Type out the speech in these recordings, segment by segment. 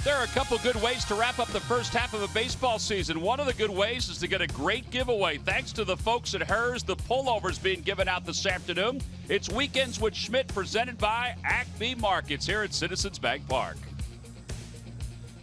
There are a couple good ways to wrap up the first half of a baseball season. One of the good ways is to get a great giveaway. Thanks to the folks at Hers, the pullovers being given out this afternoon. It's Weekends with Schmidt, presented by Acme Markets here at Citizens Bank Park.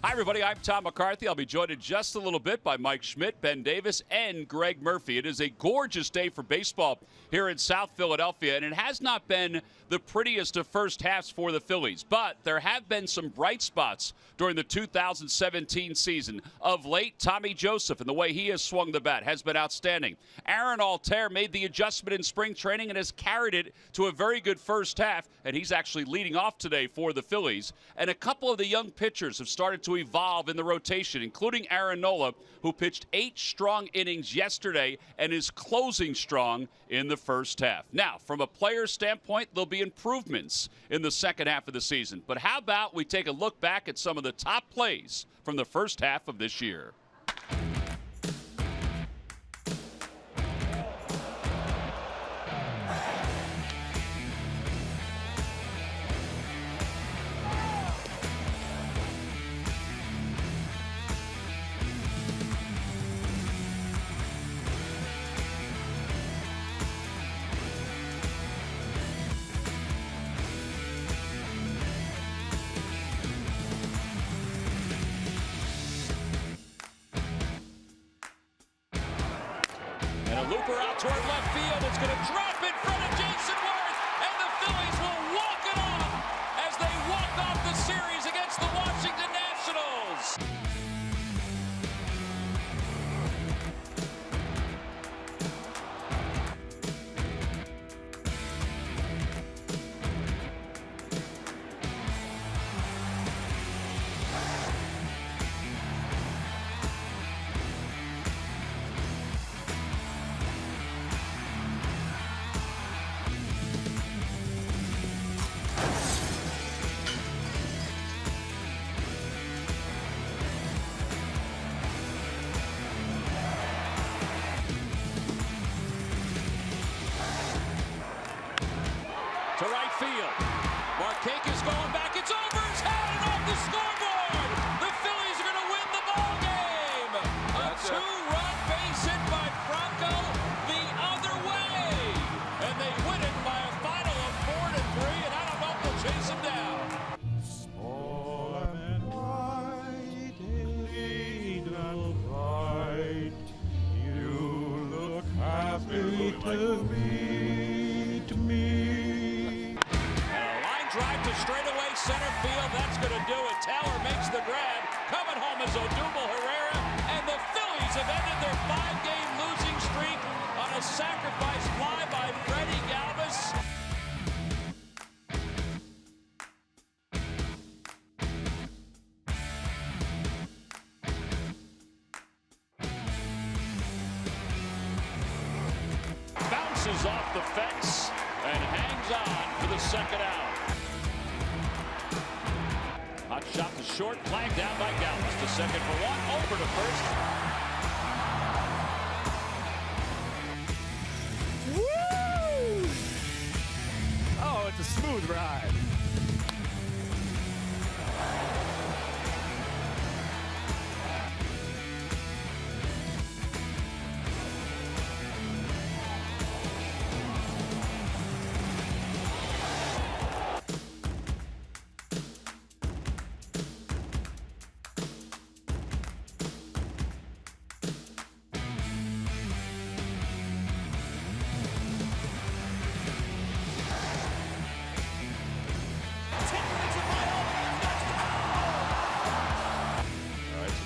Hi, everybody. I'm Tom McCarthy. I'll be joined in just a little bit by Mike Schmidt, Ben Davis, and Greg Murphy. It is a gorgeous day for baseball here in South Philadelphia, and it has not been the prettiest of first halves for the Phillies, but there have been some bright spots during the 2017 season. Of late, Tommy Joseph and the way he has swung the bat has been outstanding. Aaron Altair made the adjustment in spring training and has carried it to a very good first half, and he's actually leading off today for the Phillies. And a couple of the young pitchers have started to evolve in the rotation, including Aaron Nola, who pitched 8 strong innings yesterday and is closing strong in the first half. Now, from a player standpoint, there'll be improvements in the second half of the season. But how about we take a look back at some of the top plays from the first half of this year? And a looper out toward left field. It's going to drop in front of Jason Worth, and the Phillies will walk it off as they walk off the series against the Washington Nationals. To right field. Marquez is going back. It's over his head and off the scoreboard. The Phillies are going to win the ball game. A two-run base hit by Franco the other way. And they win it by a final of 4-3, and I don't know if they'll chase him down. Small and bright, little bright, you look happy to meet me. Drive to straightaway center field. That's going to do it. Taylor makes the grab. Coming home is Odubel Herrera. And the Phillies have ended their 5-game losing streak on a sacrifice fly by Freddie Galvis. Bounces off the fence and hangs on for the second out. Hot shot to short, flagged down by Galvis. To second for 1, over to first. Woo! Oh, it's a smooth ride.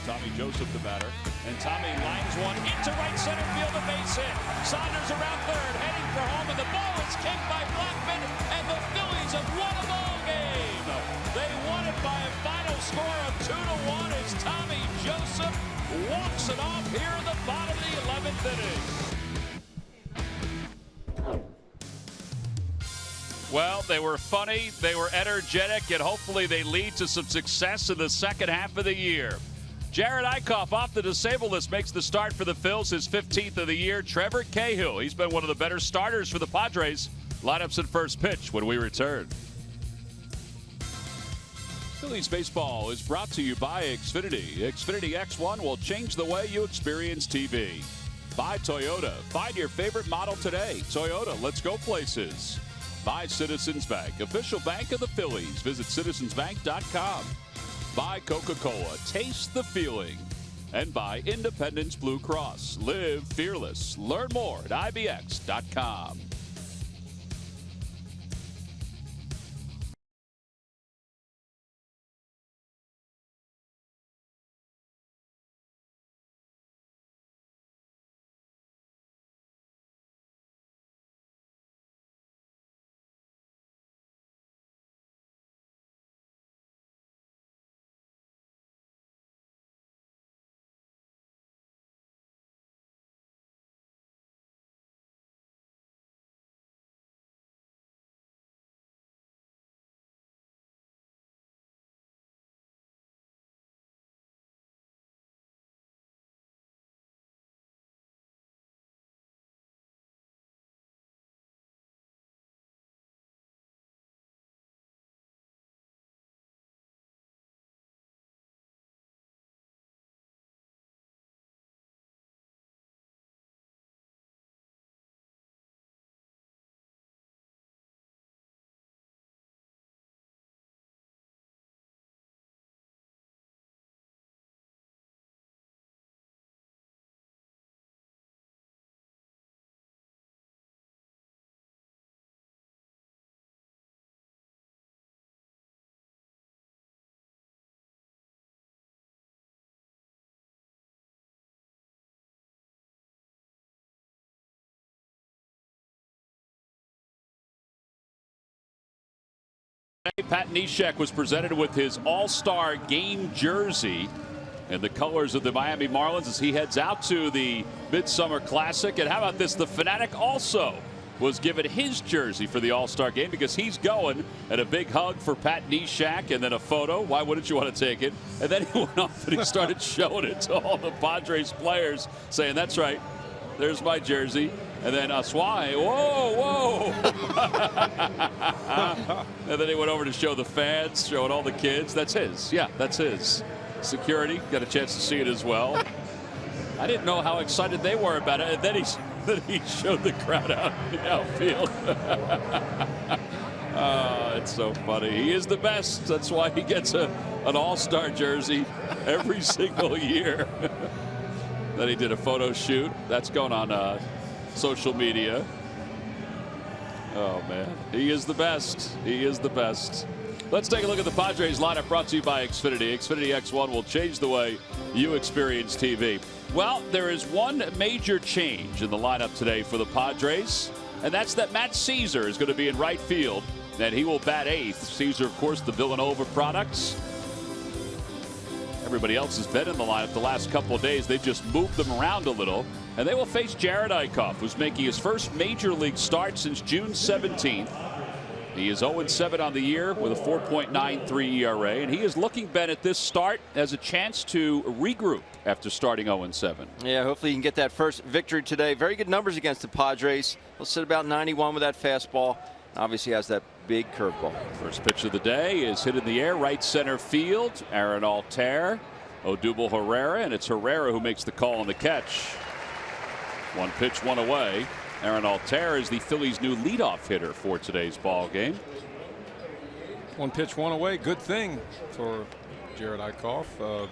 Tommy Joseph the batter, and Tommy lines one into right center field, a base hit. Saunders around third, heading for home, and the ball is kicked by Blackman, and the Phillies have won a ball game. They won it by a final score of 2-1 as Tommy Joseph walks it off here in the bottom of the 11th inning. Well, they were funny, they were energetic, and hopefully they lead to some success in the second half of the year. Jared Eichhoff off the disabled list makes the start for the Phils, his 15th of the year. Trevor Cahill, he's been one of the better starters for the Padres. Lineups at first pitch when we return. Phillies baseball is brought to you by Xfinity. Xfinity X1 will change the way you experience TV. By Toyota. Find your favorite model today. Toyota, let's go places. By Citizens Bank, official bank of the Phillies. Visit citizensbank.com. By Coca-Cola, taste the feeling. And by Independence Blue Cross. Live fearless. Learn more at ibx.com. Pat Neshek was presented with his All-Star Game jersey in the colors of the Miami Marlins as he heads out to the Midsummer Classic. And how about this? The Fanatic also was given his jersey for the All-Star Game because he's going, and a big hug for Pat Neshek and then a photo. Why wouldn't you want to take it? And then he went off and he started showing it to all the Padres players, saying, that's right, there's my jersey. And then Aswai, whoa, whoa. And then he went over to show the fans, showing all the kids. That's his. Yeah, that's his. Security got a chance to see it as well. I didn't know how excited they were about it. And then he showed the crowd out in the outfield. It's so funny. He is the best. That's why he gets an All-Star jersey every single year. Then he did a photo shoot. That's going on social media. Oh, man. He is the best. He is the best. Let's take a look at the Padres lineup brought to you by Xfinity. Xfinity X1 will change the way you experience TV. Well, there is one major change in the lineup today for the Padres, and that's that Matt Caesar is going to be in right field, and he will bat eighth. Caesar, of course, the Villanova products. Everybody else has been in the lineup the last couple of days. They've just moved them around a little. And they will face Jared Eichhoff, who's making his first major league start since June 17th. He is 0-7 on the year with a 4.93 ERA. And he is looking, Ben, at this start as a chance to regroup after starting 0-7. Yeah, hopefully he can get that first victory today. Very good numbers against the Padres. He'll sit about 91 with that fastball. Obviously has that big curveball. First pitch of the day is hit in the air, right center field. Aaron Altair, Odubel Herrera, and it's Herrera who makes the call on the catch. One pitch, one away. Aaron Altair is the Phillies' new leadoff hitter for today's ball game. One pitch, one away. Good thing for Jared Eichhoff.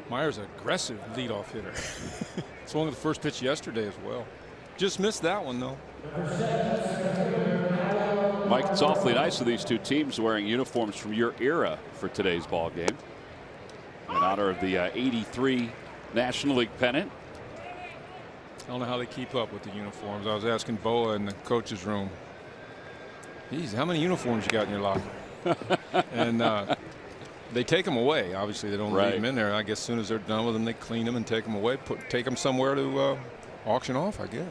Meyer's an aggressive leadoff hitter. Swung at the first pitch yesterday as well. Just missed that one, though. Mike, it's awfully nice of these two teams wearing uniforms from your era for today's ball game in honor of the 83 National League pennant. I don't know how they keep up with the uniforms. I was asking Boa in the coach's room, geez, how many uniforms you got in your locker? And they take them away. Obviously, they don't leave them in there. I guess as soon as they're done with them, they clean them and take them away, take them somewhere to auction off, I guess.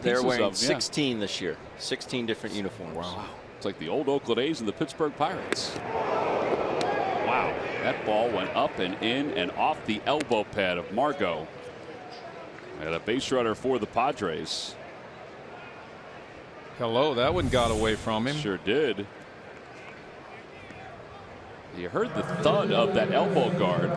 They're wearing 16 this year. 16 different uniforms. Wow. It's like the old Oakland A's and the Pittsburgh Pirates. Wow. That ball went up and in and off the elbow pad of Margot. And a base runner for the Padres. Hello, that one got away from him. Sure did. You heard the thud of that elbow guard.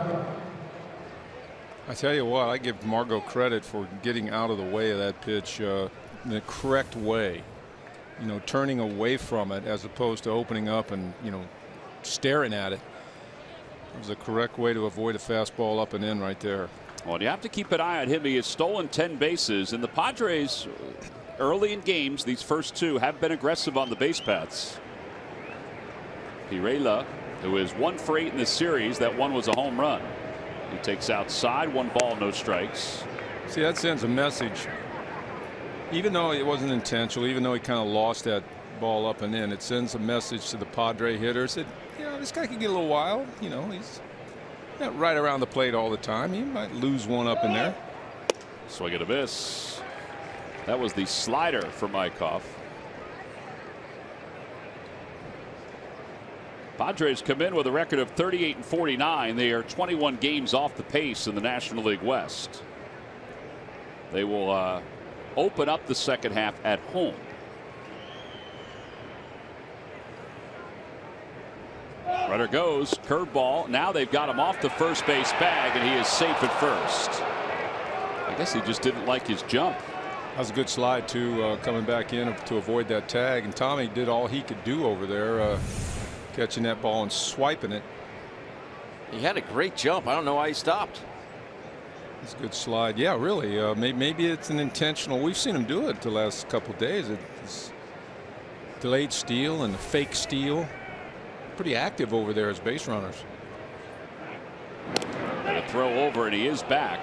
I tell you what, I give Margot credit for getting out of the way of that pitch in the correct way. You know, turning away from it as opposed to opening up and, you know, staring at it. It was the correct way to avoid a fastball up and in right there. Well, you have to keep an eye on him. He has stolen 10 bases, and the Padres early in games, these first two, have been aggressive on the base paths. Pirela, who is 1 for 8 in the series, that one was a home run. He takes outside, 1 ball, no strikes. See, that sends a message. Even though it wasn't intentional, even though he kind of lost that ball up and in, it sends a message to the Padre hitters that, you know, this guy can get a little wild. You know, he's not right around the plate all the time. He might lose one up in there. Swing and a miss. That was the slider for Mykoff. Padres come in with a record of 38-49. They are 21 games off the pace in the National League West. They will open up the second half at home. Runner goes, curveball. Now they've got him off the first base bag, and he is safe at first. I guess he just didn't like his jump. That was a good slide too, coming back in to avoid that tag, and Tommy did all he could do over there, catching that ball and swiping it. He had a great jump. I don't know why he stopped. It's a good slide. Yeah, really. Maybe it's an intentional. We've seen him do it the last couple of days. It's delayed steal and fake steal. Pretty active over there as base runners. And a throw over, and he is back.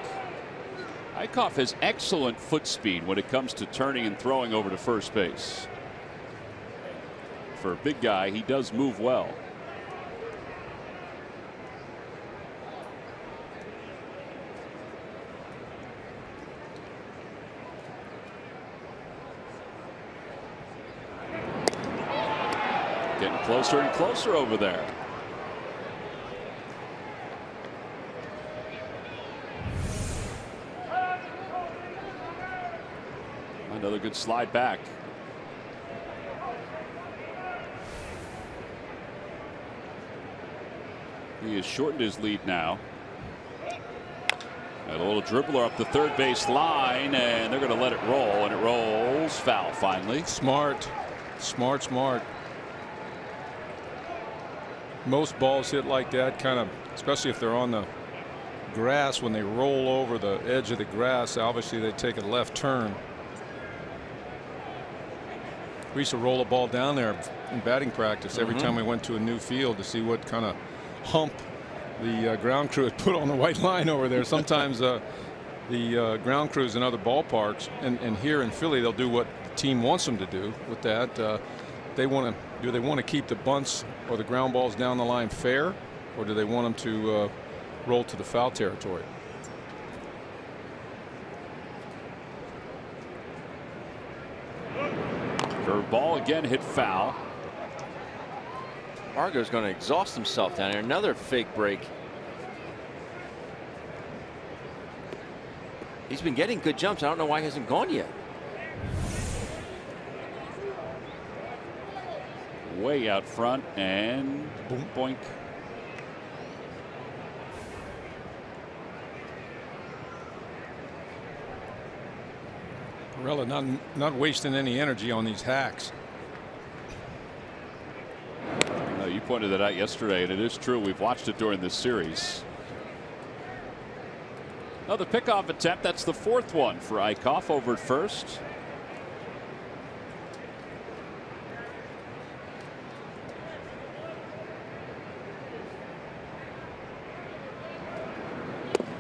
Mykoff has excellent foot speed when it comes to turning and throwing over to first base. For a big guy, he does move well. Getting closer and closer over there. Another good slide back. He has shortened his lead now. And a little dribbler up the third base line, and they're going to let it roll, and it rolls foul finally. Smart. Most balls hit like that, kind of, especially if they're on the grass, when they roll over the edge of the grass, obviously they take a left turn. We used to roll a ball down there in batting practice every time we went to a new field to see what kind of hump the ground crew had put on the white line over there. Sometimes the ground crews in other ballparks and here in Philly, they'll do what the team wants them to do with that. They want to keep the bunts or the ground balls down the line fair, or do they want them to roll to the foul territory? Curveball again, hit foul. Margot's going to exhaust himself down here. Another fake break. He's been getting good jumps. I don't know why he hasn't gone yet. Way out front, and boom, boink. Pirela not wasting any energy on these hacks. You pointed that out yesterday, and it is true. We've watched it during this series. Another pickoff attempt. That's the fourth one for Mykoff over at first.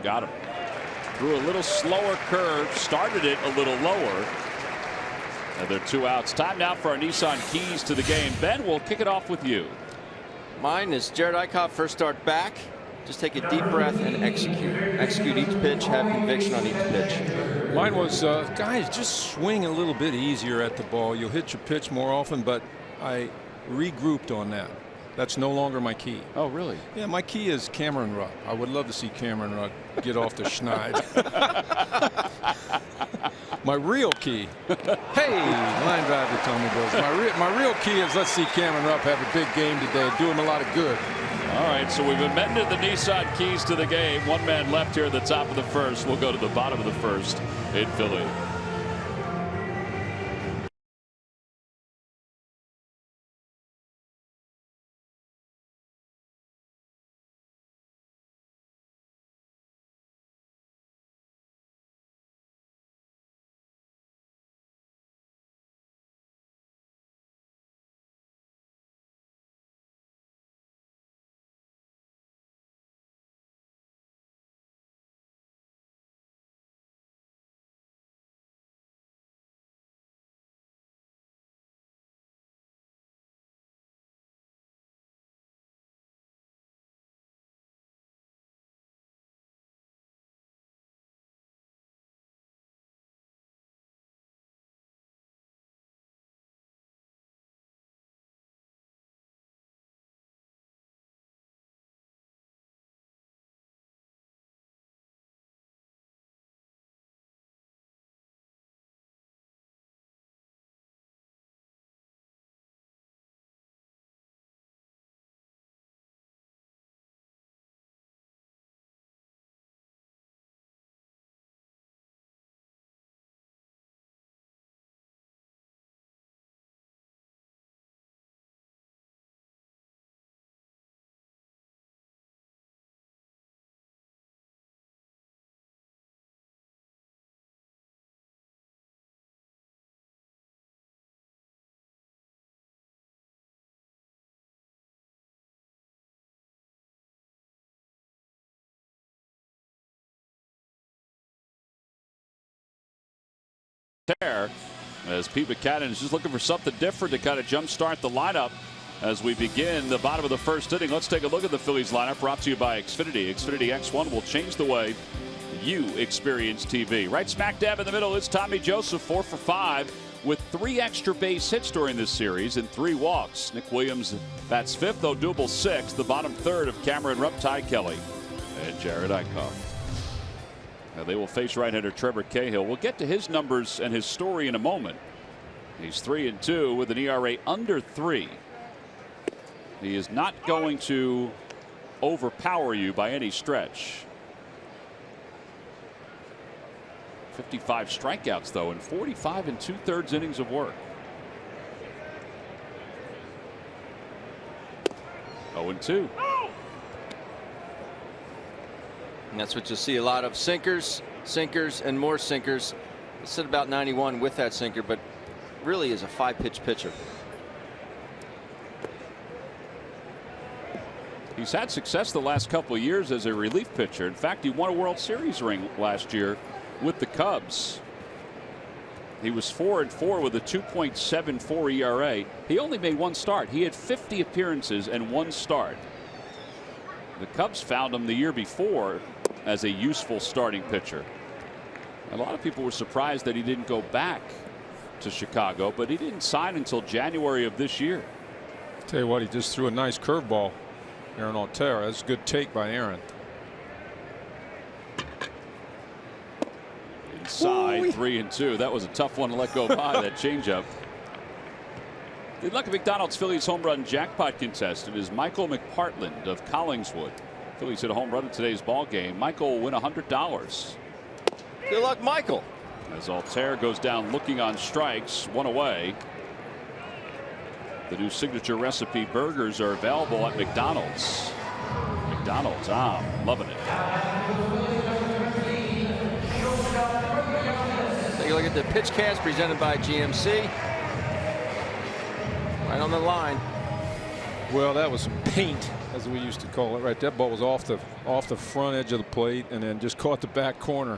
Got him. Threw a little slower curve, started it a little lower. And they're 2 outs. Time now for our Nissan keys to the game. Ben, we'll kick it off with you. Mine is Jared Eichhoff, first start back. Just take a deep breath and execute. Execute each pitch, have conviction on each pitch. Mine was, guys, just swing a little bit easier at the ball. You'll hit your pitch more often, but I regrouped on that. That's no longer my key. Oh, really? Yeah, my key is Cameron Rupp. I would love to see Cameron Rupp get off the schneid. My real key. Hey, line drive to Tony Bose. My real key is let's see Cameron Rupp have a big game today. Do him a lot of good. All right, so we've amended the Nissan keys to the game. One man left here at the top of the first. We'll go to the bottom of the first in Philly. As Pete Buchanan is just looking for something different to kind of jumpstart the lineup as we begin the bottom of the first inning. Let's take a look at the Phillies lineup, brought to you by Xfinity. Xfinity X1 will change the way you experience TV. Right smack dab in the middle is Tommy Joseph, 4 for 5 with 3 extra base hits during this series and 3 walks. Nick Williams bats 5th, Odubel 6th. The bottom third of Cameron Rupp, Ty Kelly, and Jared Eichhoff. Now they will face right-hander Trevor Cahill. We'll get to his numbers and his story in a moment. He's 3-2 with an ERA under 3. He is not going to overpower you by any stretch. 55 strikeouts though, and 45 2/3 innings of work. 0-2. And that's what you'll see, a lot of sinkers, and more sinkers. It's at about 91 with that sinker, but really is a 5-pitch pitcher. He's had success the last couple of years as a relief pitcher. In fact, he won a World Series ring last year with the Cubs. He was 4-4 with a 2.74 ERA. He only made 1 start. He had 50 appearances and 1 start. The Cubs found him the year before as a useful starting pitcher. A lot of people were surprised that he didn't go back to Chicago, but he didn't sign until January of this year. Tell you what, he just threw a nice curveball. Aaron Altera. That's a good take by Aaron. Inside, 3-2. That was a tough one to let go by, that changeup. The Lucky McDonald's Phillies home run jackpot contestant is Michael McPartland of Collingswood. Phillies hit a home run in today's ball game. Michael will win $100. Good luck, Michael. As Altair goes down looking on strikes, 1 away. The new signature recipe burgers are available at McDonald's. McDonald's, I'm loving it. Take a look at the pitch cast presented by GMC. Right on the line. Well, that was some paint, as we used to call it, right? That ball was off the front edge of the plate and then just caught the back corner.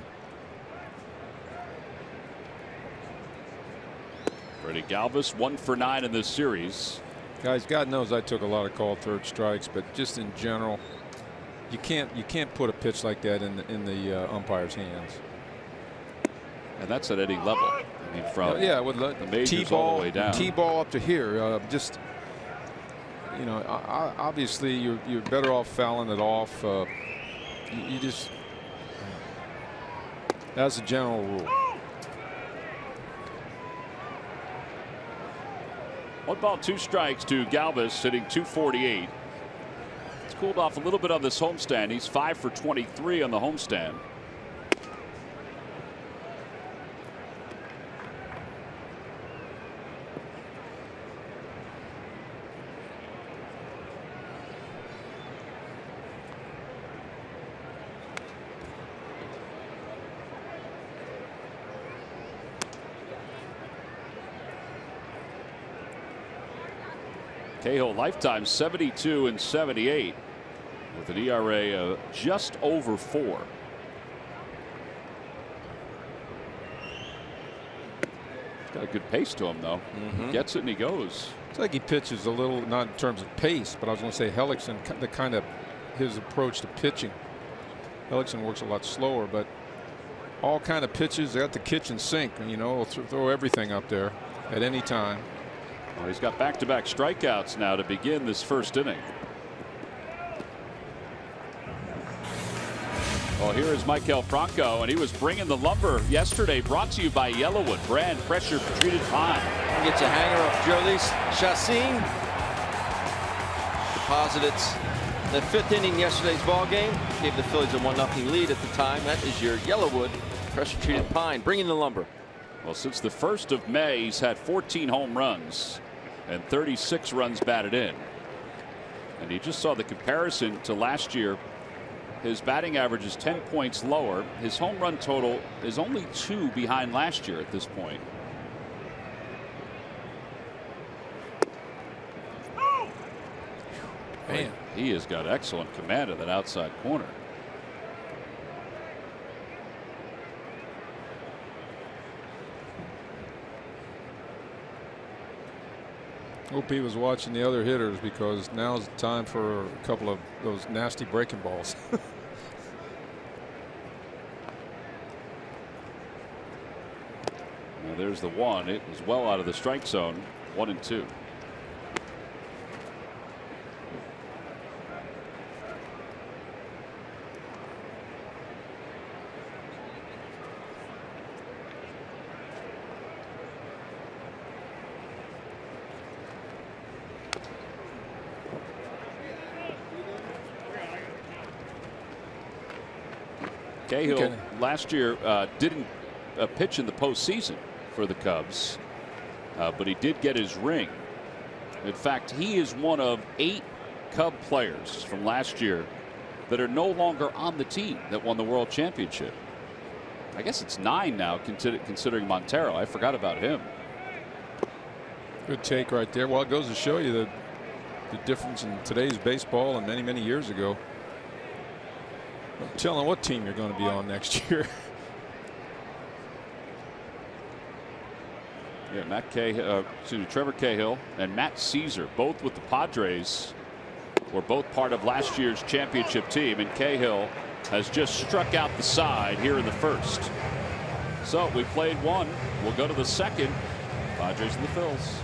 Freddie Galvis 1 for 9 in this series. Guys, God knows I took a lot of called third strikes, but just in general, you can't put a pitch like that in the umpire's hands. And that's at any level. I mean, from with the majors all the way down. T-ball up to here. Just, you know, obviously you're better off fouling it off. You just, that's a general rule. 1 ball, 2 strikes to Galvis, hitting .248. It's cooled off a little bit on this homestand. He's 5 for 23 on the homestand. Cahill lifetime 72 and 78 with an ERA of just over 4. He's got a good pace to him, though. He gets it and he goes. It's like he pitches a little, not in terms of pace, but I was going to say Hellickson, the kind of his approach to pitching. Hellickson works a lot slower, but all kind of pitches, they got the kitchen sink, and, you know, throw everything up there at any time. Well, he's got back-to-back strikeouts now to begin this first inning. Well, here is Maikel Franco, and he was bringing the lumber yesterday. Brought to you by Yellowwood brand pressure-treated pine. Gets a hanger off Jolice Chassin. Deposited the 5th inning yesterday's ball game. Gave the Phillies a 1-0 lead at the time. That is your Yellowwood pressure-treated pine, bringing the lumber. Well, since the 1st of May, he's had 14 home runs and 36 runs batted in. And you just saw the comparison to last year. His batting average is 10 points lower. His home run total is only 2 behind last year at this point. Man, he has got excellent command of that outside corner. Hope he was watching the other hitters, because now's the time for a couple of those nasty breaking balls. Now there's the 1. It was well out of the strike zone. 1-2. Cahill last year didn't pitch in the postseason for the Cubs, but he did get his ring. In fact, he is one of 8 Cub players from last year that are no longer on the team that won the World Championship. I guess it's 9 now, considering Montero. I forgot about him. Good take right there. Well, it goes to show you the difference in today's baseball and many years ago. I'm telling what team you're going to be on next year. Yeah, Trevor Cahill and Matt Caesar, both with the Padres, were both part of last year's championship team, and Cahill has just struck out the side here in the 1st. So we played 1. We'll go to the 2nd. Padres and the Phils.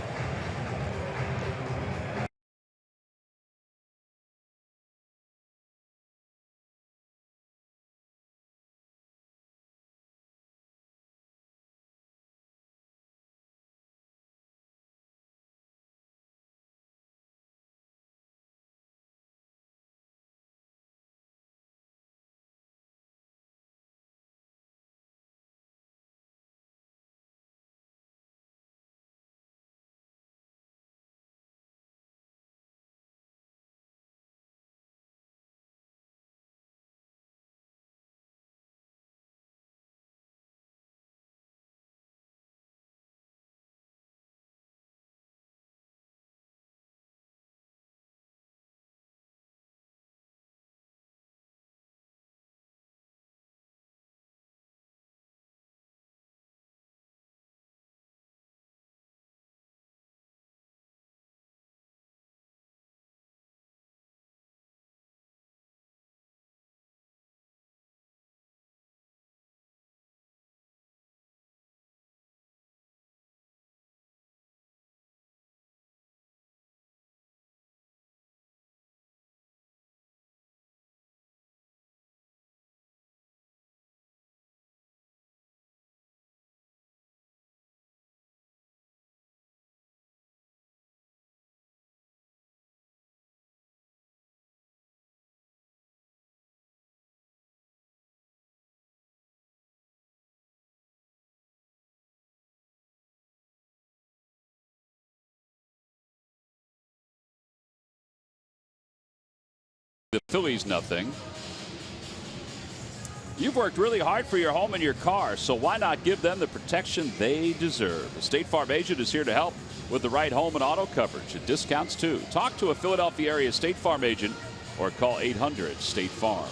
Phillies 0. You've worked really hard for your home and your car, so why not give them the protection they deserve? A State Farm agent is here to help with the right home and auto coverage and discounts too. Talk to a Philadelphia area State Farm agent or call 800-STATE-FARM.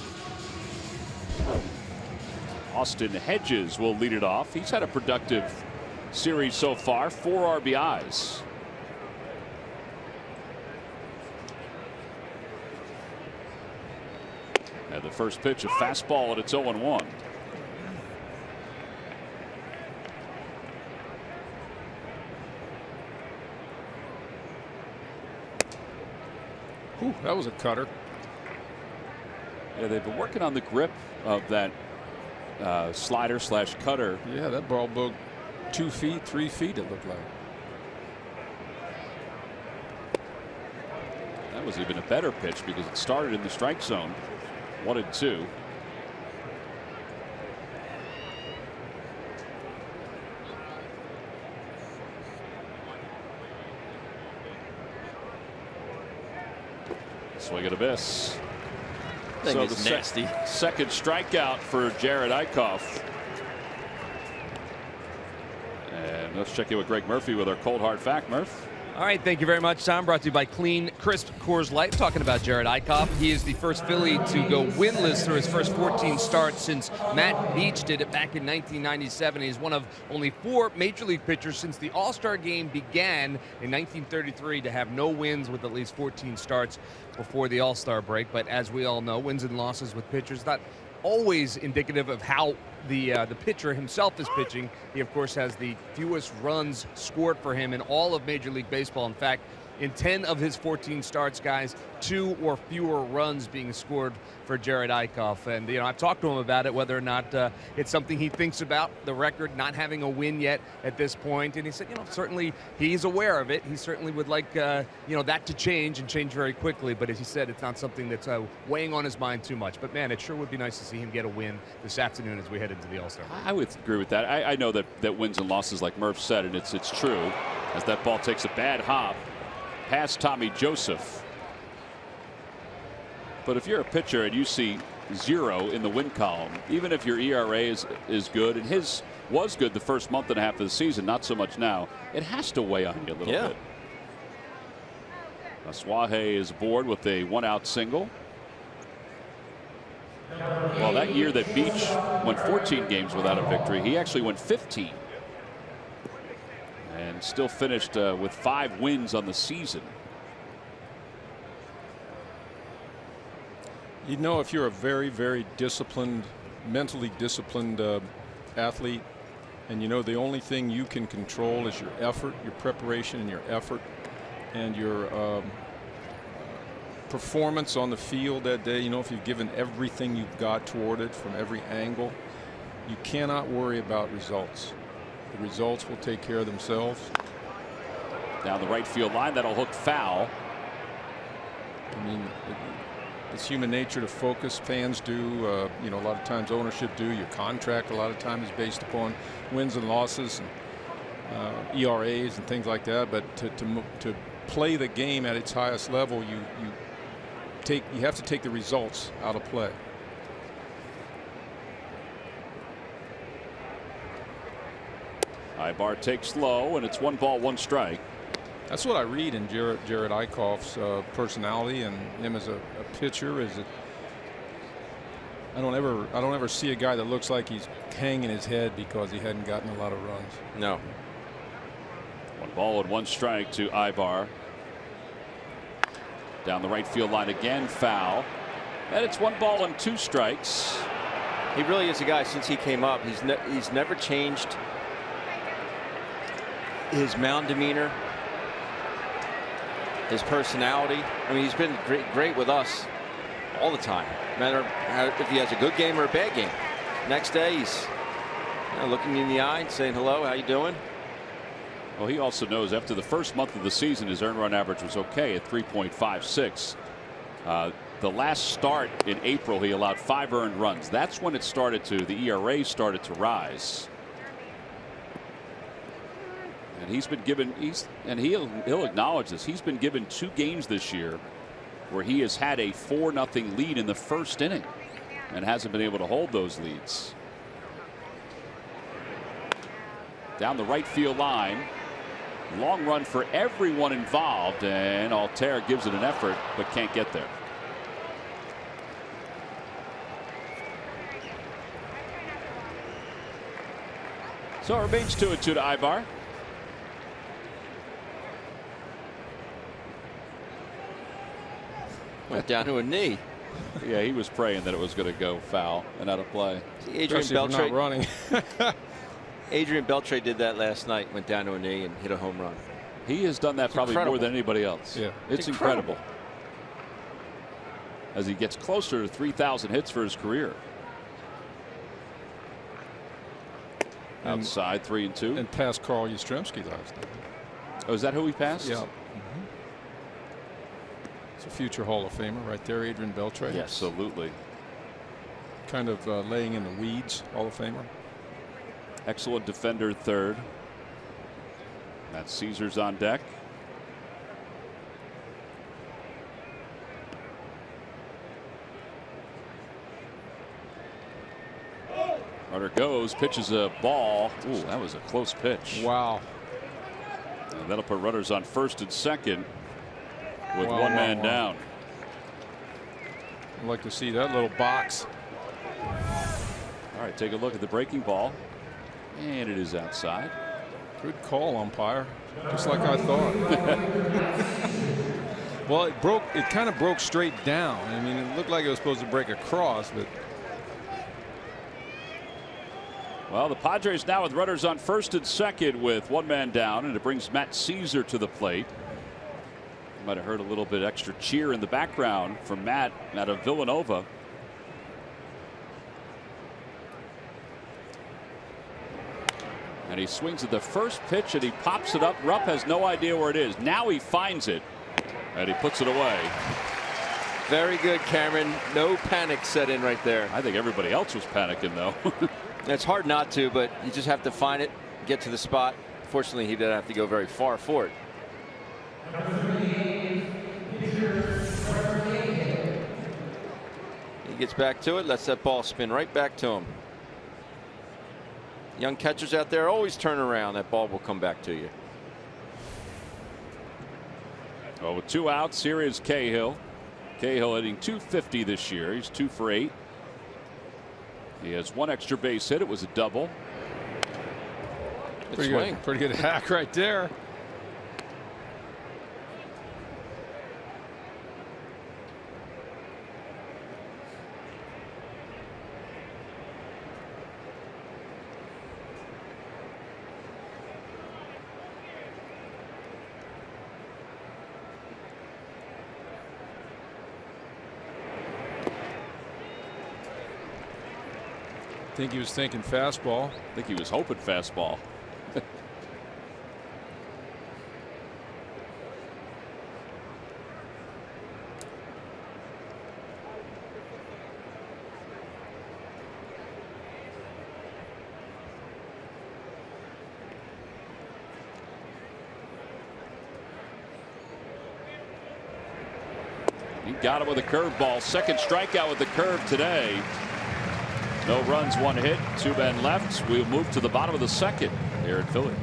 Austin Hedges will lead it off. He's had a productive series so far, 4 RBIs. And the first pitch, a fastball, and it's 0-1. Ooh, that was a cutter. Yeah, they've been working on the grip of that slider slash cutter. Yeah, that ball broke 2 feet, 3 feet, it looked like. That was even a better pitch because it started in the strike zone. 1-2. Swing and a miss. So the nasty. Second strikeout for Jared Eichhoff. And let's check in with Greg Murphy with our cold hard fact. Murph. All right, thank you very much, Tom. Brought to you by Clean, Crisp Coors Light. Talking about Jared Eichhoff. He is the first Philly to go winless through his first 14 starts since Matt Beach did it back in 1997. He's one of only 4 Major League pitchers since the All-Star game began in 1933 to have no wins with at least 14 starts before the All-Star break. But as we all know, wins and losses with pitchers not always indicative of how the pitcher himself is pitching. He, of course, has the fewest runs scored for him in all of Major League Baseball. In fact, in 10 of his 14 starts, guys, 2 or fewer runs being scored for Jared Eichhoff. And, I've talked to him about it, whether or not it's something he thinks about, the record, not having a win yet at this point. And he said, certainly he's aware of it. He certainly would like, that to change and change very quickly. But as he said, it's not something that's weighing on his mind too much. But, man, it sure would be nice to see him get a win this afternoon as we head into the All-Star. I would agree with that. I know that wins and losses, like Murph said, and it's true, as that ball takes a bad hop past Tommy Joseph. But if you're a pitcher and you see 0 in the win column, even if your ERA is good, and his was good the first month and a half of the season, not so much now, it has to weigh on you a little bit. Suaje is aboard with a 1-out single. Well, that year that Beach went 14 games without a victory, he actually went 15. And still finished with 5 wins on the season. If you're a very, very disciplined, mentally disciplined athlete, and the only thing you can control is your effort, your preparation and your effort, and your performance on the field that day, if you've given everything you've got toward it from every angle, you cannot worry about results. The results will take care of themselves. Down the right field line, that'll hook foul. It's human nature to focus. Fans do. A lot of times ownership do. Your contract a lot of times is based upon wins and losses and ERAs and things like that. But to play the game at its highest level, you have to take the results out of play. Ibar takes low, and it's 1 ball, 1 strike. That's what I read in Jared Eichhoff's personality and him as a pitcher. I don't ever see a guy that looks like he's hanging his head because he hadn't gotten a lot of runs. No. 1 ball and 1 strike to Ibar. Down the right field line again, foul. And it's 1 ball and 2 strikes. He really is a guy, since he came up, he's never changed his mound demeanor, his personality. He's been great with us all the time, no matter if he has a good game or a bad game. Next day, he's looking me in the eye and saying hello, how you doing? Well, he also knows after the first month of the season, his earned run average was okay at 3.56. The last start in April, he allowed 5 earned runs. That's when the ERA started to rise. And he's been given, he'll acknowledge this, he's been given 2 games this year where he has had a 4-0 lead in the first inning and hasn't been able to hold those leads. Down the right field line. Long run for everyone involved, and Altair gives it an effort but can't get there. So it remains 2-2 to Ibar. Went down to a knee. Yeah, he was praying that it was going to go foul and out of play. See, Adrian Beltre not running. Adrian Beltre did that last night. Went down to a knee and hit a home run. He has done that probably incredible. more than anybody else. Yeah, it's incredible. As he gets closer to 3,000 hits for his career. Outside 3-2. And passed Carl Yastrzemski last night. Oh, is that who he passed? Yeah. It's a future Hall of Famer right there, Adrian Beltre. Yes, absolutely. Kind of laying in the weeds, Hall of Famer. Excellent defender, third. Matt Caesar's on deck. Runner goes, pitches a ball. Ooh, that was a close pitch. Wow. And that'll put runners on first and second with one man down. I'd like to see that little box. All right, take a look at the breaking ball. And it is outside. Good call, umpire. Just like I thought. Well, it kind of broke straight down. I mean, it looked like it was supposed to break across, but. Well, the Padres now with runners on first and second with one man down, and it brings Matt Caesar to the plate. You might have heard a little bit extra cheer in the background from Matt out of Villanova. And he swings at the first pitch and he pops it up. Rupp has no idea where it is. Now he finds it and he puts it away. Very good, Cameron. No panic set in right there. I think everybody else was panicking, though. It's hard not to, but you just have to find it, get to the spot. Fortunately, he didn't have to go very far for it. He gets back to it, lets that ball spin right back to him. Young catchers out there always turn around. That ball will come back to you. Well, with 2 outs, here is Cahill. Cahill hitting .250 this year. He's 2 for 8. He has 1 extra base hit. It was a double. Pretty good. Pretty good hack right there. I think he was thinking fastball. I think he was hoping fastball. He got him with a curveball. Second strikeout with the curve today. No runs, 1 hit, 2 men left. We'll move to the bottom of the second here at Philly.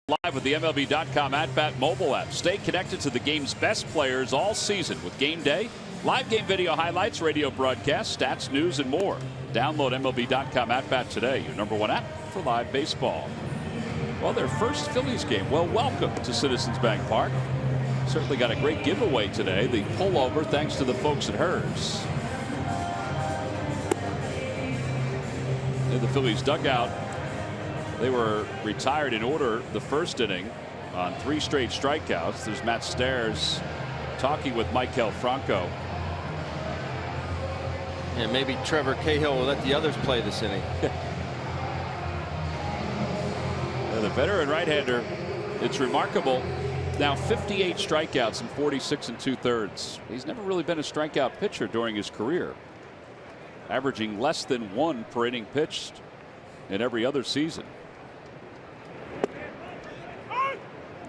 Live with the MLB.com at-bat mobile app. Stay connected to the game's best players all season with Game Day, live game video highlights, radio broadcasts, stats, news, and more. Download MLB.com at-bat today, your #1 app for live baseball. Well, their first Phillies game. Well, welcome to Citizens Bank Park. Certainly got a great giveaway today. The pullover, thanks to the folks at Hers. In the Phillies dugout, they were retired in order the first inning on 3 straight strikeouts. There's Matt Stairs talking with Maikel Franco. And maybe Trevor Cahill will let the others play this inning. The veteran right-hander, it's remarkable. Now 58 strikeouts in 46 2/3. He's never really been a strikeout pitcher during his career, averaging less than 1 per inning pitched in every other season.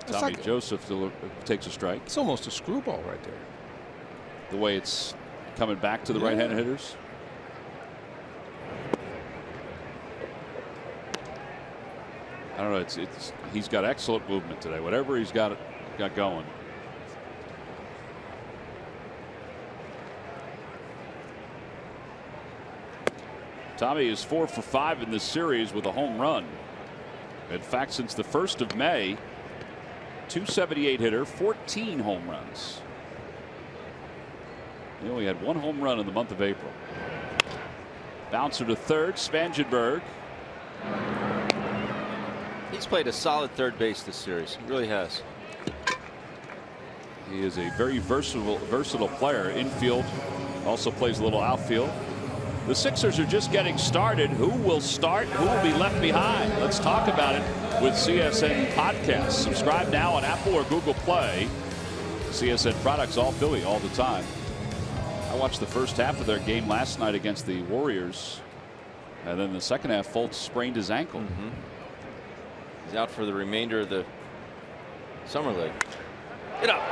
Tommy Joseph takes a strike. It's almost a screwball right there. The way it's coming back to the right-handed hitters. I don't know. He's got excellent movement today. Whatever he's got going. Tommy is 4 for 5 in this series with a home run. In fact, since the 1st of May, .278 hitter, 14 home runs. He only had 1 home run in the month of April. Bouncer to third, Spangenberg. He's played a solid third base this series. He really has. He is a very versatile player. Infield, also plays a little outfield. The Sixers are just getting started. Who will start? Who will be left behind? Let's talk about it with CSN Podcasts. Subscribe now on Apple or Google Play. CSN products, all Philly, all the time. I watched the first half of their game last night against the Warriors. And then the second half, Fultz sprained his ankle. He's out for the remainder of the summer league. Get up.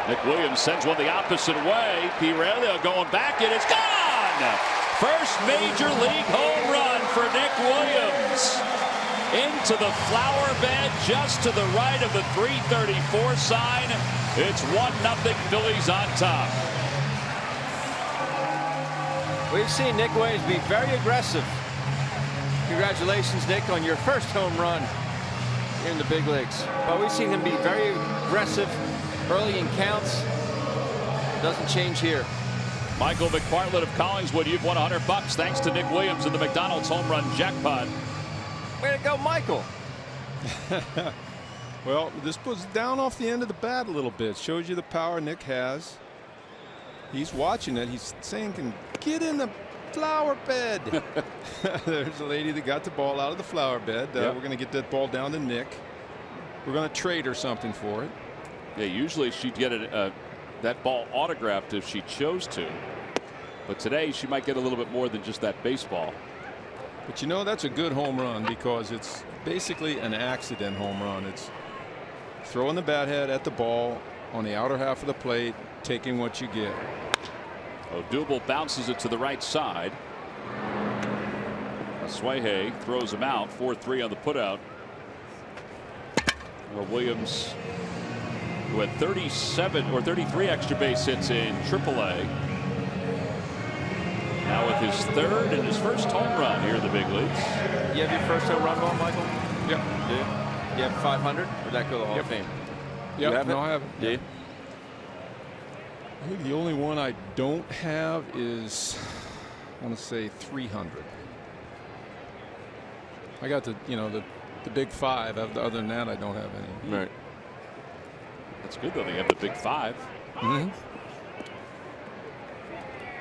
Nick Williams sends one the opposite way. Pirelli going back, and it's gone! First major league home run for Nick Williams. Into the flower bed just to the right of the 334 sign. It's 1-0 Phillies on top. We've seen Nick Williams be very aggressive. Congratulations, Nick, on your first home run in the big leagues. But we've seen him be very aggressive early in counts. Doesn't change here. Michael McPartland of Collingswood, you've won $100 thanks to Nick Williams in the McDonald's home run jackpot. Way to go, Michael. Well, this puts down off the end of the bat a little bit. Shows you the power Nick has. He's watching it. He's saying, get in the flower bed. There's a lady that got the ball out of the flower bed. We're going to get that ball down to Nick. We're going to trade her something for it. Yeah, usually she'd get that ball autographed if she chose to. But today she might get a little bit more than just that baseball. But you know, that's a good home run because it's basically an accident home run. It's throwing the bat head at the ball on the outer half of the plate, taking what you get. Odubel bounces it to the right side. Swayhe throws him out. 4-3 on the putout. Well, Williams, who had 37 or 33 extra base hits in AAA, now with his 3rd and his first home run here in the big leagues. You have your first home run ball, Michael? Yep. Do you? You have 500? Or that go to the Hall of Fame? Yep. You have No, it? I have it. Do you? I think the only one I don't have is, I want to say 300. I got the big 5. Other than that, I don't have any. Right. That's good though. They have the big 5.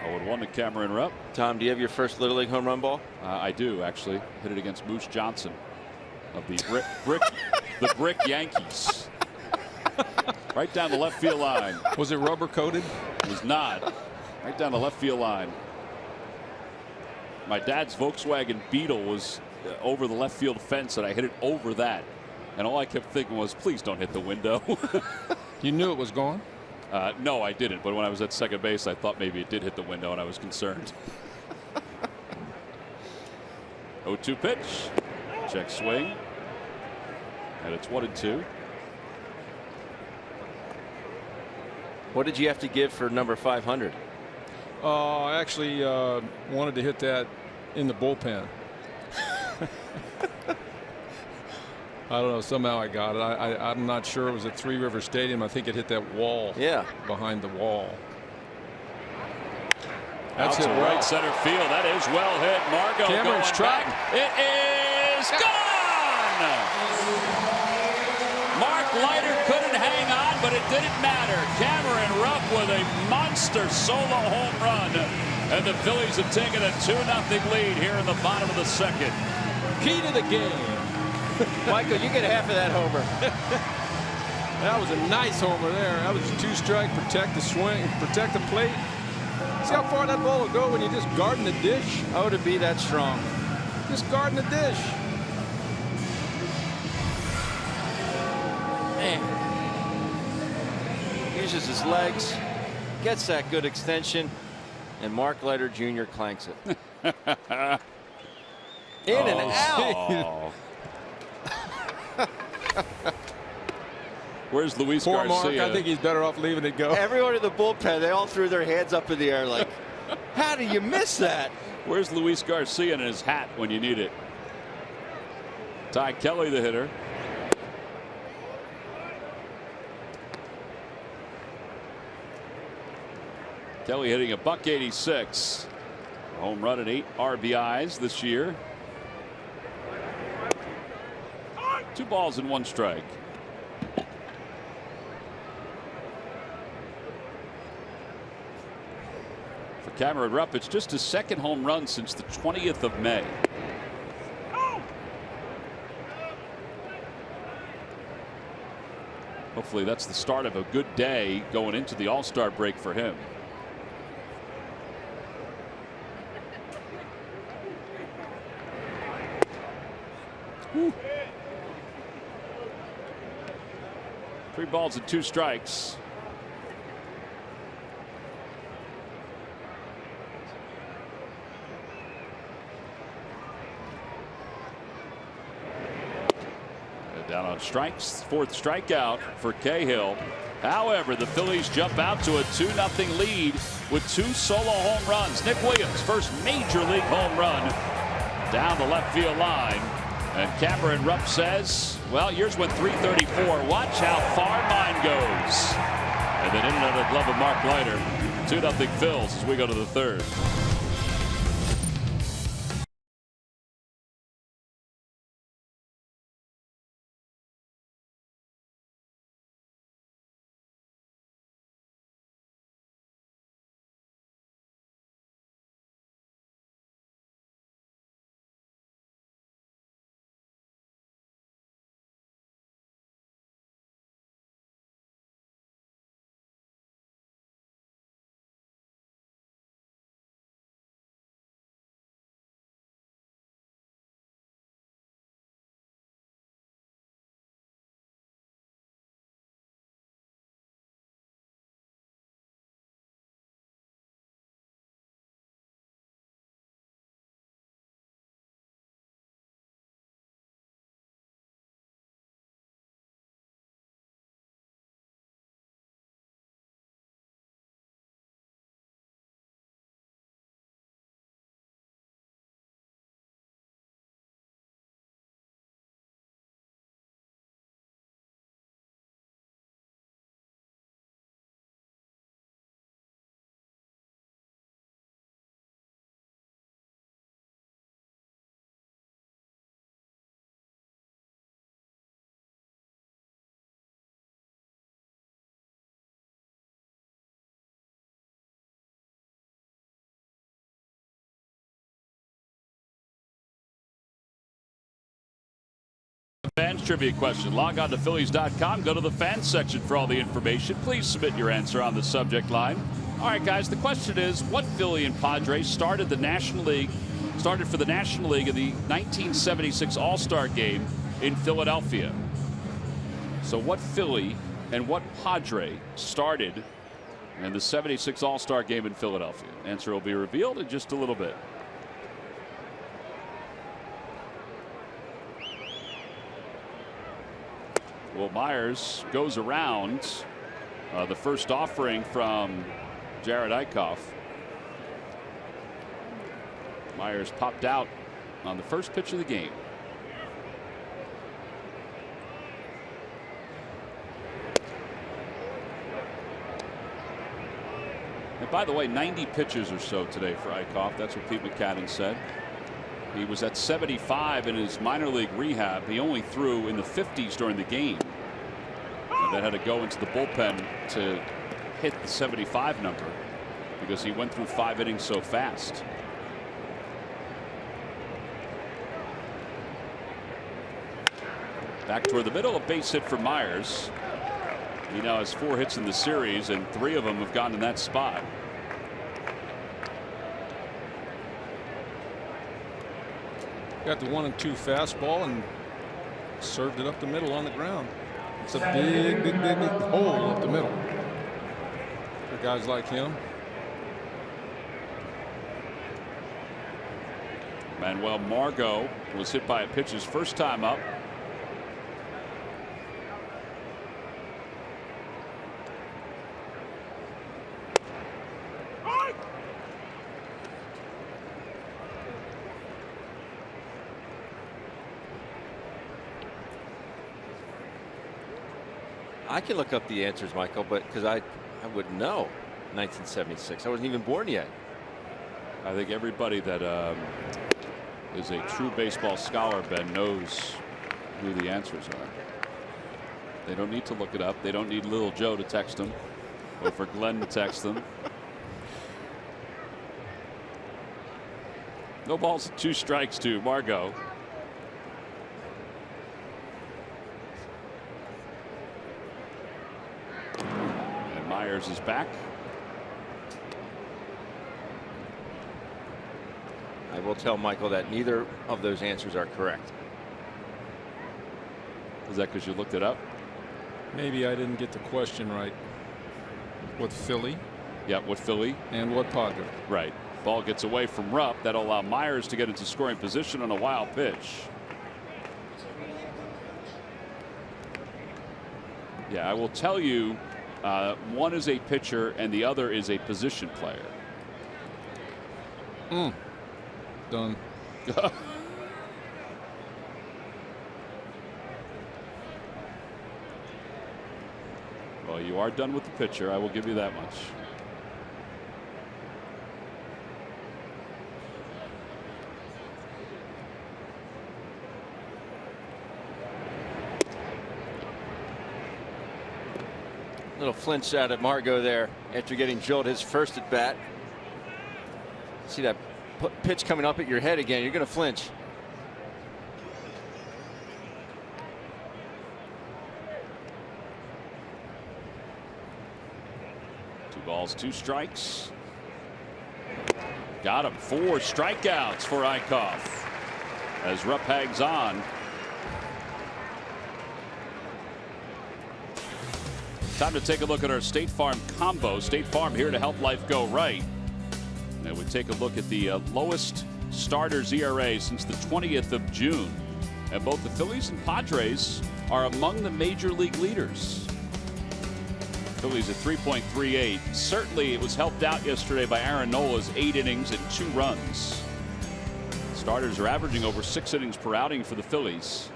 0-1 to Cameron Rupp. Tom, do you have your first Little League home run ball? I do actually. Hit it against Moose Johnson of the brick Yankees. Right down the left field line. Was it rubber coated? It was not. Right down the left field line. My dad's Volkswagen Beetle was over the left field fence, and I hit it over that. And all I kept thinking was, please don't hit the window. You knew it was gone? No, I didn't. But when I was at second base, I thought maybe it did hit the window, and I was concerned. 0-2 pitch. Check swing. And it's 1-2. What did you have to give for number 500? I actually wanted to hit that in the bullpen. I don't know. Somehow I got it. I'm not sure. It was at Three River Stadium. I think it hit that wall. Yeah. Behind the wall. That's it. Right center field. That is well hit. Margot Cameron's going back. It is gone. Mark Leiter couldn't hang on, but it didn't matter. Cameron Rupp with a monster solo home run, and the Phillies have taken a 2-0 lead here in the bottom of the second. Key to the game. Michael, you get half of that homer. That was a nice homer there. That was a 2-strike. Protect the swing. Protect the plate. See how far that ball will go when you just garden the dish? Oh, to be that strong. Just garden the dish. Man. Uses his legs. Gets that good extension. And Mark Leiter Jr. clanks it. In and out. Where's Luis Poor Garcia? Mark. I think he's better off leaving it go. Everyone in the bullpen, they all threw their hands up in the air like, how do you miss that? Where's Luis Garcia in his hat when you need it? Ty Kelly, the hitter. Kelly hitting a .186. Home run and 8 RBIs this year. 2 balls and 1 strike. For Cameron Rupp, it's just his second home run since the 20th of May. Hopefully that's the start of a good day going into the All-Star break for him. Whew. 3 balls and 2 strikes. Down on strikes. 4th strikeout for Cahill. However, the Phillies jump out to a 2-0 lead with 2 solo home runs. Nick Williams, first major league home run down the left field line. And Cameron Rupp says, well, yours went 334. Watch how far mine goes. And then in and out of the glove of Mark Leiter. 2-0 Phils as we go to the 3rd. Fans trivia question. Log on to Phillies.com. Go to the fans section for all the information. Please submit your answer on the subject line. All right, guys. The question is, what Philly and Padres started for the National League in the 1976 All-Star Game in Philadelphia? So what Philly and what Padre started in the 76 All-Star Game in Philadelphia? Answer will be revealed in just a little bit. Well, Myers goes around the first offering from Jared Eichhoff. Myers popped out on the first pitch of the game. And by the way, 90 pitches or so today for Eichhoff. That's what Pete McCadden said. He was at 75 in his minor league rehab. He only threw in the 50s during the game. And then had to go into the bullpen to hit the 75 number because he went through 5 innings so fast. Back toward the middle, a base hit for Myers. He now has 4 hits in the series, and 3 of them have gone in that spot. Got the 1-2 fastball and served it up the middle on the ground. It's a big hole up the middle for guys like him. Manuel Margot was hit by a pitch his first time up. I can look up the answers, Michael, but because I wouldn't know. 1976. I wasn't even born yet. I think everybody that is a true baseball scholar, Ben, knows who the answers are. They don't need to look it up. They don't need little Joe to text them or for Glenn to text them. No balls, 2 strikes to Margot. And Myers is back. I will tell Michael that neither of those answers are correct. Is that because you looked it up? Maybe I didn't get the question right. What Philly? Yeah, what Philly? And what Padre? Right. Ball gets away from Rupp. That'll allow Myers to get into scoring position on a wild pitch. Yeah, I will tell you, one is a pitcher and the other is a position player. Done. Well, you are done with the pitcher. I will give you that much. Little flinch out at Margot there after getting drilled his first at bat. See that pitch coming up at your head again, you're going to flinch. Two balls, 2 strikes. Got him. 4 strikeouts for Eichhoff as Rupp hangs on. Time to take a look at our State Farm combo. State Farm here to help life go right. And we take a look at the lowest starters ERA since the 20th of June. And both the Phillies and Padres are among the major league leaders. Phillies at 3.38. Certainly it was helped out yesterday by Aaron Nola's 8 innings and 2 runs. Starters are averaging over 6 innings per outing for the Phillies.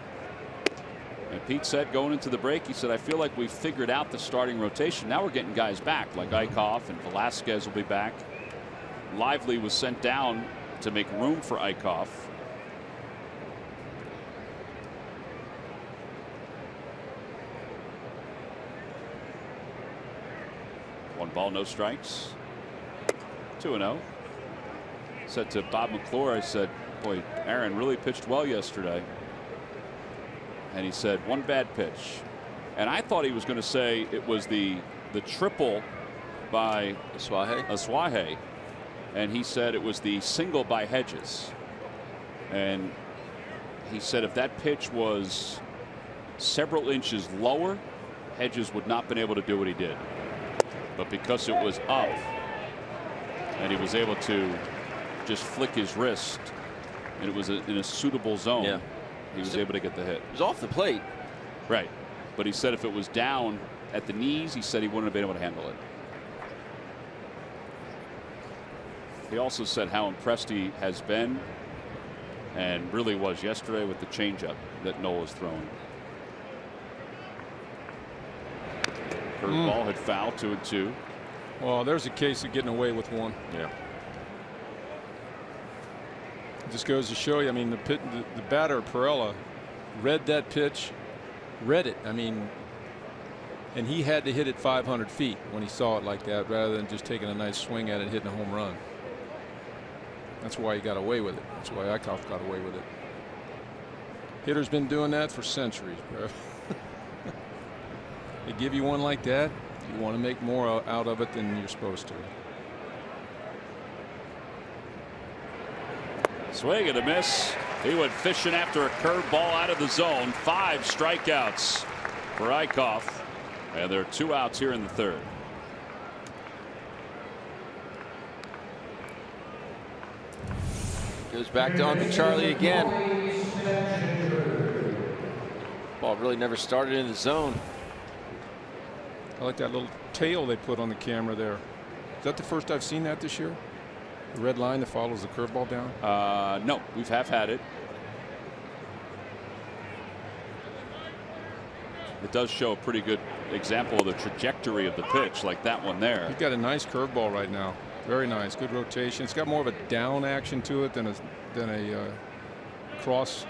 And Pete said going into the break, he said, I feel like we've figured out the starting rotation. Now we're getting guys back like Eichhoff, and Velasquez will be back. Lively was sent down to make room for Eichhoff. One ball, no strikes. 2-0. Said to Bob McClure, I said, boy, Aaron really pitched well yesterday. And he said, 1 bad pitch. And I thought he was going to say it was the triple by Asuaje. And he said it was the single by Hedges. And he said if that pitch was several inches lower, Hedges would not have been able to do what he did. But because it was up and he was able to just flick his wrist and it was in a suitable zone, he was able to get the hit. It was off the plate. Right. but he said if it was down at the knees, he said he wouldn't have been able to handle it. He also said how impressed he has been and really was yesterday with the changeup that Noel was throwing. Curveball had fouled 2-2. Well, there's a case of getting away with one. Yeah. It just goes to show you. I mean, the batter Perella read that pitch, read it. I mean, and he had to hit it 500 feet when he saw it like that, rather than just taking a nice swing at it and hitting a home run. That's why he got away with it. That's why Eichhoff got away with it. Hitter's been doing that for centuries, bro. They give you one like that, you want to make more out of it than you're supposed to. Swing and a miss. He went fishing after a curveball out of the zone. 5 strikeouts for Eichhoff, and there are 2 outs here in the 3rd. Goes back to Uncle Charlie again. Ball really never started in the zone. I like that little tail they put on the camera there. Is that the first I've seen that this year? The red line that follows the curveball down? No, we've had it. It does show a pretty good example of the trajectory of the pitch, like that one there. He's got a nice curveball right now. Very nice. Good rotation. It's got more of a down action to it than a cross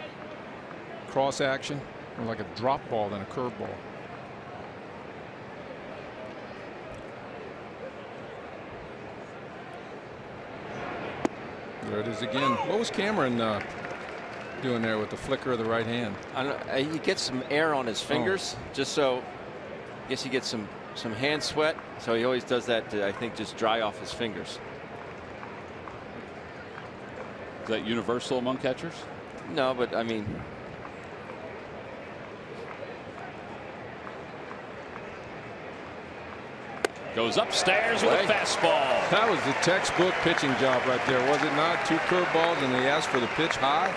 action, or like a drop ball than a curveball. There it is again. What was Cameron doing there with the flicker of the right hand? I don't know, he gets some air on his fingers, just so I guess he gets some hand sweat. So he always does that to, I think, just dry off his fingers. Is that universal among catchers? No, but I mean, goes upstairs with a fastball. That was the textbook pitching job right there, was it not? 2 curveballs, and they asked for the pitch high.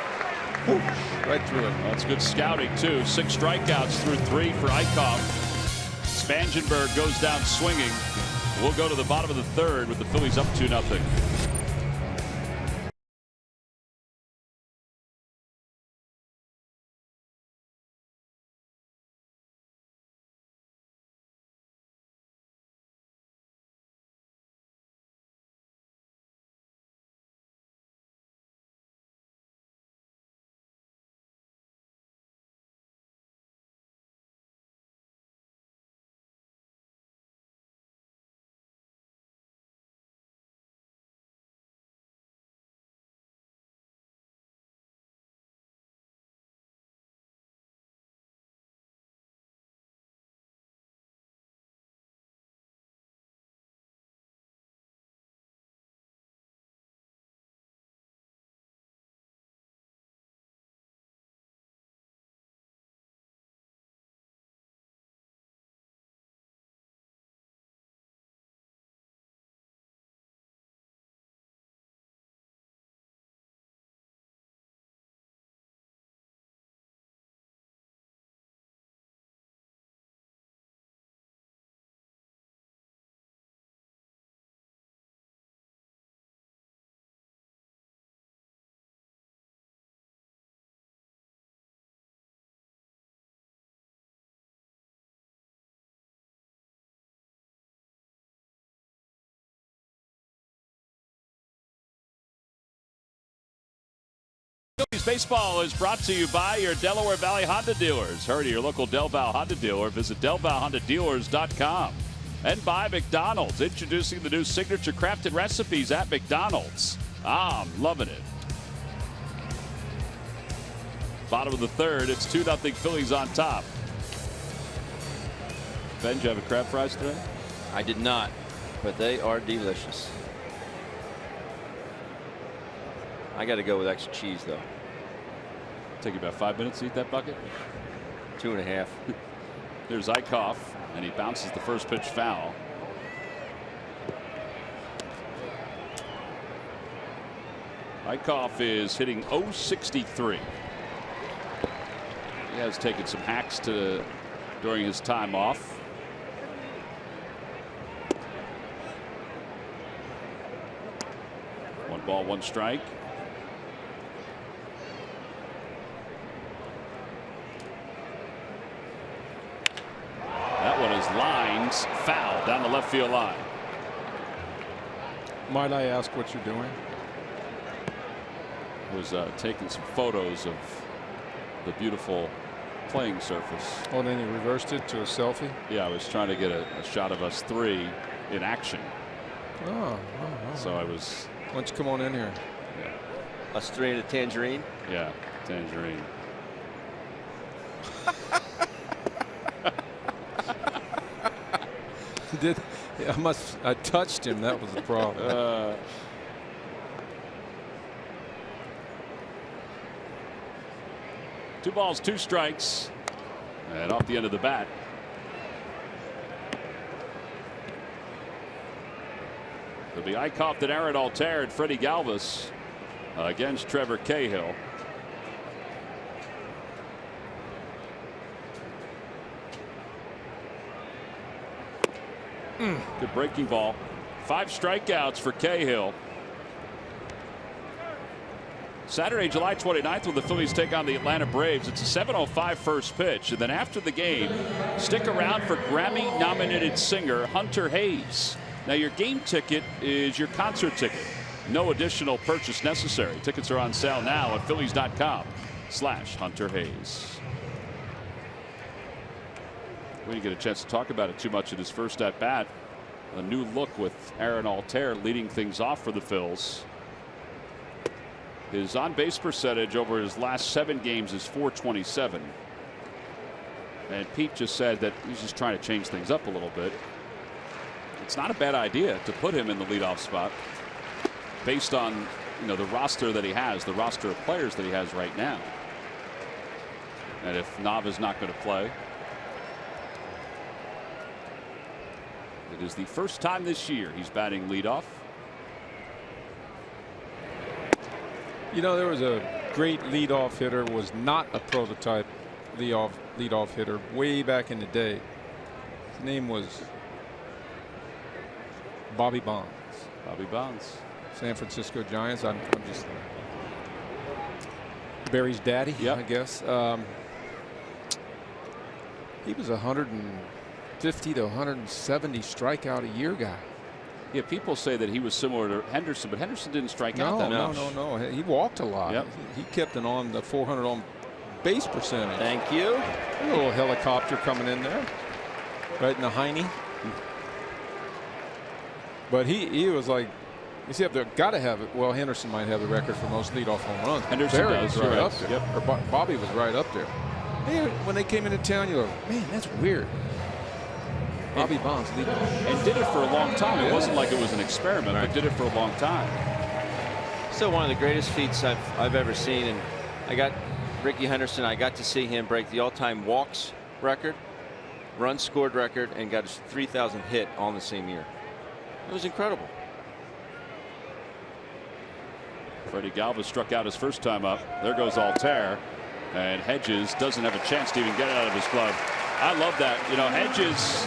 Whoosh, right through it. That's good scouting too. 6 strikeouts through 3 for Eichhoff. Spangenberg goes down swinging. We'll go to the bottom of the 3rd with the Phillies up 2-0. Phillies baseball is brought to you by your Delaware Valley Honda dealers. Hurry to your local Del Val Honda dealer. Visit DelValHondaDealers.com. And by McDonald's, introducing the new signature crafted recipes at McDonald's. I'm loving it. Bottom of the 3rd, it's 2-0 Phillies on top. Ben, did you have a crab fries today? I did not, but they are delicious. I got to go with extra cheese, though. Take you about 5 minutes to eat that bucket? 2.5. There's Eichhoff, and he bounces the first pitch foul. Eichhoff is hitting .063. He has taken some hacks to during his time off. One ball, one strike. That one is lines foul down the left field line. Might I ask what you're doing? I was taking some photos of the beautiful playing surface. Oh, then you reversed it to a selfie? Yeah, I was trying to get a shot of us three in action. Oh. So I was. Why don't you come on in here? Yeah. Us three in a tangerine. Yeah, tangerine. I touched him. That was the problem. 2 balls, 2 strikes, and off the end of the bat. It'll be Eichhoff, then Aaron Altair, and Freddie Galvis against Trevor Cahill. Good breaking ball. 5 strikeouts for Cahill. Saturday, July 29th, when the Phillies take on the Atlanta Braves. It's a 7:05 first pitch. And then after the game, stick around for Grammy-nominated singer Hunter Hayes. Now, your game ticket is your concert ticket. No additional purchase necessary. Tickets are on sale now at Phillies.com/Hunter Hayes. We didn't get a chance to talk about it too much in his first at bat. A new look with Aaron Altair leading things off for the Phils. His on-base percentage over his last 7 games is .427. And Pete just said that he's just trying to change things up a little bit. It's not a bad idea to put him in the leadoff spot based on, you know, the roster that he has, the roster of players that he has right now. And if Nava's not going to play, it is the first time this year he's batting leadoff. You know, there was a great leadoff hitter, was not a prototype leadoff hitter way back in the day. His name was Bobby Bonds. Bobby Bonds. San Francisco Giants. I'm just Barry's daddy, yep. I guess. He was 150 to 170 strikeout a year guy. Yeah, people say that he was similar to Henderson, but Henderson didn't strike out that much. No. He walked a lot. Yep. He kept an on the 400 on base percentage. Thank you. A little helicopter coming in there, right in the hiney. But he was like, you see, they've got to have it. Well, Henderson might have the record for most leadoff home runs. Henderson Barry does, was right correct. up there. Yep. Or Bobby was right up there. Hey, when they came into town, you go, man, that's weird. Bobby Bonds leadoff. And did it for a long time. It wasn't like it was an experiment, but did it for a long time. Still one of the greatest feats I've ever seen. And I got Ricky Henderson. I got to see him break the all-time walks record, runs scored record, and got his 3,000th hit all in the same year. It was incredible. Freddie Galvis struck out his first time up. There goes Altair. And Hedges doesn't have a chance to even get it out of his glove. I love that. You know, Hedges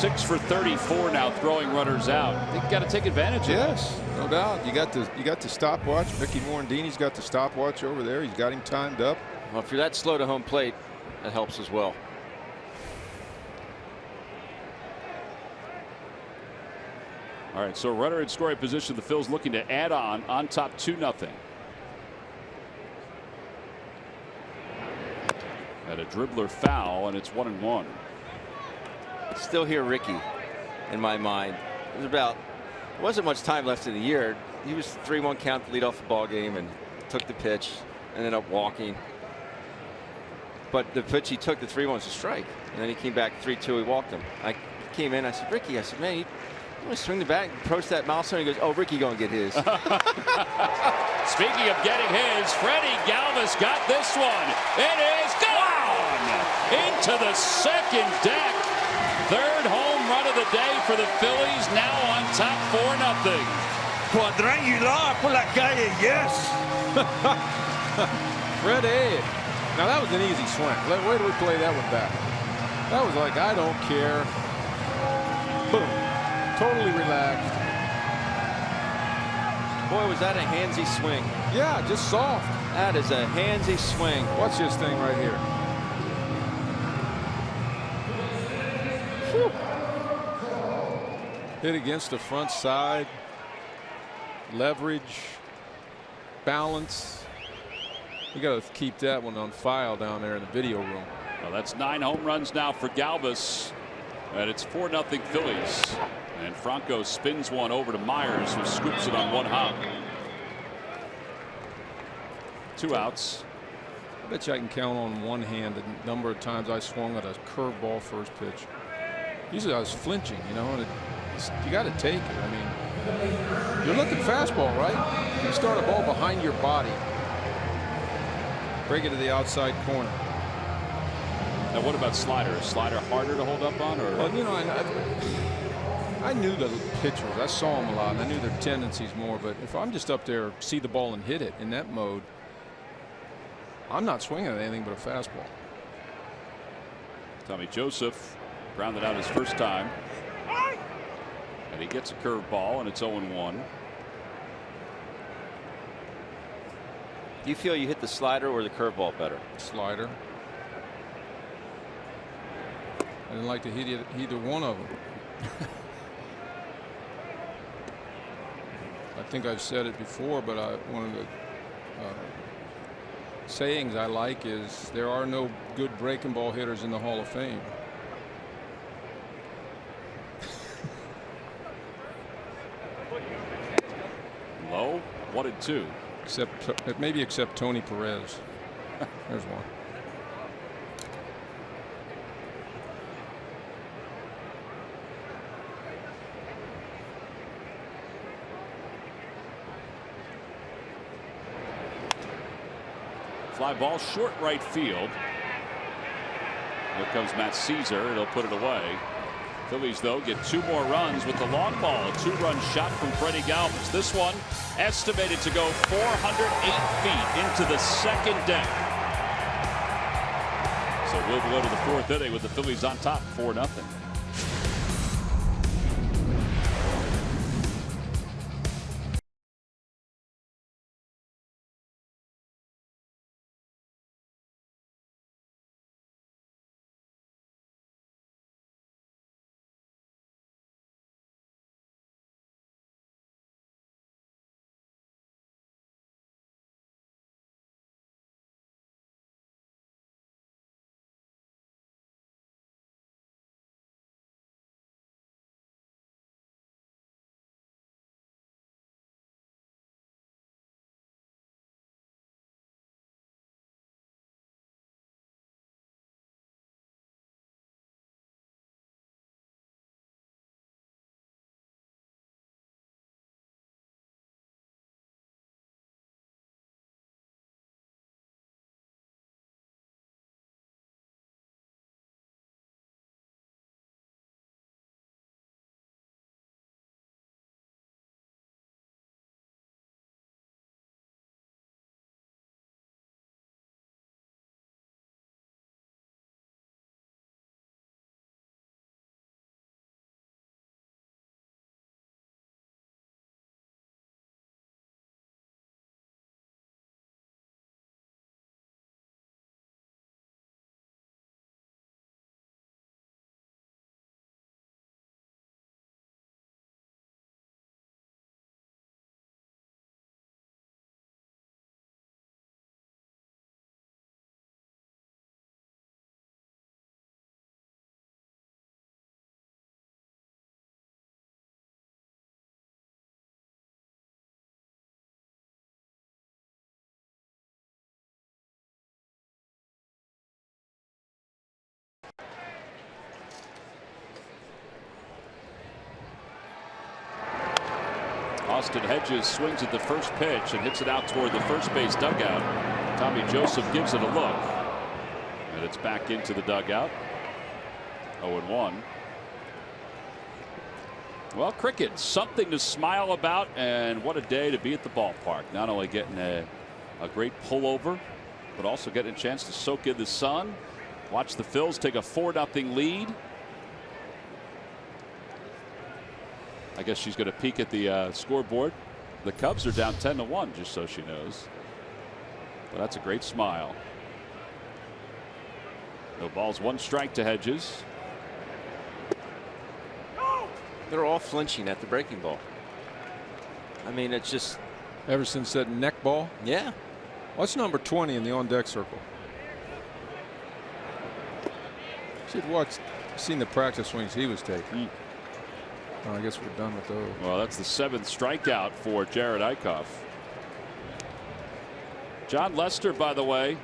6 for 34 now, throwing runners out. They got to take advantage of that. Yes, no doubt. You got the stopwatch. Mickey Morandini's got the stopwatch over there. He's got him timed up. Well, if you're that slow to home plate, that helps as well. All right, so runner in scoring position. The Phils looking to add on top 2-0. At a dribbler foul, and it's 1-1. Still hear Ricky in my mind. It wasn't much time left in the year. He was 3-1 count to lead off the ball game and took the pitch, ended up walking. But the pitch he took, the 3-1 was a strike, and then he came back 3-2. He walked him. I came in. I said, Ricky, man, you want to swing the bat, approach that milestone? He goes, oh, Ricky gonna get his. Speaking of getting his, Freddie Galvis got this one. It is gone into the second deck. Third home run of the day for the Phillies, now on top 4-0. Quadrangular por la calle, yes. Freddie. Now that was an easy swing. Wait till we play that one back. That was like, I don't care. Boom. Totally relaxed. Boy, was that a handsy swing. Yeah, just soft. That is a handsy swing. Watch this thing right here. Whew. Hit against the front side. Leverage. Balance. We got to keep that one on file down there in the video room. Well, that's 9 home runs now for Galvis, and it's 4-0 Phillies. And Franco spins one over to Myers, who scoops it on one hop. 2 outs. I bet you I can count on one hand the number of times I swung at a curveball first pitch. Usually I was flinching, you know, and you got to take it. I mean, you're looking fastball, right? You start a ball behind your body. Break it to the outside corner. Now, what about slider? Is slider harder to hold up on? Or? Well, you know, I knew the pitchers. I saw them a lot, and I knew their tendencies more. But if I'm just up there, see the ball and hit it in that mode, I'm not swinging at anything but a fastball. Tommy Joseph grounded out his first time. And he gets a curveball, and it's 0-1. Do you feel you hit the slider or the curveball better? Slider. I didn't like to hit either one of them. I think I've said it before, but one of the sayings I like is there are no good breaking ball hitters in the Hall of Fame. Low, 1-2. Maybe except Tony Perez. There's one. Fly ball short right field. Here comes Matt Caesar. He'll put it away. Phillies, though, get 2 more runs with the long ball. A 2-run shot from Freddie Galvis. This one estimated to go 408 feet into the second deck. So we'll go to the 4th inning with the Phillies on top, 4-0. Austin Hedges swings at the first pitch and hits it out toward the first base dugout. Tommy Joseph gives it a look, and it's back into the dugout. 0-1. Well, cricket, something to smile about, and what a day to be at the ballpark. Not only getting a great pullover but also getting a chance to soak in the sun. Watch the Phils take a 4-0 lead. I guess she's going to peek at the scoreboard. The Cubs are down 10-1, just so she knows. But that's a great smile. No balls, 1 strike to Hedges. They're all flinching at the breaking ball. I mean, it's just. Ever since that neck ball? Yeah. What's number 20 in the on-deck circle? Should seen the practice swings he was taking. Oh, I guess we're done with those. Well, that's the 7th strikeout for Jared Eichhoff. John Lester, by the way,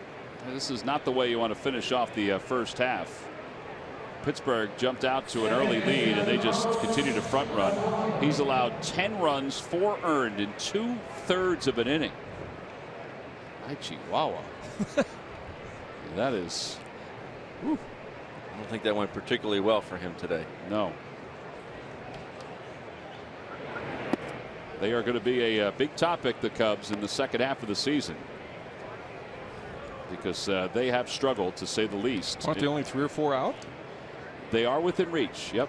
this is not the way you want to finish off the first half. Pittsburgh jumped out to an early lead and they just continue to front run. He's allowed 10 runs, 4 earned in 2/3 of an inning. Ay, Chihuahua. That is. Whew. I don't think that went particularly well for him today. No. They are going to be a big topic, the Cubs, in the second half of the season, because they have struggled, to say the least. Aren't they only 3 or 4 out? They are within reach. Yep.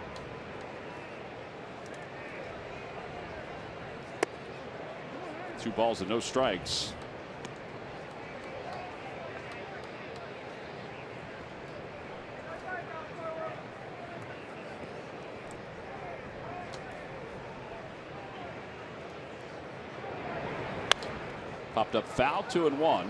Two balls and no strikes. Popped up foul, 2-1.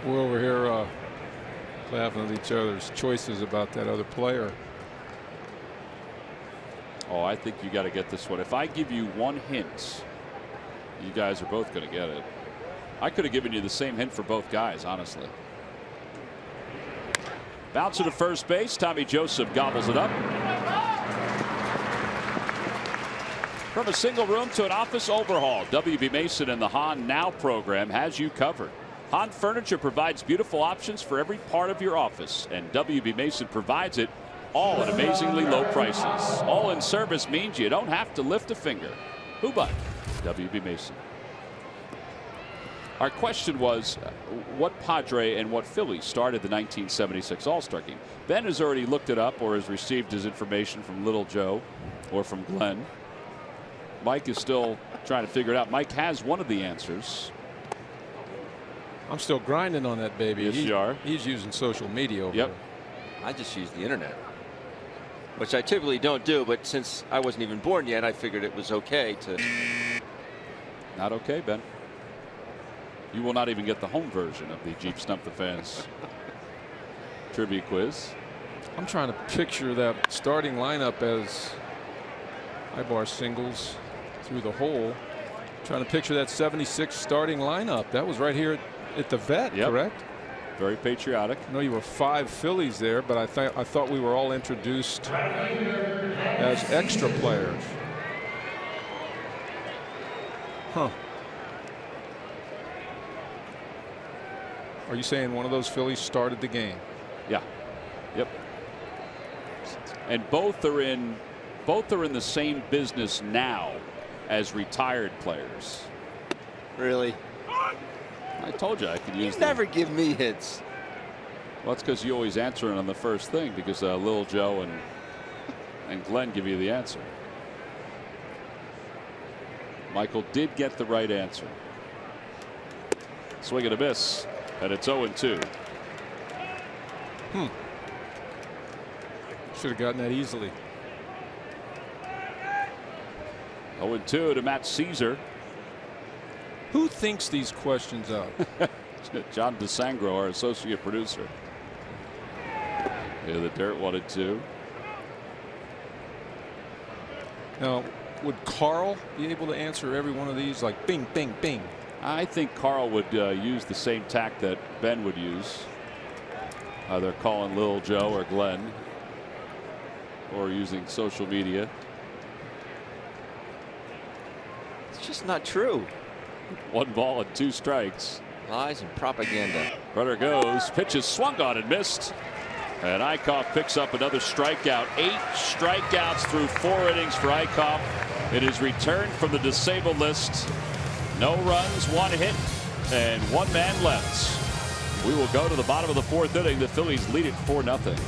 We're over here laughing at each other's choices about that other player. Oh, I think you got to get this one. If I give you one hint, you guys are both going to get it. I could have given you the same hint for both guys, honestly. Bouncer to first base. Tommy Joseph gobbles it up. From a single room to an office overhaul, W.B. Mason and the Hahn Now program has you covered. Hahn Furniture provides beautiful options for every part of your office, and W.B. Mason provides it all at amazingly low prices. All in service means you don't have to lift a finger. Who but W.B. Mason? Our question was, what Padre and what Philly started the 1976 All-Star game? Ben has already looked it up or has received his information from Little Joe or from Glenn. Mike is still trying to figure it out. Mike has one of the answers. I'm still grinding on that baby. Yes, you are. He's using social media over Yep. there. I just use the internet, which I typically don't do, but since I wasn't even born yet, I figured it was okay to. Not okay, Ben. You will not even get the home version of the Jeep Stump the Fans trivia quiz. I'm trying to picture that starting lineup as Ibar singles through the hole. Trying to picture that 76 starting lineup. That was right here at the vet, Yep. correct? Very patriotic. I know you were 5 Phillies there, but I thought we were all introduced as extra players. Huh. Are you saying one of those Phillies started the game? Yeah. Yep. And both are in the same business now as retired players. Really? I told you I could use You never give me hits. Well, that's because you always answer it on the first thing, because Lil Joe and Glenn give you the answer. Michael did get the right answer. Swing and a miss, and it's 0-2. Should have gotten that easily. 0-2 to Matt Caesar. Who thinks these questions up? John DeSangro, our associate producer. Yeah, the dirt 1-2. Now, would Carl be able to answer every one of these like bing, bing, bing? I think Carl would use the same tack that Ben would use. Either calling Lil Joe or Glenn, or using social media. It's just not true. 1 ball and 2 strikes. Lies and propaganda. Runner goes. Pitch is swung on and missed. And Eichhoff picks up another strikeout. 8 strikeouts through 4 innings for Eichhoff. It is returned from the disabled list. No runs, 1 hit, and 1 man left. We will go to the bottom of the 4th inning. The Phillies lead it 4-0.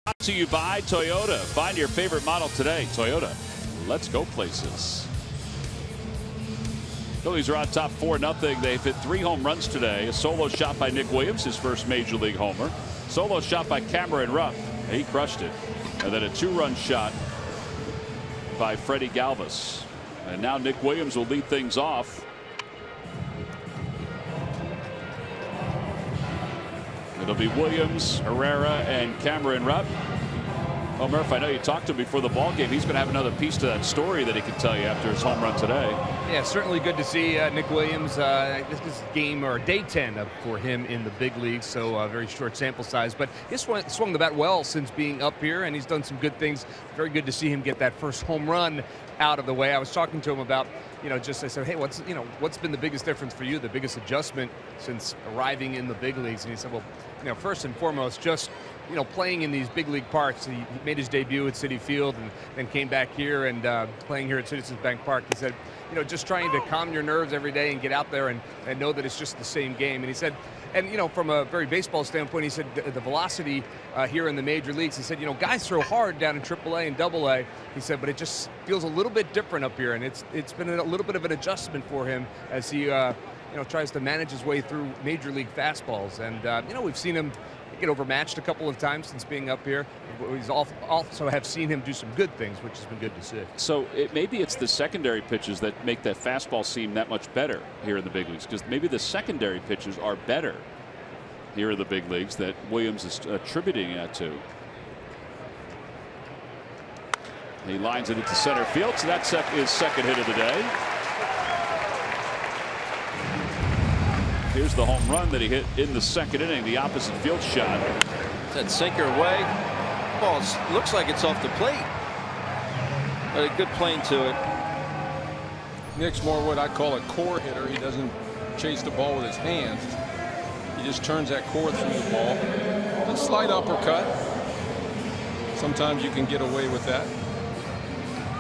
Brought to you by Toyota. Find your favorite model today. Toyota. Let's go places. Phillies are on top 4-0. They've hit 3 home runs today. A solo shot by Nick Williams, his first major league homer. Solo shot by Cameron Rupp. He crushed it. And then a 2-run shot by Freddie Galvis. And now Nick Williams will lead things off. It'll be Williams, Herrera, and Cameron Rupp. Well, Murph, I know you talked to him before the ball game. He's going to have another piece to that story that he can tell you after his home run today. Yeah, certainly good to see Nick Williams. This is game or day 10 for him in the big leagues, so very short sample size. But he's swung the bat well since being up here, and he's done some good things. Very good to see him get that first home run out of the way. I was talking to him about, I said, hey, what's been the biggest difference for you, the biggest adjustment since arriving in the big leagues? And he said, well, first and foremost, just playing in these big league parks. He made his debut at Citi Field and then came back here and playing here at Citizens Bank Park. He said, just trying to calm your nerves every day and get out there and know that it's just the same game. And he said, and from a very baseball standpoint, he said the velocity here in the major leagues, he said, guys throw hard down in AAA and AA. He said, but it just feels a little bit different up here, and it's been a little bit of an adjustment for him as he tries to manage his way through major league fastballs. And we've seen him get overmatched a couple of times since being up here. We've also have seen him do some good things, which has been good to see. So maybe it's the secondary pitches that make that fastball seem that much better here in the big leagues, because maybe the secondary pitches are better here in the big leagues that Williams is attributing that to. He lines it into center field, so that's his second hit of the day. Here's the home run that he hit in the second inning, the opposite field shot. That sinker away. Ball looks like it's off the plate, but a good plane to it. Nick's more what I call a core hitter. He doesn't chase the ball with his hands. He just turns that core through the ball. A slight uppercut. Sometimes you can get away with that.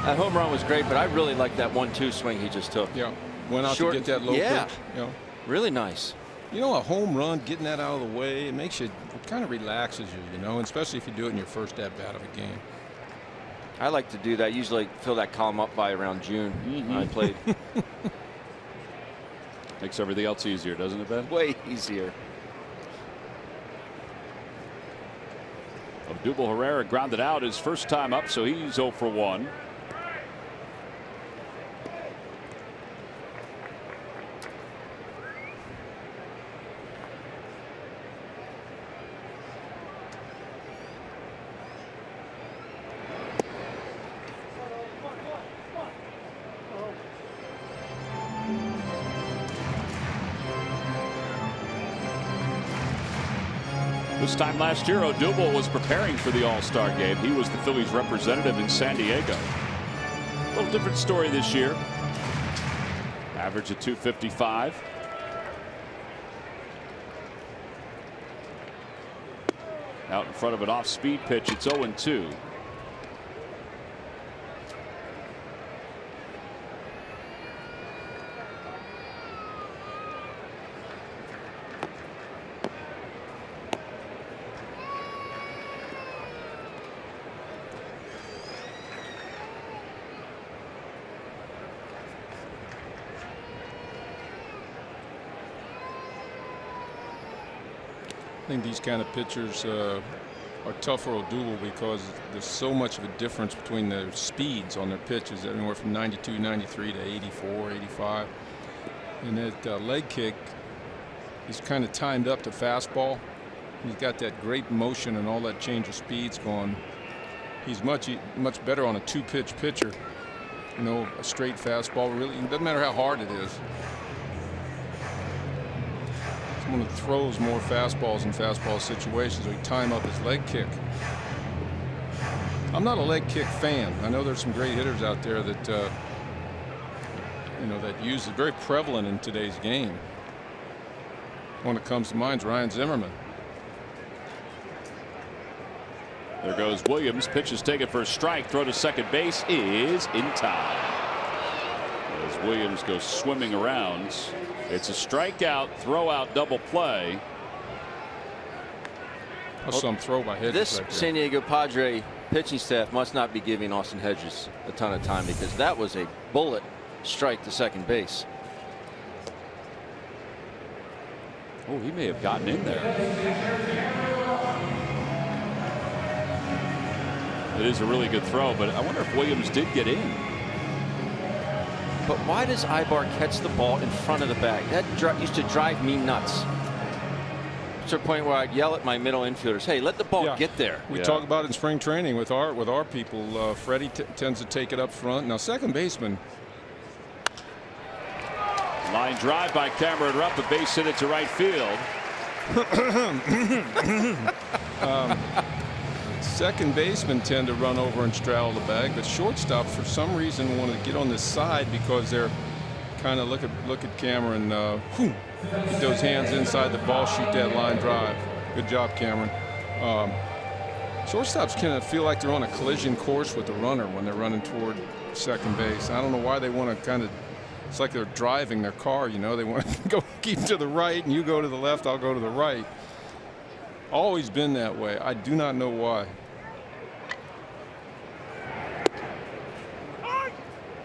That home run was great, but I really like that 1-2 swing he just took. Yeah, went out Short, to get that low pitch. Really nice. A home run, getting that out of the way, it makes you, it kind of relaxes you, especially if you do it in your first at bat of a game. I like to do that. Usually fill that column up by around June. I played. Makes everything else easier, doesn't it, Ben? Way easier. Odubel Herrera grounded out his first time up, so he's 0 for 1. This time last year, Odubel was preparing for the All-Star game. He was the Phillies representative in San Diego. A little different story this year. Average of 255. Out in front of an off-speed pitch. It's 0-2. I think these kind of pitchers are tough for Odubel because there's so much of a difference between their speeds on their pitches, anywhere from 92, 93 to 84, 85. And that leg kick is kind of timed up to fastball. He's got that great motion and all that change of speeds going. He's much better on a two-pitch pitcher. You know, a straight fastball, really, it doesn't matter how hard it is. Someone who throws more fastballs in fastball situations, so he time up his leg kick. I'm not a leg kick fan. I know there's some great hitters out there that you know, that use it. Very prevalent in today's game. One that comes to mind is Ryan Zimmerman. There goes Williams. Pitch is taken for a strike. Throw to second base is in time. As Williams goes swimming around. It's a strikeout, throw out, double play. That's some throw by Hedges. This right there. San Diego Padre pitching staff must not be giving Austin Hedges a ton of time, because that was a bullet strike to second base. Oh, he may have gotten in there. It is a really good throw, but I wonder if Williams did get in. But why does Ibar catch the ball in front of the bag? That used to drive me nuts. To a point where I'd yell at my middle infielders, "Hey, let the ball get there." We talk about it in spring training with our people. Freddie tends to take it up front. Now, second baseman. Line drive by Cameron Rupp, a base hit it to right field. Second basemen tend to run over and straddle the bag, but shortstop for some reason want to get on this side because they're kind of look at Cameron. Get those hands inside the ball, shoot that line drive. Good job, Cameron. Shortstops kind of feel like they're on a collision course with the runner when they're running toward second base. I don't know why they want to kind of. It's like they're driving their car, you know. They want to go keep to the right, and you go to the left, I'll go to the right. Always been that way. I do not know why.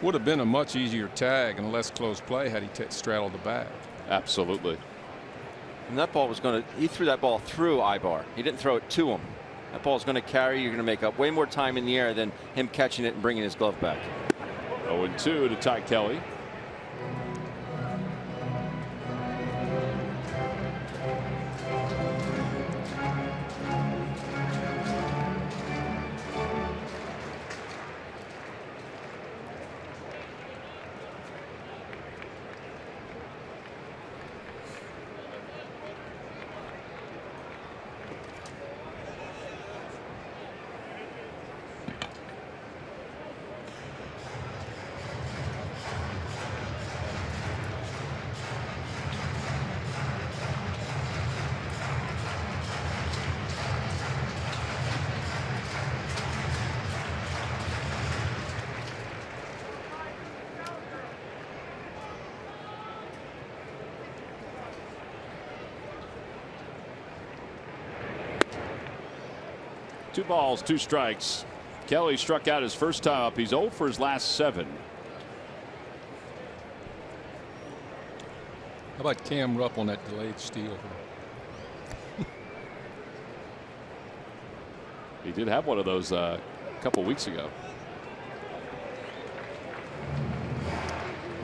Would have been a much easier tag and a less close play had he straddled the bag. Absolutely. And that ball was going to. He threw that ball through Ibar. He didn't throw it to him. That ball's going to carry. You're going to make up way more time in the air than him catching it and bringing his glove back. 0-2 to Ty Kelly. Two balls, two strikes. Kelly struck out his first time up. He's 0 for his last 7. How about Cam Rupp on that delayed steal? He did have one of those a couple weeks ago.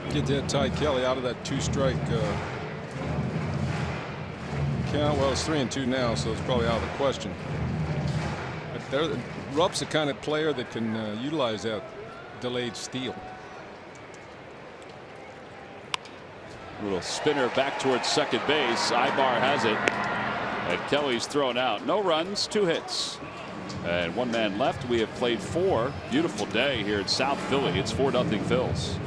Get that Ty Kelly out of that 2-strike count. Well, it's 3-2 now, so it's probably out of the question. Rupp's the kind of player that can utilize that delayed steal. A little spinner back towards second base. Ibar has it. And Kelly's thrown out. No runs, 2 hits. And 1 man left. We have played 4. Beautiful day here in South Philly. It's 4-0 Phils.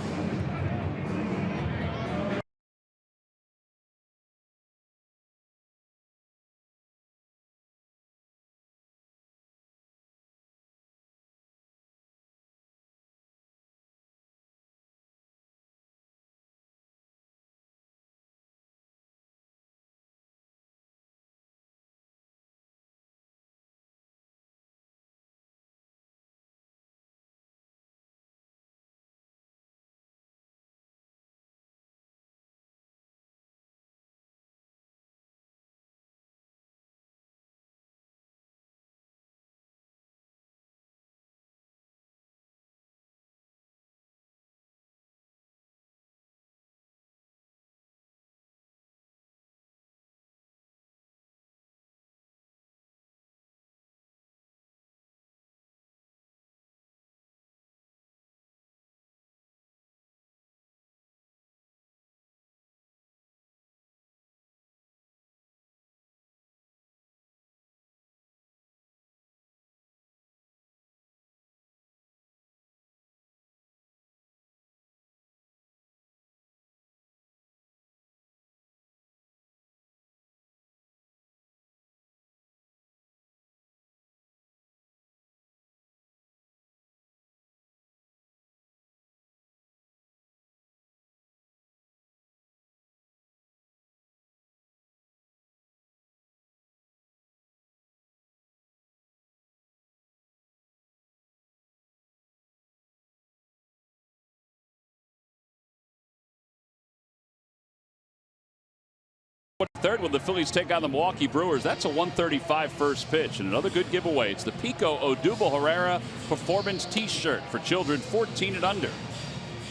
Third when the Phillies take on the Milwaukee Brewers. That's a 135 first pitch. And another good giveaway. It's the Pico Odubel Herrera Performance T-shirt for children 14 and under.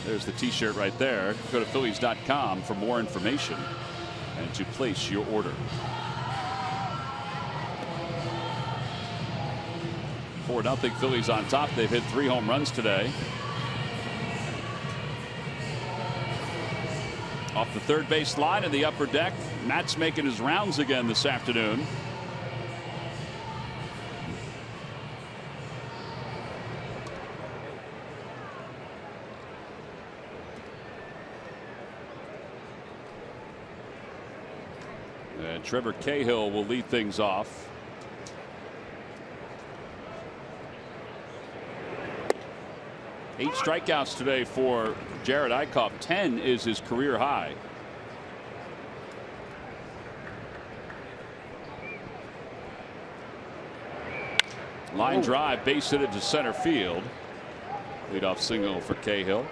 There's the T-shirt right there. Go to Phillies.com for more information and to place your order. 4-0 Phillies on top. They've hit 3 home runs today. Off the third base line in the upper deck. Matt's making his rounds again this afternoon. And Trevor Cahill will lead things off. Eight strikeouts today for Jared Eichhoff. 10 is his career high. Line drive, base hit to center field. Leadoff single for Cahill.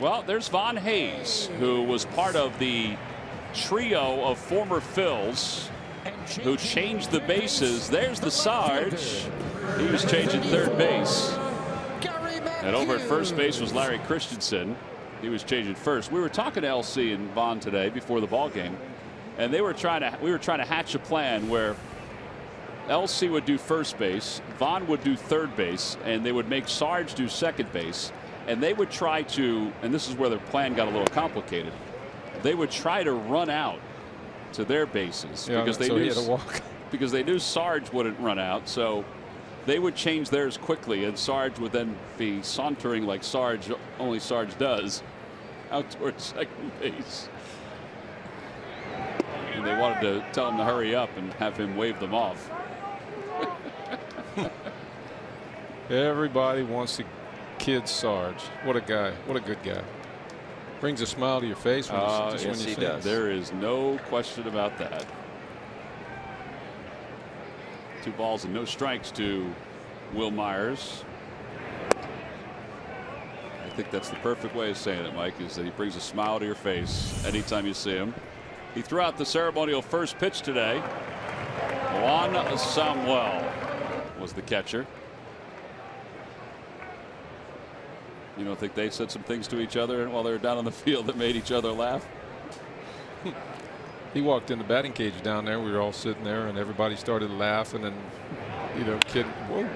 Well, there's Von Hayes, who was part of the trio of former Phils who changed the bases. There's the Sarge. He was changing third base. And over at first base was Larry Christensen. He was changing first. We were talking to LC and Vaughn today before the ball game, and we were trying to hatch a plan where LC would do first base, Vaughn would do third base, and they would make Sarge do second base, and they would try to, and this is where their plan got a little complicated, they would try to run out to their bases because they knew because they knew Sarge wouldn't run out, so they would change theirs quickly, and Sarge would then be sauntering like only Sarge does out towards second base. And they wanted to tell him to hurry up and have him wave them off. Everybody wants to kid Sarge. What a guy. What a good guy. Brings a smile to your face when you see him. There is no question about that. 2 balls and no strikes to Will Myers. I think that's the perfect way of saying it, Mike, is that he brings a smile to your face anytime you see him. He threw out the ceremonial first pitch today. Juan Samuel was the catcher. You don't think they said some things to each other while they were down on the field that made each other laugh? He walked in the batting cage down there. We were all sitting there, and everybody started laughing and, kidding. Whoa.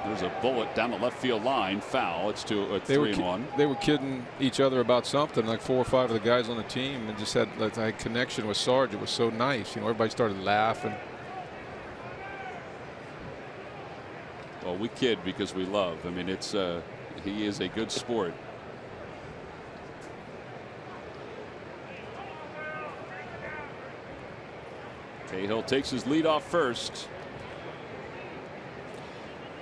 There's a bullet down the left field line. Foul. It's 3-1. They were kidding each other about something. Like 4 or 5 of the guys on the team, and just had that connection with Sarge. It was so nice. You know, everybody started laughing. Well, we kid because we love. I mean, it's he is a good sport. Cahill takes his lead off first.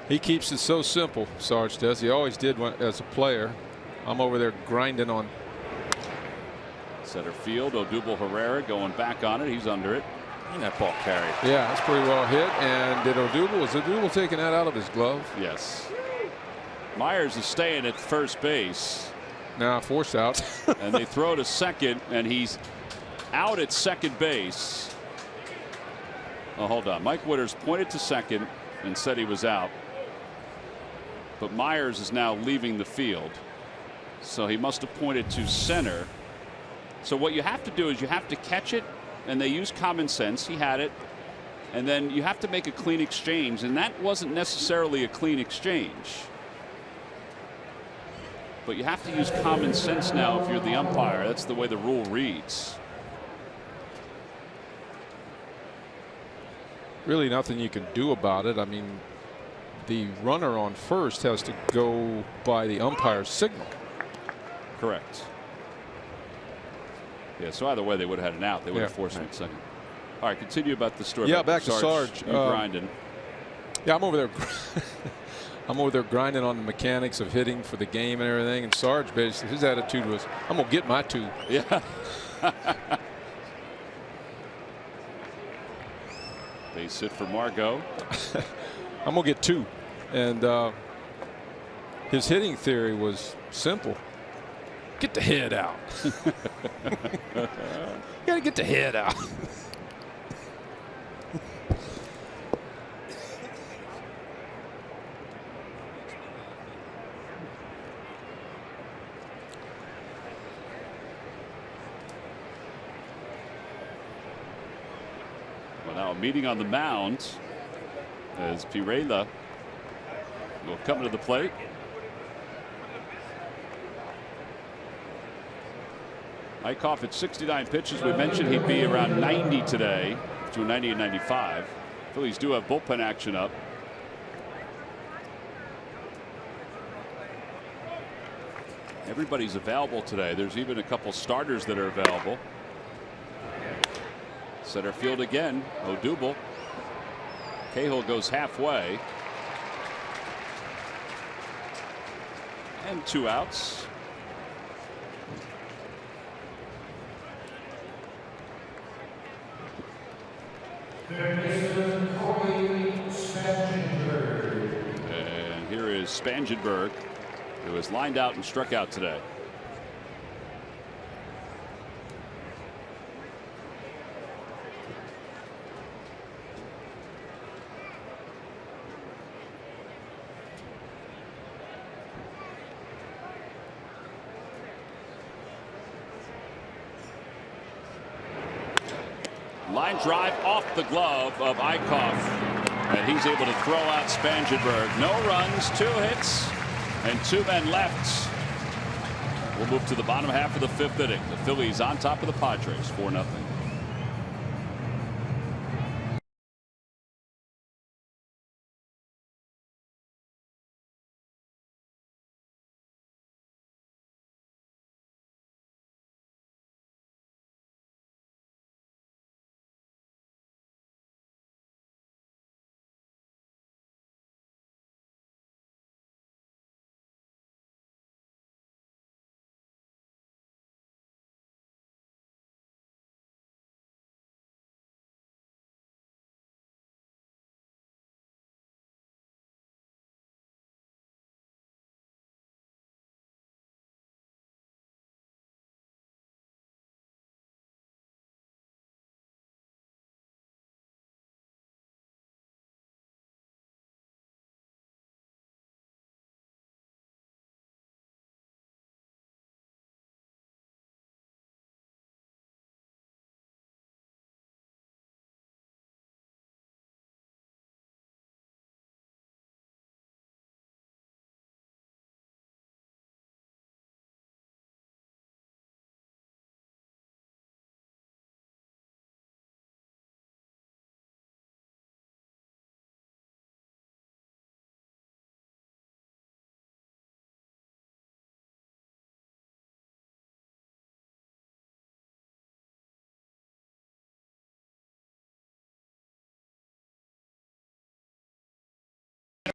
He keeps it so simple, Sarge does. He always did as a player. I'm over there grinding on. Center field, Odubel Herrera going back on it. He's under it. And that ball carried. Yeah, that's pretty well hit. And was Odubel taking that out of his glove? Yes. Myers is staying at first base. Now forced out. And they throw to second, and he's out at second base. Oh, hold on. Mike Witters pointed to second and said he was out. But Myers is now leaving the field. So he must have pointed to center. So what you have to do is you have to catch it, and they use common sense. He had it. And then you have to make a clean exchange, and that wasn't necessarily a clean exchange. But you have to use common sense now if you're the umpire. That's the way the rule reads. Really nothing you can do about it. I mean, the runner on first has to go by the umpire's signal. Correct. Yeah, so either way they would have had an out. They would have forced him at second. All right, continue about the story. Yeah, back to Sarge. You grinding. Yeah, I'm over there. I'm over there grinding on the mechanics of hitting for the game and everything. And Sarge, basically, his attitude was, I'm gonna get my 2. Yeah. Base hit for Margot. I'm gonna get 2. And his hitting theory was simple. Get the head out. You gotta get the head out. Well, now a meeting on the mound as Pirela will come to the plate. Eichhoff at 69 pitches. We mentioned he'd be around 90 today, between 90 and 95. Phillies do have bullpen action up. Everybody's available today. There's even a couple starters that are available. Center field again. Odubel. Cahill goes halfway. And 2 outs. And here is Spangenberg, who has lined out and struck out today. Line drive off the glove of Eichhoff, and he's able to throw out Spangenberg. No runs, 2 hits, and 2 men left. We'll move to the bottom half of the 5th inning. The Phillies on top of the Padres, 4-0.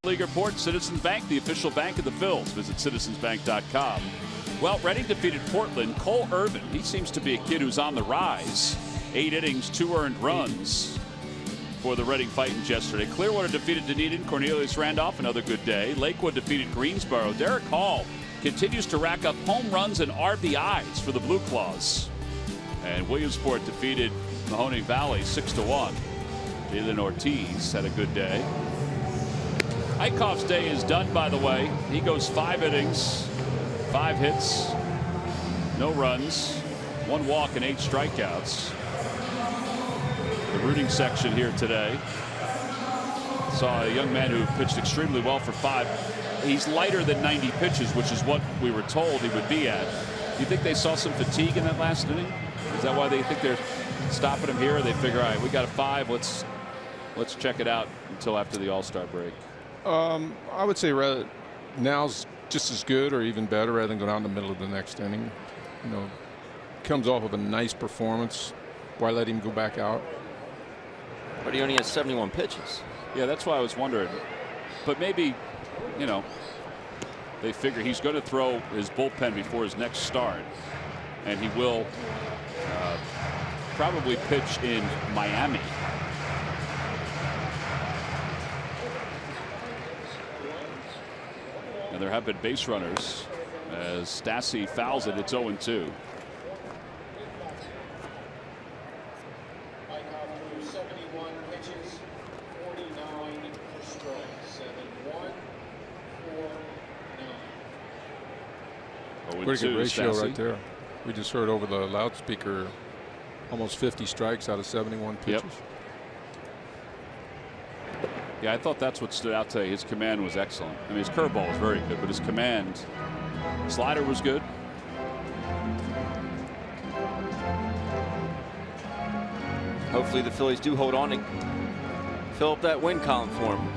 League report, Citizens Bank, the official bank of the Phils. Visit citizensbank.com. Well, Reading defeated Portland. Cole Irvin, he seems to be a kid who's on the rise. 8 innings, 2 earned runs for the Reading Titans yesterday. Clearwater defeated Dunedin. Cornelius Randolph, another good day. Lakewood defeated Greensboro. Derek Hall continues to rack up home runs and RBIs for the Blue Claws. And Williamsport defeated Mahoning Valley 6-1. Jalen Ortiz had a good day. Eichhoff's day is done, by the way. He goes 5 innings, 5 hits, no runs, 1 walk and 8 strikeouts. The rooting section here today saw a young man who pitched extremely well for 5. He's lighter than 90 pitches, which is what we were told he would be at. Do you think they saw some fatigue in that last inning? Is that why they think they're stopping him here? Or they figure, all right, we got a 5. Let's check it out until after the All-Star break. I would say now's just as good or even better rather than go down the middle of the next inning. You know, comes off of a nice performance. Why let him go back out? But he only has 71 pitches. Yeah, that's why I was wondering. But maybe, you know, they figure he's going to throw his bullpen before his next start, and he will probably pitch in Miami. And there have been base runners as Stassi fouls it. It's 0-2. Pretty good ratio right there. We just heard over the loudspeaker almost 50 strikes out of 71 pitches. Yep. Yeah, I thought that's what stood out today. His command was excellent. I mean, his curveball was very good, but his command, slider was good. Hopefully the Phillies do hold on and fill up that win column for him.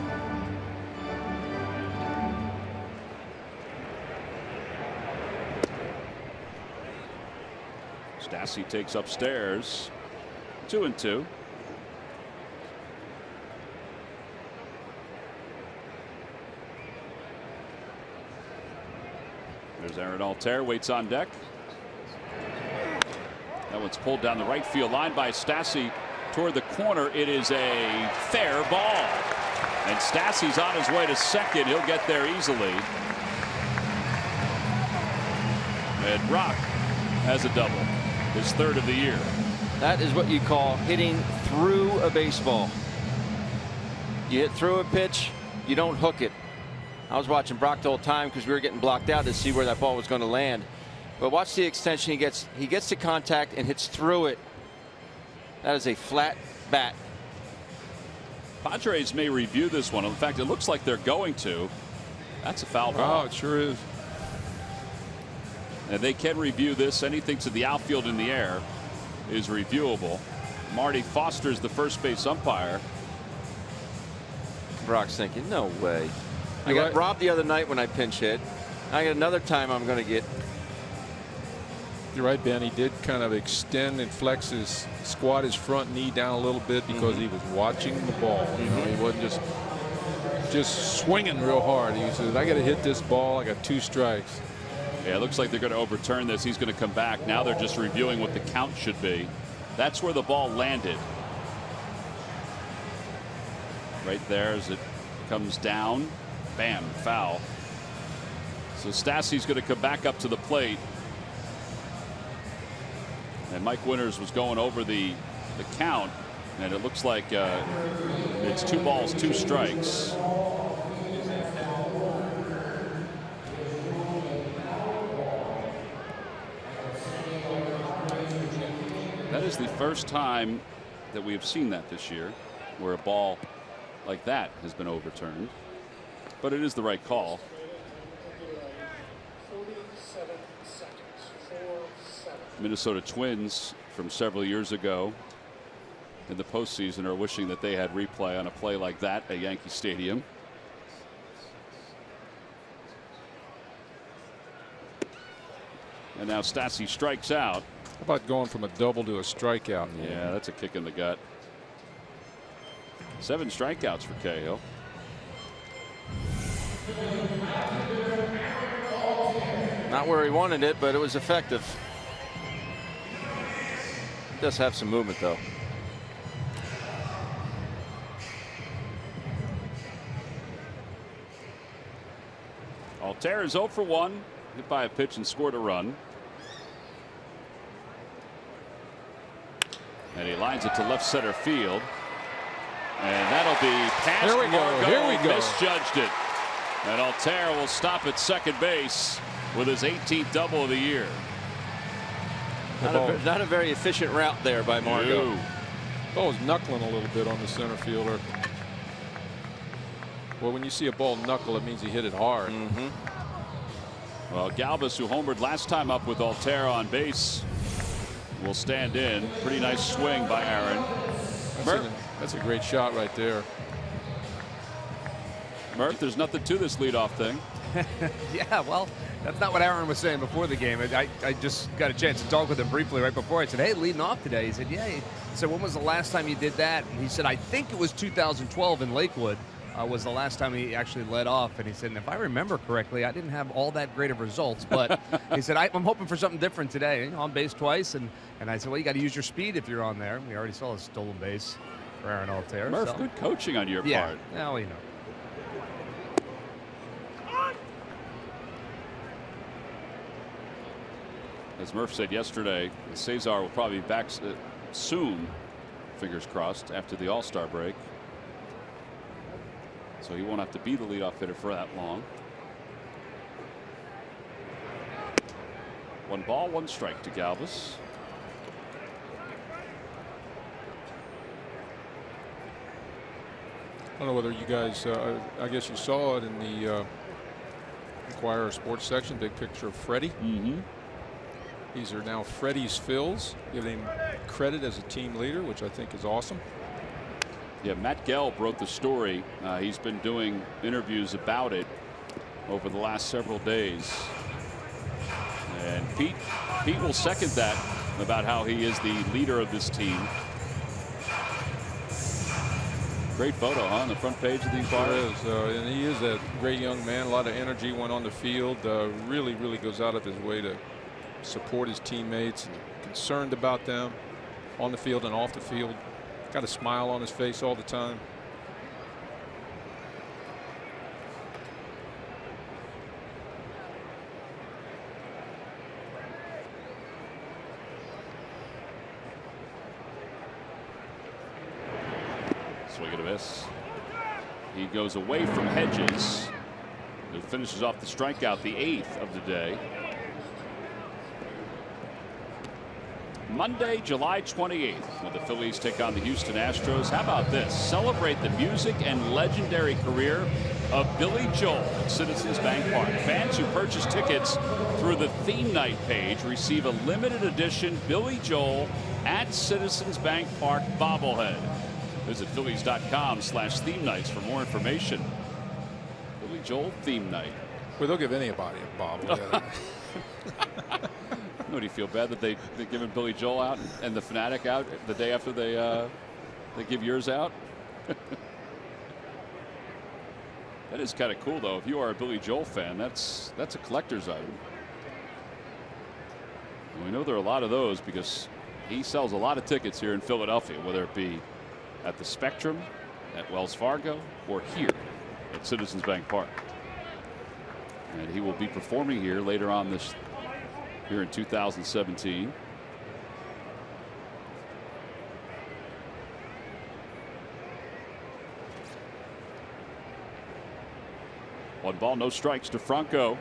Stassi takes upstairs. 2-2. There's Aaron Altair, waits on deck. That one's pulled down the right field line by Stassi toward the corner. It is a fair ball. And Stassi's on his way to second. He'll get there easily. And Rock has a double. His 3rd of the year. That is what you call hitting through a baseball. You hit through a pitch, you don't hook it. I was watching Brock the whole time because we were getting blocked out to see where that ball was going to land. But watch the extension he gets. He gets to contact and hits through it. That is a flat bat. Padres may review this one. In fact, it looks like they're going to. That's a foul ball. Oh, it sure is. And they can review this. Anything to the outfield in the air is reviewable. Marty Foster's the first base umpire. Brock's thinking, no way. I got robbed the other night when I pinch hit. I got another time I'm going to get. You're right, Ben. He did kind of extend and squat his front knee down a little bit because he was watching the ball. You know, he wasn't just swinging real hard. He says, I got to hit this ball. I got 2 strikes. Yeah, it looks like they're going to overturn this. He's going to come back. Now they're just reviewing what the count should be. That's where the ball landed. Right there as it comes down. Bam, foul. So Stassi's going to come back up to the plate. And Mike Winters was going over the count. And it looks like it's 2 balls, 2 strikes. That is the first time that we have seen that this year, where a ball like that has been overturned. But it is the right call. 47 seconds. 4-7. Minnesota Twins from several years ago in the postseason are wishing that they had replay on a play like that at Yankee Stadium. And now Stassi strikes out. How about going from a double to a strikeout? Yeah, that's a kick in the gut. 7 strikeouts for Cahill. Not where he wanted it, but it was effective. He does have some movement, though. Altair is 0 for 1. Hit by a pitch and scored a run. And he lines it to left center field. And that'll be past Here we go. Margot. Here we go. Misjudged it. And Altair will stop at second base with his 18th double of the year. Not a very efficient route there by Margot. Ooh. Ball was knuckling a little bit on the center fielder. Well, when you see a ball knuckle, it means he hit it hard. Well, Galvis, who homered last time up with Altair on base, will stand in. Pretty nice swing by Aaron. That's a great shot right there. Murph, there's nothing to this leadoff thing. Yeah, well, that's not what Aaron was saying before the game. I just got a chance to talk with him briefly right before. I said, hey, leading off today. He said, yeah. He said, when was the last time you did that? And he said, I think it was 2012 in Lakewood. Was the last time he actually led off. And he said, and if I remember correctly, I didn't have all that great of results. But he said, I'm hoping for something different today. You know, on base twice. And I said, well, you got to use your speed if you're on there. We already saw a stolen base for Aaron Altair. Murph, so. good coaching on your Yeah. part. Well, you know. As Murph said yesterday, Cesar will probably be back soon, fingers crossed, after the All-Star break. So he won't have to be the leadoff hitter for that long. 1 ball, 1 strike to Galvis. I don't know whether you guys, I guess you saw it in the Inquirer Sports section, big picture of Freddie. These are now Freddie's Phils, giving him credit as a team leader, which I think is awesome. Yeah, Matt Gelb wrote the story. He's been doing interviews about it over the last several days. And Pete will second that about how he is the leader of this team. Great photo, huh, on the front page of the Inquirer. It is, and he is a great young man. A lot of energy went on the field. Really goes out of his way to support his teammates, and concerned about them on the field and off the field. Got a smile on his face all the time. Swing and a miss. He goes away from Hedges, who finishes off the strikeout, the 8th of the day. Monday, July 28th, when the Phillies take on the Houston Astros. How about this? Celebrate the music and legendary career of Billy Joel at Citizens Bank Park. Fans who purchase tickets through the theme night page receive a limited edition Billy Joel at Citizens Bank Park bobblehead. Visit Phillies.com/theme nights for more information. Billy Joel theme night. Well, they'll give anybody a bobblehead. No, do you feel bad that they're giving Billy Joel out and the Fanatic out the day after they give yours out? That is kind of cool, though. If you are a Billy Joel fan, that's a collector's item. And we know there are a lot of those because he sells a lot of tickets here in Philadelphia, whether it be at the Spectrum, at Wells Fargo, or here at Citizens Bank Park. And he will be performing here later on this here in 2017. One ball, no strikes to Franco.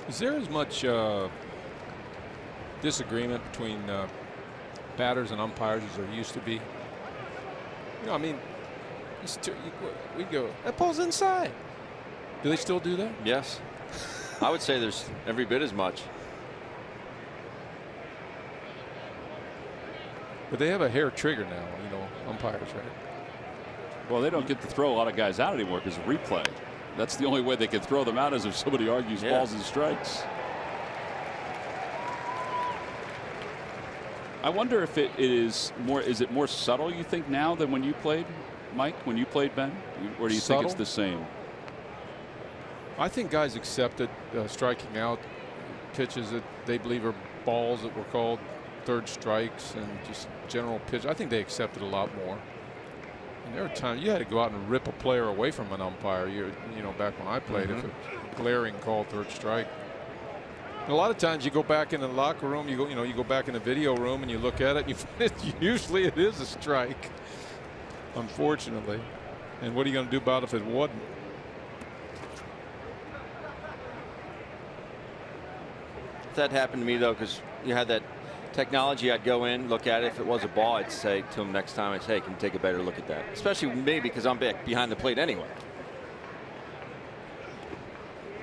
Is there as much disagreement between batters and umpires as there used to be? You know, I mean, we go, that ball's inside. Do they still do that? Yes. I would say there's every bit as much. But they have a hair trigger now, you know, umpires, right? Well, they don't get to throw a lot of guys out anymore because of replay. That's the only way they can throw them out, is if somebody argues balls and strikes. I wonder if it is more. Is it more subtle, you think, now than when you played, Mike? When you played, Ben, or do you think it's the same? I think guys accepted striking out pitches that they believe are balls that were called third strikes and just general pitch. I think they accepted a lot more. And there were times you had to go out and rip a player away from an umpire. You know, back when I played, if a glaring call third strike. And a lot of times you go back in the locker room, you go back in the video room and you look at it, and usually it is a strike, unfortunately. And what are you going to do about it if it wasn't? That happened to me, though, because you had that technology. I'd go in, look at it. If it was a ball, I'd say to him next time, I'd say, hey, can you take a better look at that? Especially me, because I'm back behind the plate anyway.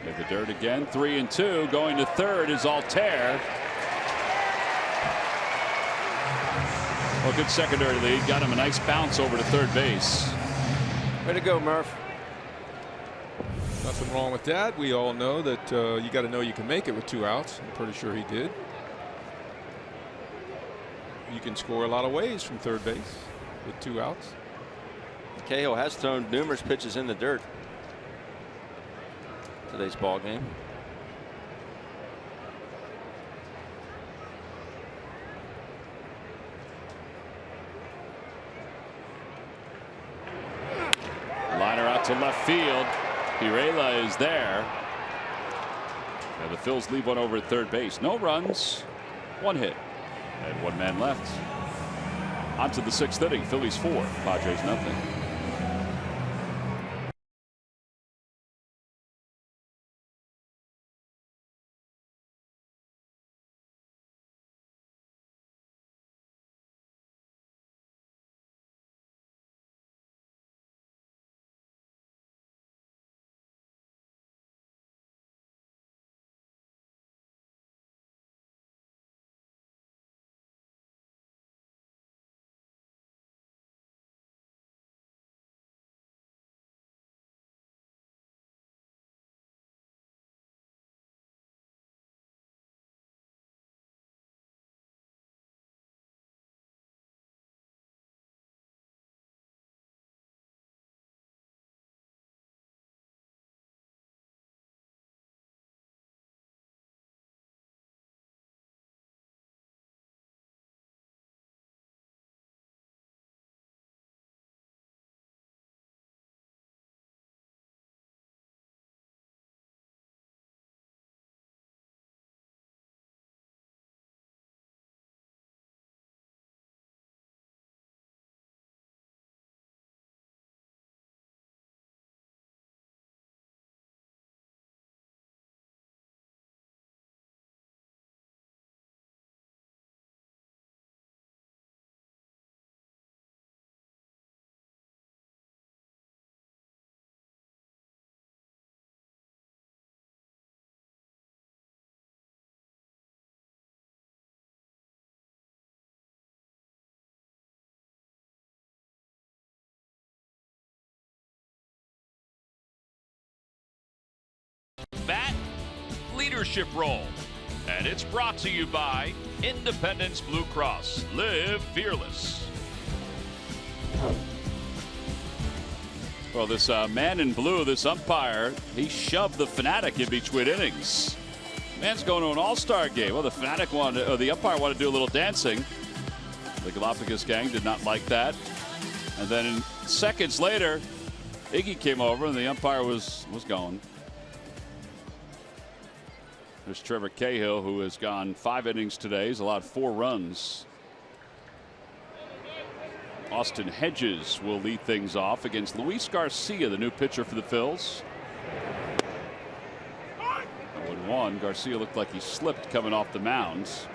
In the dirt again. 3-2. Going to third is Altair. Well, good secondary lead. Got him a nice bounce over to third base. Way to go, Murph. Nothing wrong with that. We all know that you got to know you can make it with 2 outs. I'm pretty sure he did. You can score a lot of ways from third base with 2 outs. Cahill has thrown numerous pitches in the dirt today's ball game. Liner out to left field. Pirela is there. And the Phils leave one over at third base. No runs, 1 hit, and 1 man left. On to the 6th inning. Phillies 4, Padres nothing. That leadership role. And it's brought to you by Independence Blue Cross. Live fearless. Well, this man in blue, this umpire, he shoved the Fanatic in between innings. Man's going to an all-star game. Well, the Fanatic wanted, or the umpire wanted to do a little dancing. The Galapagos gang did not like that. And then seconds later, Iggy came over and the umpire was gone. There's Trevor Cahill, who has gone 5 innings today. He's allowed 4 runs. Austin Hedges will lead things off against Luis Garcia, the new pitcher for the Phils. 0-1. Garcia looked like he slipped coming off the mounds.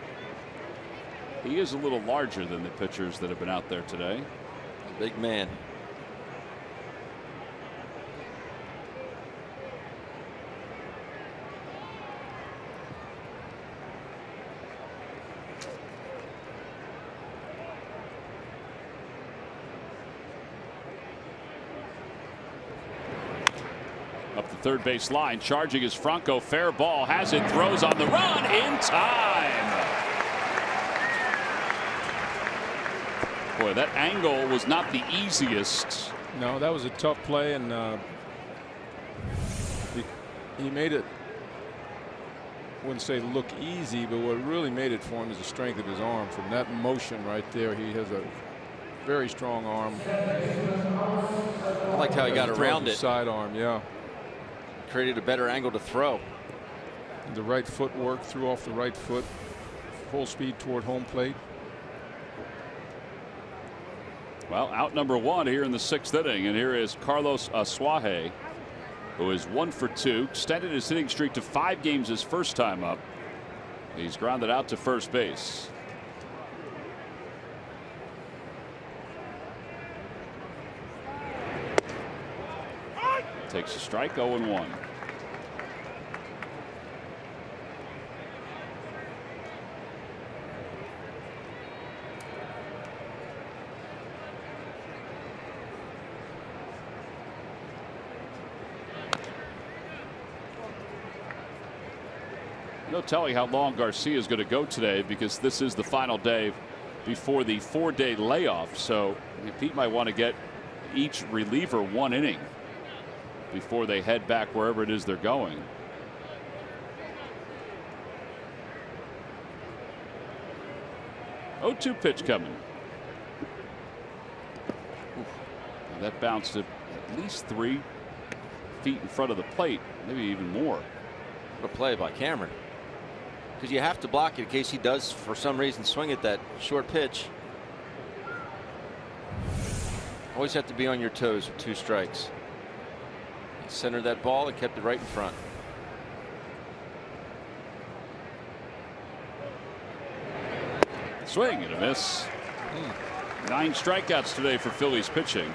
He is a little larger than the pitchers that have been out there today. Big man. Up the third base line. Charging is Franco. Fair ball. Has it. Throws on the run in time. Boy, that angle was not the easiest. No, that was a tough play, and he made it, I wouldn't say look easy, but what really made it for him is the strength of his arm. From that motion right there, he has a very strong arm. I liked how he got around it. Sidearm, yeah. Created a better angle to throw. The right footwork, threw off the right foot, full speed toward home plate. Well, out number 1 here in the 6th inning, and here is Carlos Asuaje, who is 1 for 2, extended his hitting streak to 5 games his first time up. He's grounded out to first base. Takes a strike, 0-1. No telling how long Garcia is going to go today, because this is the final day before the 4-day layoff. So Pete might want to get each reliever 1 inning before they head back wherever it is they're going. Oh, 2 pitch coming. That bounced at least 3 feet in front of the plate, maybe even more. What a play by Cameron. Because you have to block it in case he does, for some reason, swing at that short pitch. Always have to be on your toes with 2 strikes. He centered that ball and kept it right in front. Swing and a miss. 9 strikeouts today for Phillies pitching.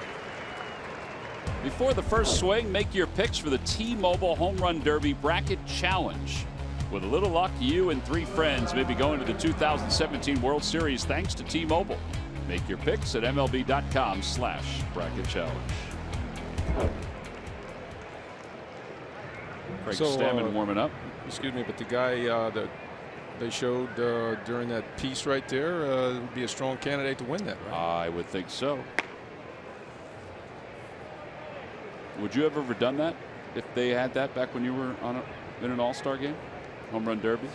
Before the first swing, make your picks for the T-Mobile Home Run Derby Bracket Challenge. With a little luck, you and 3 friends may be going to the 2017 World Series thanks to T-Mobile. Make your picks at MLB.com/bracket challenge. Craig Stammen warming up. Excuse me, but the guy that they showed during that piece right there would be a strong candidate to win that, right? I would think so. Would you have ever done that if they had that back when you were in an All-Star game? Home run derbies?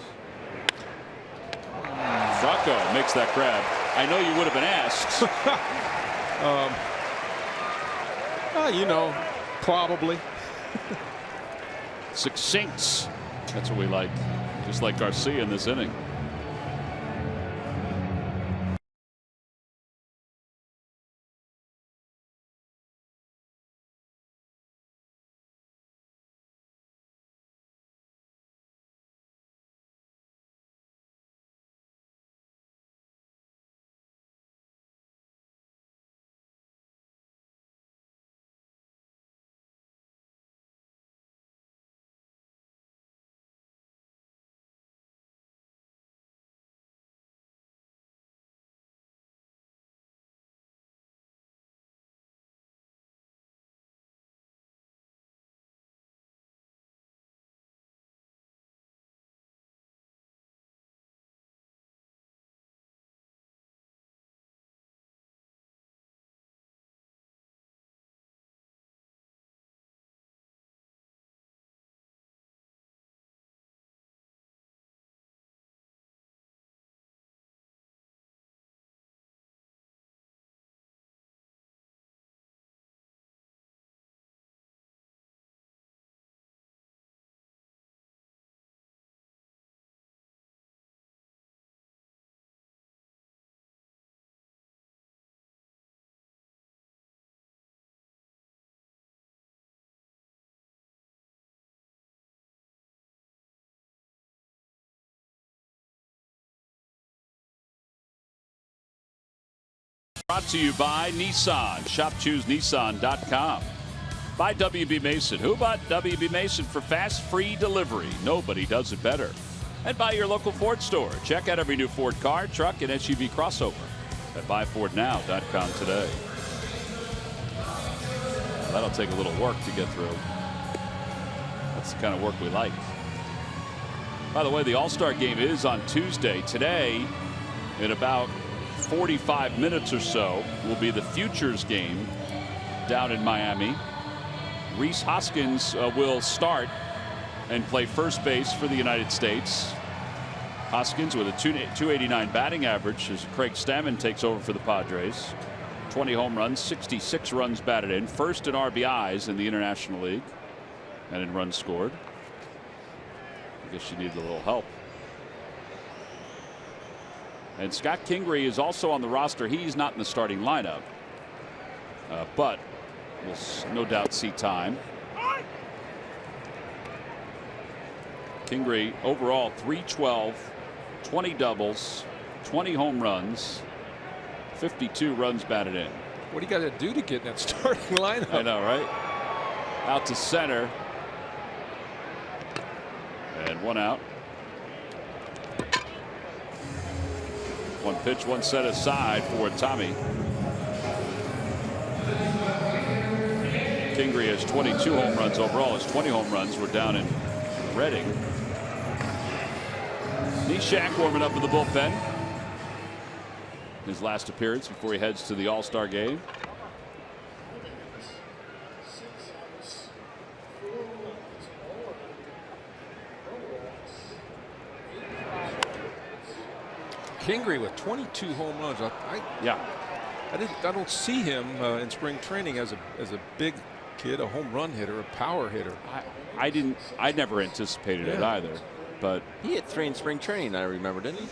Franco makes that grab. I know you would have been asked. You know, probably. Succinct. That's what we like. Just like Garcia in this inning. Brought to you by Nissan. ShopChooseNissan.com. By WB Mason. Who bought WB Mason for fast, free delivery? Nobody does it better. And by your local Ford store. Check out every new Ford car, truck, and SUV crossover at BuyFordNow.com today. That'll take a little work to get through. That's the kind of work we like. By the way, the All-Star game is on Tuesday. Today, in about 45 minutes or so, will be the Futures game down in Miami. Rhys Hoskins will start and play first base for the United States. Hoskins with a 289 batting average as Craig Stammen takes over for the Padres. 20 home runs, 66 runs batted in, first in RBIs in the International League and in runs scored. I guess she needed a little help. And Scott Kingery is also on the roster. He's not in the starting lineup, but we'll no doubt see time. Kingery overall 312, 20 doubles, 20 home runs, 52 runs batted in. What do you got to do to get in that starting lineup? I know, right? Out to center. And one out. One pitch, one set aside for Tommy. Kingery has 22 home runs overall. His 20 home runs were down in Reading. Nishak warming up in the bullpen. His last appearance before he heads to the All-Star game. Kingery with 22 home runs. I don't see him in spring training as a big kid, a home run hitter, a power hitter. I never anticipated it either. But he hit 3 in spring training, I remember, didn't he?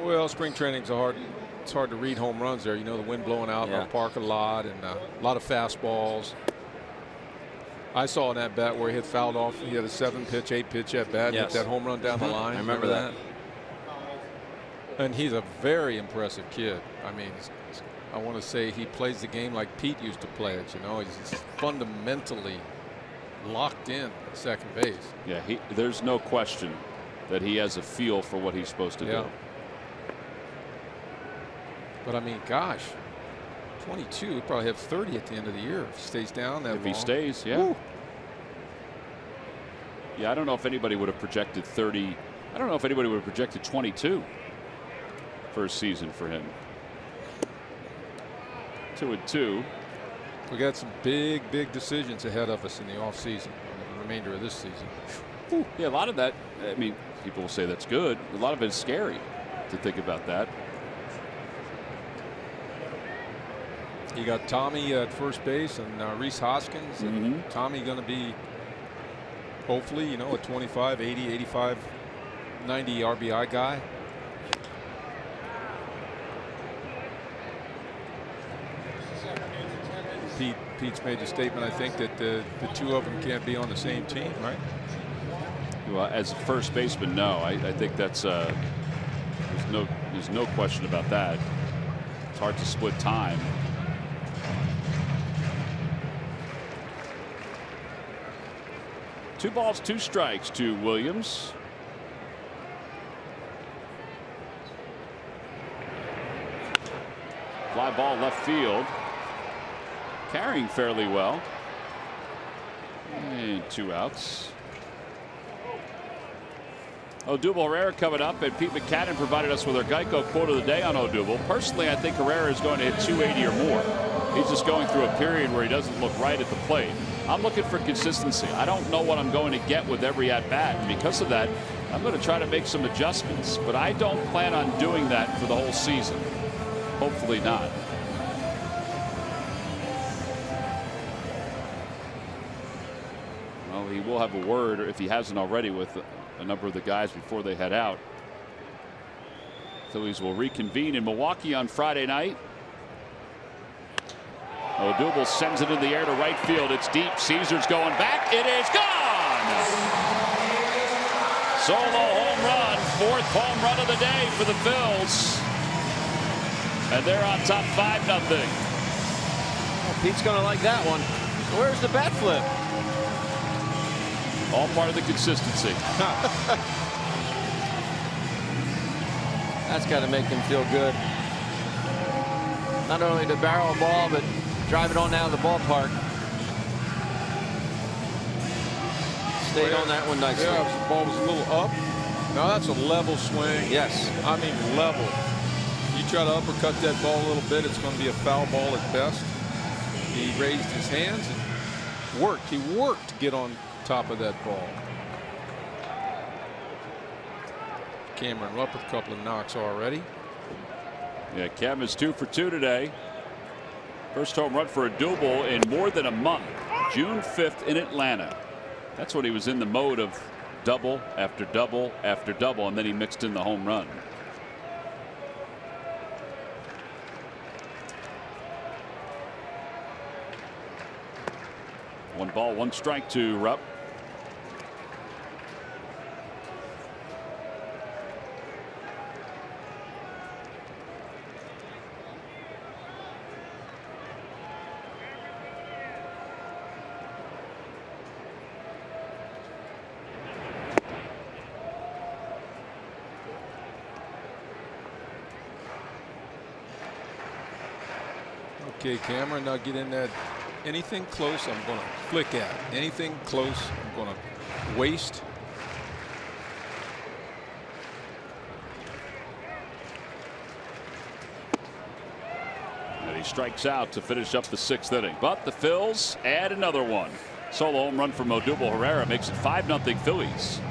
Well, spring training's it's hard to read home runs there. You know, the wind blowing out in the park a lot, and a lot of fastballs. I saw in that bat where he had fouled off. He had a 7-pitch, 8-pitch at bat. Yes. Hit that home run down the line. I remember that. And he's a very impressive kid. I mean, I want to say he plays the game like Pete used to play it. You know, he's fundamentally locked in at second base. Yeah, there's no question that he has a feel for what he's supposed to do. But I mean, gosh, 22, he'll probably have 30 at the end of the year if he stays down that long. If he stays, yeah. Woo. Yeah, I don't know if anybody would have projected 30. I don't know if anybody would have projected 22 for a season for him. 2-2. We got some big decisions ahead of us in the offseason, the remainder of this season. Ooh, yeah, a lot of that, I mean, people will say that's good. A lot of it is scary to think about that. You got Tommy at first base and Rhys Hoskins. And Tommy going to be hopefully, you know, a 25, 80, 85, 90 RBI guy. Pete's made the statement, I think, that the two of them can't be on the same team, right? Well, as a first baseman, no. I think that's there's no question about that. It's hard to split time. Two balls, two strikes to Williams. Fly ball left field. Carrying fairly well. And 2 outs. Odubel Herrera coming up, and Pete McCannon provided us with our Geico quote of the day on Odubel. Personally, I think Herrera is going to hit 280 or more. He's just going through a period where he doesn't look right at the plate. I'm looking for consistency. I don't know what I'm going to get with every at-bat, and because of that, I'm going to try to make some adjustments, but I don't plan on doing that for the whole season. Hopefully not. Well, he will have a word, if he hasn't already, with a number of the guys before they head out. Phillies will reconvene in Milwaukee on Friday night. Odubel sends it in the air to right field. It's deep. Caesar's going back. It is gone. Solo home run. 4th home run of the day for the Phils. And they're on top 5-0. Well, Pete's going to like that one. Where's the bat flip? All part of the consistency. That's got to make him feel good. Not only to barrel a ball, but drive it on out of the ballpark. stayed on that one nicely. Yeah, the ball was a little up. Now that's a level swing. Yes. I mean level. You try to uppercut that ball a little bit, it's going to be a foul ball at best. He raised his hands and worked. He worked to get on top of that ball. Cameron up with a couple of knocks already. Yeah, Cam is 2 for 2 today. First home run for a double in more than a month. June 5th in Atlanta. That's when he was in the mode of double after double after double, and then he mixed in the home run. One ball, one strike to Rupp. Okay, Cameron, now get in that. Anything close, I'm going to flick at. Anything close, I'm going to waste. And he strikes out to finish up the 6th inning. But the Phils add another one. Solo home run from Odubel Herrera makes it 5-0 Phillies.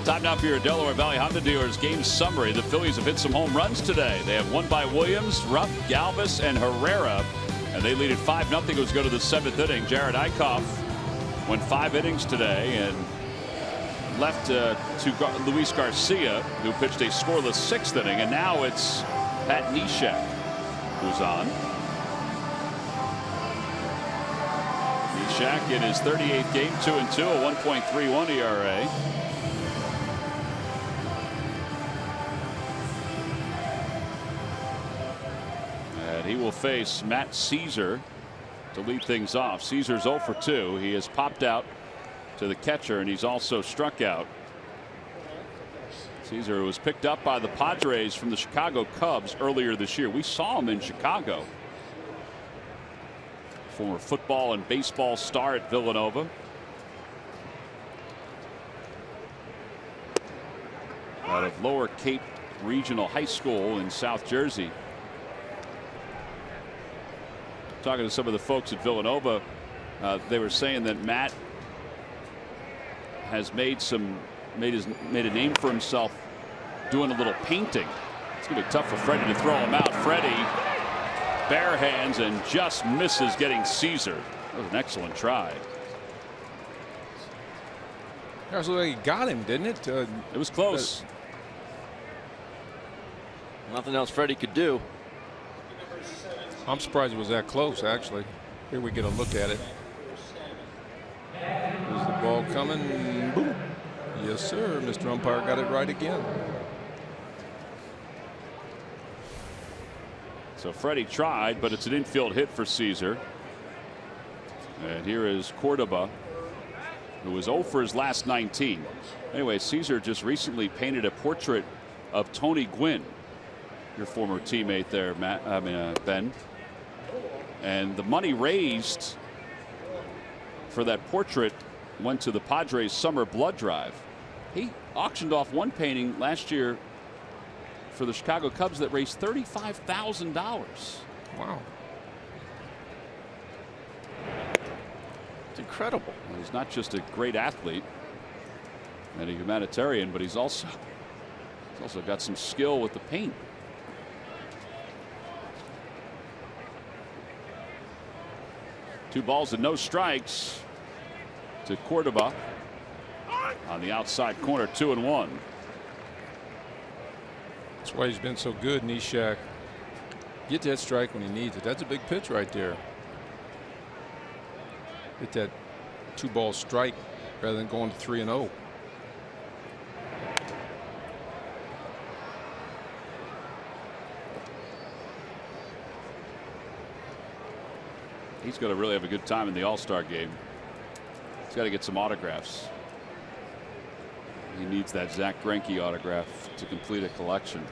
Time now for your Delaware Valley Honda dealers game summary. The Phillies have hit some home runs today. They have one by Williams, Rupp, Galvis, and Herrera, and they lead at 5-0. It was go to the 7th inning. Jared Eichhoff went 5 innings today and left to Luis Garcia, who pitched a scoreless 6th inning, and now it's Pat Neshek who's on. Neshek in his 38th game, 2-2, a 1.31 ERA. He will face Matt Caesar to lead things off. Caesar's 0 for 2. He has popped out to the catcher, and he's also struck out. Caesar was picked up by the Padres from the Chicago Cubs earlier this year. We saw him in Chicago. Former football and baseball star at Villanova. Out of Lower Cape Regional High School in South Jersey. Talking to some of the folks at Villanova, they were saying that Matt has made a name for himself doing a little painting. It's going to be tough for Freddie to throw him out. Freddie bare hands and just misses getting Caesar. That was an excellent try. That's what he got him, didn't it? It was close. Nothing else Freddie could do. I'm surprised it was that close, actually. Here we get a look at it. There's the ball coming. Boom. Yes, sir. Mr. Umpire got it right again. So Freddie tried, but it's an infield hit for Caesar. And here is Cordoba, who was 0 for his last 19. Anyway, Caesar just recently painted a portrait of Tony Gwynn, your former teammate there, Ben. And the money raised for that portrait went to the Padres summer blood drive. He auctioned off one painting last year for the Chicago Cubs that raised $35,000. Wow. It's incredible. Well, he's not just a great athlete and a humanitarian, but he's also got some skill with the paint. Two balls and no strikes to Cordoba on the outside corner, 2-1. That's why he's been so good, Nishak. Get that strike when he needs it. That's a big pitch right there. Get that 2-ball strike rather than going to 3-0. He's going to really have a good time in the All-Star game. He's got to get some autographs. He needs that Zach Greinke autograph to complete a collection.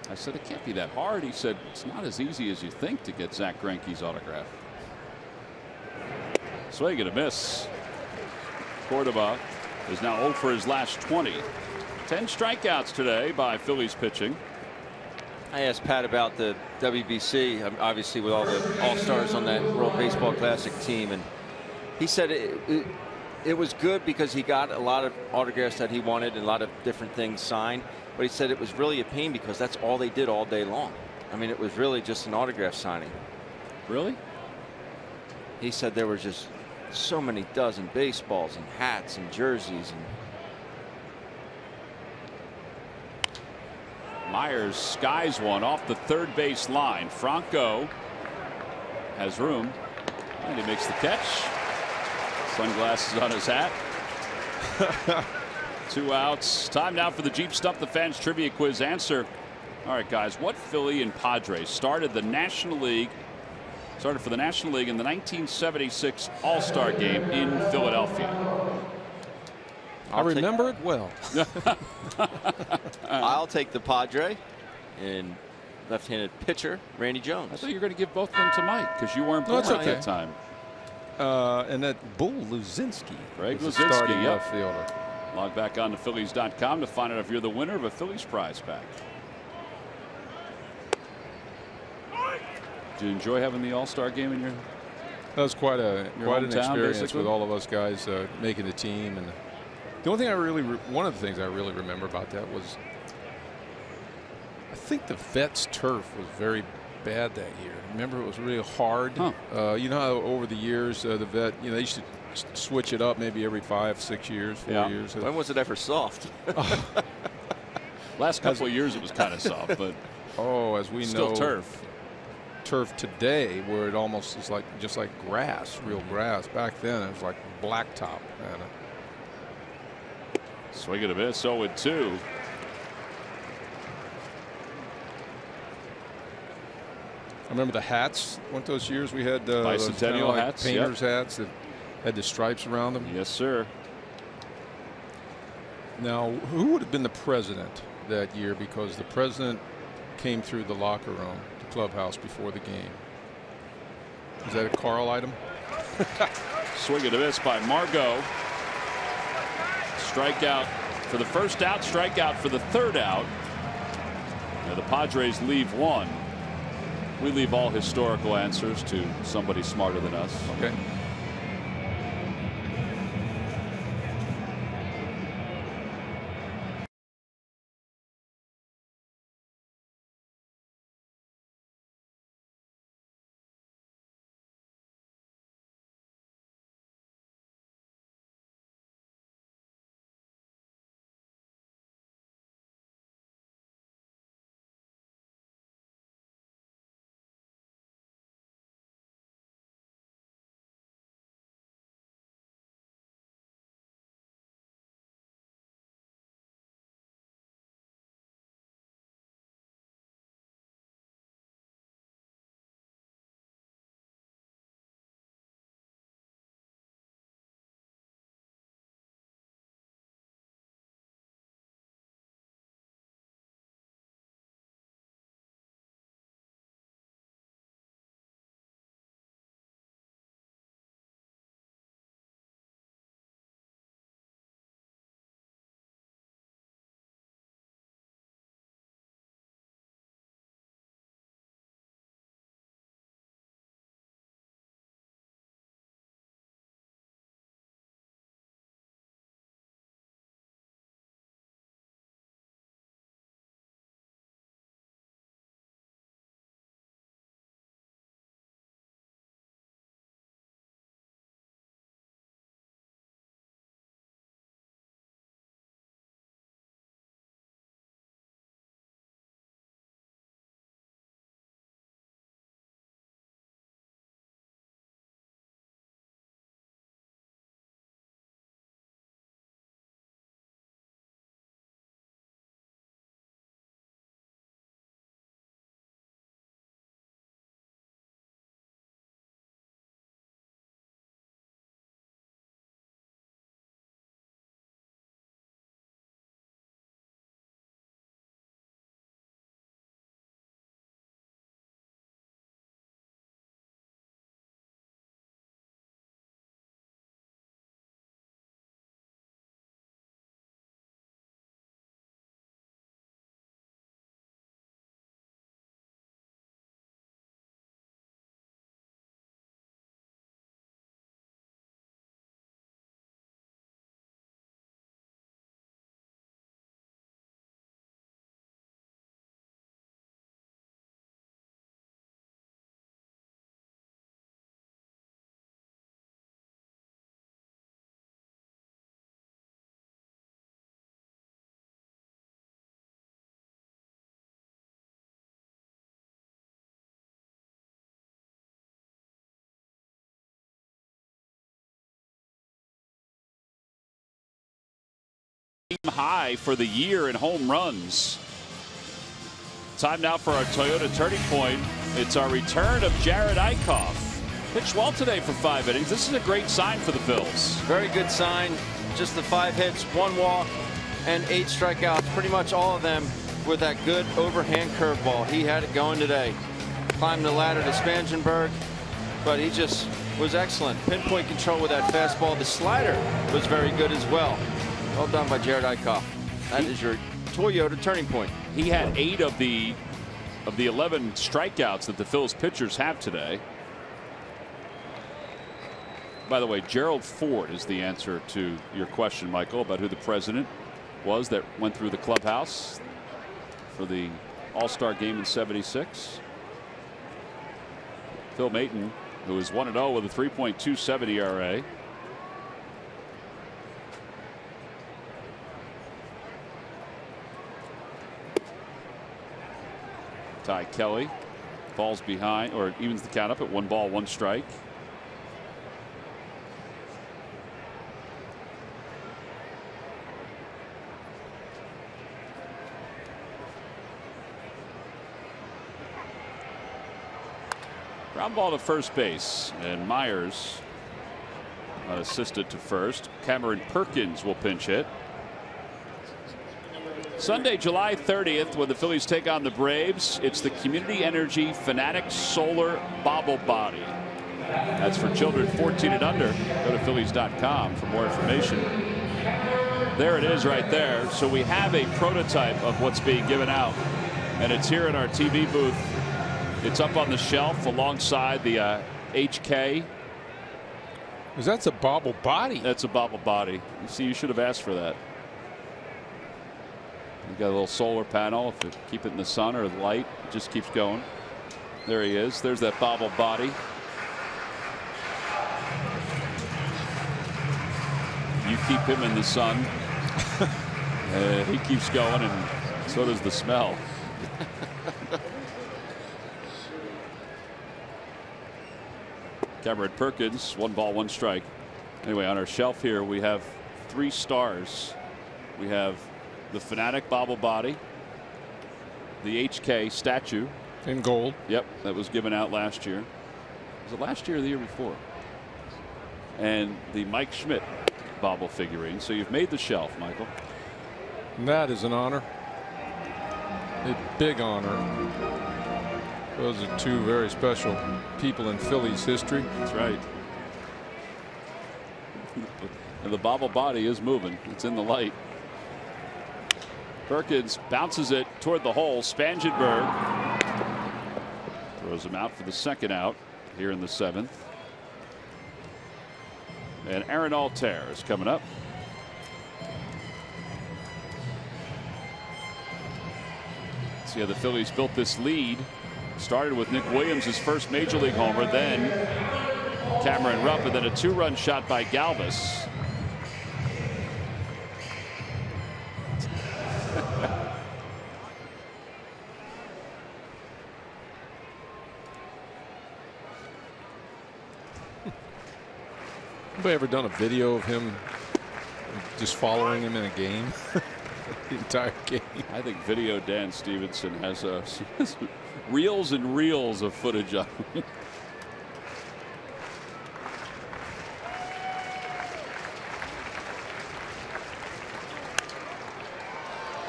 I said, it can't be that hard. He said, it's not as easy as you think to get Zach Greinke's autograph. Swing and a miss. Cordoba is now 0 for his last 20. 10 strikeouts today by Phillies pitching. I asked Pat about the WBC, obviously with all the All-Stars on that World Baseball Classic team, and he said it was good because he got a lot of autographs that he wanted and a lot of different things signed. But he said it was really a pain because that's all they did all day long. I mean, it was really just an autograph signing. Really? He said there were just so many dozen baseballs and hats and jerseys. And Myers skies one off the third base line. Franco has room, and he makes the catch. Sunglasses on his hat. 2 outs. Time now for the Jeep Stump the Fans trivia quiz answer. All right, guys, what Philly and Padres started for the National League in the 1976 All-Star Game in Philadelphia? I remember it well. I'll take the Padre and left-handed pitcher Randy Jones. I thought you were going to give both of them to Mike because you weren't born at that time. And that Bull Luzinski. Greg was the Luzinski, starting yep. left fielder. Log back on to Phillies.com to find out if you're the winner of a Phillies prize pack. Did you enjoy having the All-Star game in your That was quite an hometown, experience basically? with all of us guys making the team. And the only thing one of the things I really remember about that was I think the Vets turf was very bad that year. Remember, it was really hard. Huh. You know how over the years the Vet, they used to switch it up maybe every 5, 6 years, 4 years. When was it ever soft? last couple of years it was kind of soft, but as we still know, turf today, where it almost is just like grass, real grass. Back then it was like blacktop. Swing and a miss, 0-2. I remember the hats. One of those years we had bicentennial like hats, painters hats that had the stripes around them. Yes, sir. Now, who would have been the president that year? Because the president came through the locker room, the clubhouse, before the game. Is that a Carl item? Swing and a miss by Margot. Strikeout for the first out, strikeout for the third out. Now the Padres leave one. We leave all historical answers to somebody smarter than us. Okay. high for the year in home runs. Time now for our Toyota Turning Point. It's our return of Jared Eichhoff. Pitched well today for 5 innings. This is a great sign for the Phils. Very good sign. Just the 5 hits, 1 walk, and 8 strikeouts. Pretty much all of them with that good overhand curveball. He had it going today. Climbed the ladder to Spangenberg, but he just was excellent. Pinpoint control with that fastball. The slider was very good as well. Well done by Jared Eichhoff. That is your Toyota Turning Point. He had 8 of the 11 strikeouts that the Phils pitchers have today. By the way, Gerald Ford is the answer to your question, Michael, about who the president was that went through the clubhouse for the All-Star game in '76. Phil Maton, who is 1-0 with a 3.27 ERA. Ty Kelly falls behind, or evens the count up at 1 ball, 1 strike. Ground ball to first base, and Myers assisted to first. Cameron Perkins will pinch hit. Sunday, July 30th, when the Phillies take on the Braves, it's the Community Energy Fanatic Solar Bobble Body. That's for children 14 and under. Go to Phillies.com for more information. There it is right there. So we have a prototype of what's being given out, and it's here in our TV booth. It's up on the shelf alongside the HK. That's a bobble body. That's a bobble body. You see, you should have asked for that. You got a little solar panel. If you keep it in the sun or the light, it just keeps going. There he is. There's that bobble body. You keep him in the sun. He keeps going, and so does the smell. Cameron Perkins, 1 ball, 1 strike. Anyway, on our shelf here, we have 3 stars. We have the Fanatic Bobble Body, the HK statue in gold. Yep, that was given out last year. Was it last year or the year before? And the Mike Schmidt bobble figurine. So you've made the shelf, Michael. And that is an honor. A big honor. Those are 2 very special people in Phillies history. That's right. And the bobble body is moving. It's in the light. Perkins bounces it toward the hole. Spangenberg throws him out for the 2nd out here in the 7th. And Aaron Altair is coming up. See how the Phillies built this lead. Started with Nick Williams, his first major league homer, then Cameron Rupp, and then a 2-run shot by Galvis. Anybody ever done a video of him just following him in a game? The entire game. I think Video Dan Stevenson has reels and reels of footage of him.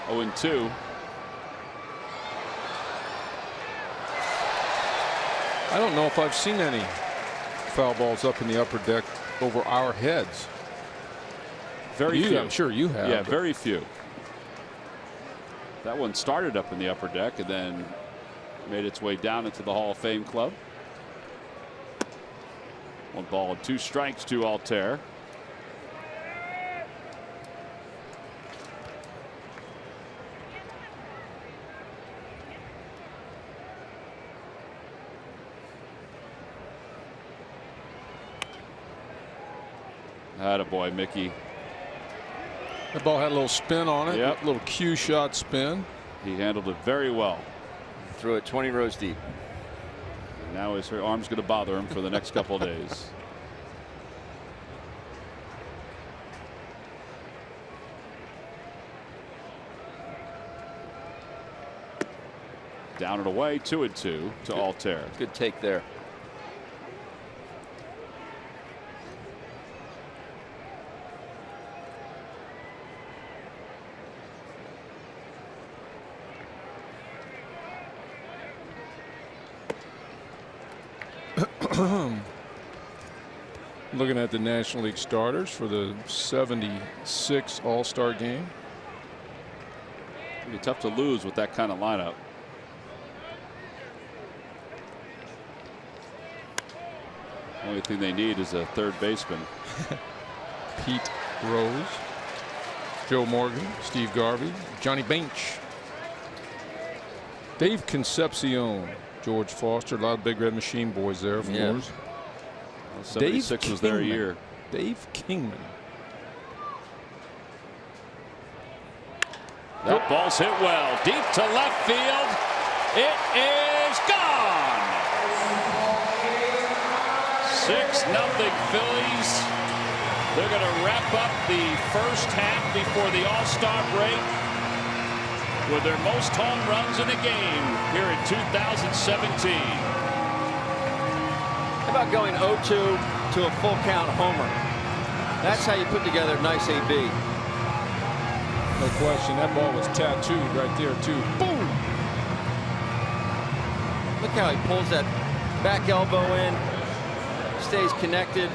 Oh, and 2. I don't know if I've seen any foul balls up in the upper deck over our heads. Very few. I'm sure you have. Yeah, very few. That one started up in the upper deck and then made its way down into the Hall of Fame club. 1 ball and 2 strikes to Altair. Attaboy, Mickey. The ball had a little spin on it. Yep. A little cue shot spin. He handled it very well. Threw it 20 rows deep. And now his arm's going to bother him for the next couple of days. Down and away, 2-2 to Altair. Good take there. Looking at the National League starters for the 76 All-Star game. It'd be tough to lose with that kind of lineup. Only thing they need is a third baseman. Pete Rose, Joe Morgan, Steve Garvey, Johnny Bench, Dave Concepcion, George Foster, a lot of Big Red Machine boys there, of course. Well, 76 was their year. Dave Kingman. That ball's hit well. Deep to left field. It is gone. 6-0 Phillies. They're going to wrap up the first half before the All-Star break with their most home runs in a game here in 2017. How about going 0-2 to a full count homer? That's how you put together a nice AB. No question, that ball was tattooed right there too. Boom! Look how he pulls that back elbow in, stays connected.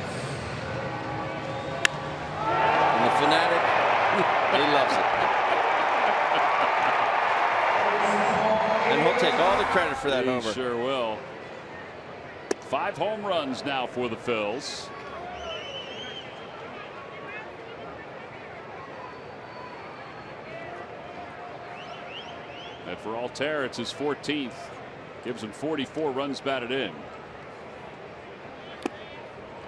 And the fanatic, he loves it. And he'll take all the credit for that He homer. sure will. 5 home runs now for the Phils. And for Altair, it's his 14th. Gives him 44 runs batted in.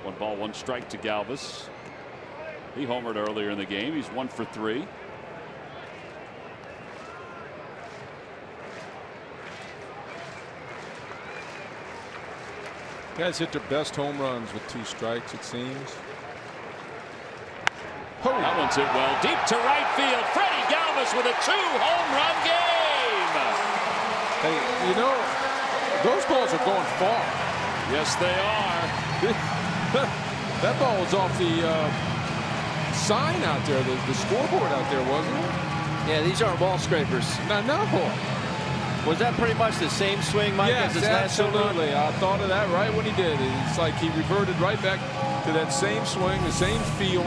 1 ball, 1 strike to Galvis. He homered earlier in the game. He's 1 for 3. Guys hit their best home runs with 2 strikes, it seems. Oh, that one's hit well. Deep to right field. Freddie Galvis with a 2-home run game. Hey, you know, those balls are going far. Yes, they are. That ball was off the sign out there, the scoreboard out there, wasn't it? Yeah, these aren't wall scrapers. No. Was that pretty much the same swing, Mike, as Yes, his last home run? absolutely. I thought of that right when he did. It's like he reverted right back to that same swing, the same feel.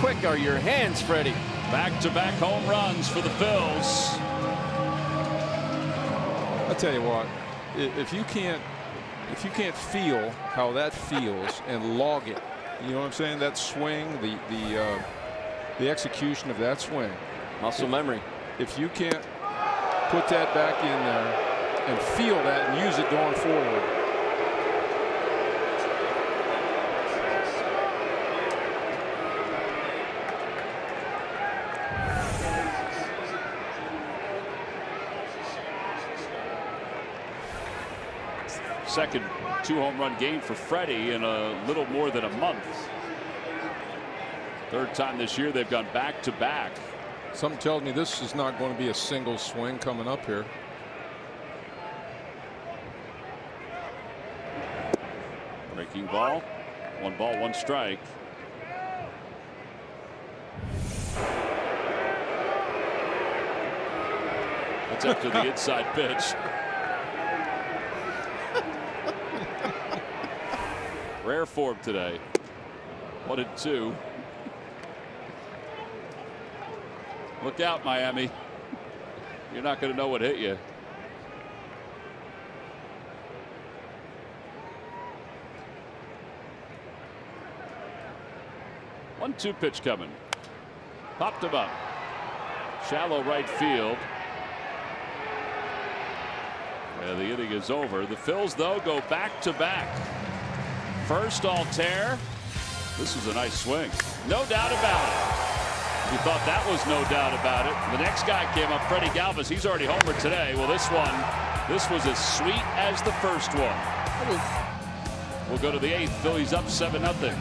Quick are your hands, Freddie. Back-to-back home runs for the Phils. I'll tell you what, if you can't feel how that feels and log it, you know what I'm saying? That swing, the execution of that swing. Muscle memory. If you can't put that back in there and feel that and use it going forward. Second 2-home run game for Freddie in a little more than a month. 3rd time this year they've gone back-to-back. Something tells me this is not going to be a single swing coming up here. Breaking ball. 1 ball, 1 strike. That's after the inside pitch. Rare form today. 1-2. Look out, Miami. You're not going to know what hit you. One-two pitch coming. Popped him up. Shallow right field. And the inning is over. The Phils, though, go back-to-back. First, Altair. This is a nice swing. No doubt about it. You thought that was no doubt about it. The next guy came up, Freddie Galvis. He's already homered today. Well, this was as sweet as the first one. We'll go to the 8th. Phillies up 7-0.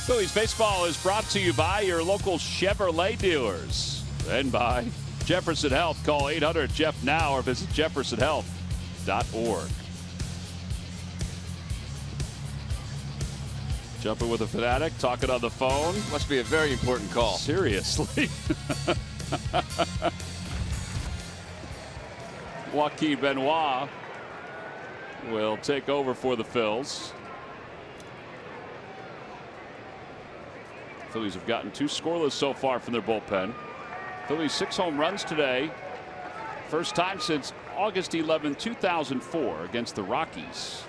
Phillies baseball is brought to you by your local Chevrolet dealers and by Jefferson Health. Call 800-JEF now or visit jeffersonhealth.org. Jumping with a fanatic, talking on the phone. Must be a very important call. Seriously. Joaquin Benoit will take over for the Phils. Phillies have gotten 2 scoreless so far from their bullpen. Phillies 6 home runs today. First time since August 11, 2004 against the Rockies.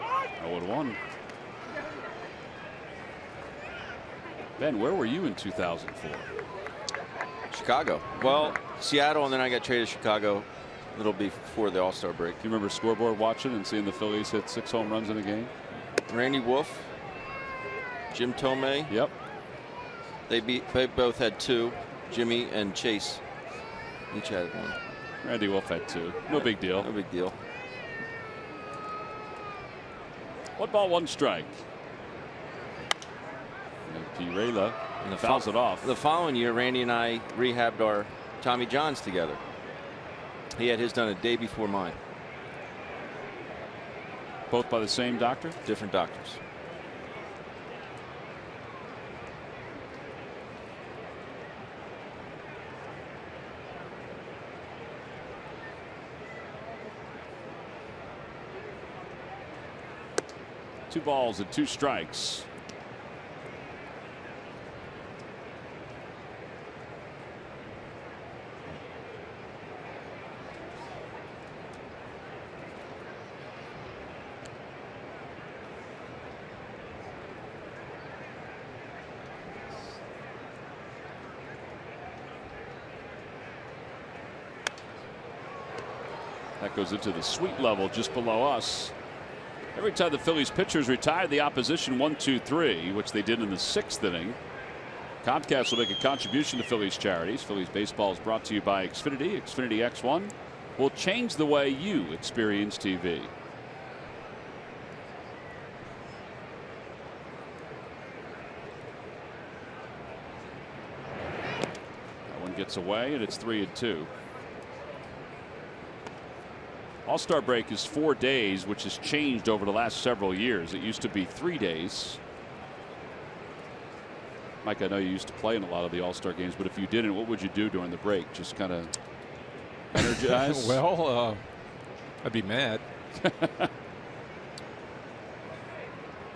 Oh, 1. Ben, where were you in 2004? Chicago. Well, Seattle, and then I got traded to Chicago a little before the All-Star break. Do you remember scoreboard watching and seeing the Phillies hit 6 home runs in a game? Randy Wolf, Jim Tomei. Yep. They both had 2. Jimmy and Chase each had 1. Randy Wolf had 2. No big deal. No big deal. 1 ball, 1 strike. And Pirela fouls it off. The following year, Randy and I rehabbed our Tommy Johns together. He had his done a day before mine. Both by the same doctor? Different doctors. Two balls and 2 strikes. That goes into the sweet level just below us. Every time the Phillies pitchers retire the opposition 1-2-3, which they did in the 6th inning. Comcast will make a contribution to Phillies charities. Phillies baseball is brought to you by Xfinity. Xfinity X1 will change the way you experience TV. That one gets away, and it's 3-2. All-Star break is 4 days, which has changed over the last several years. It used to be 3 days. Mike, I know you used to play in a lot of the All-Star games, but if you didn't, what would you do during the break? Just kind of energize? Well, I'd be mad.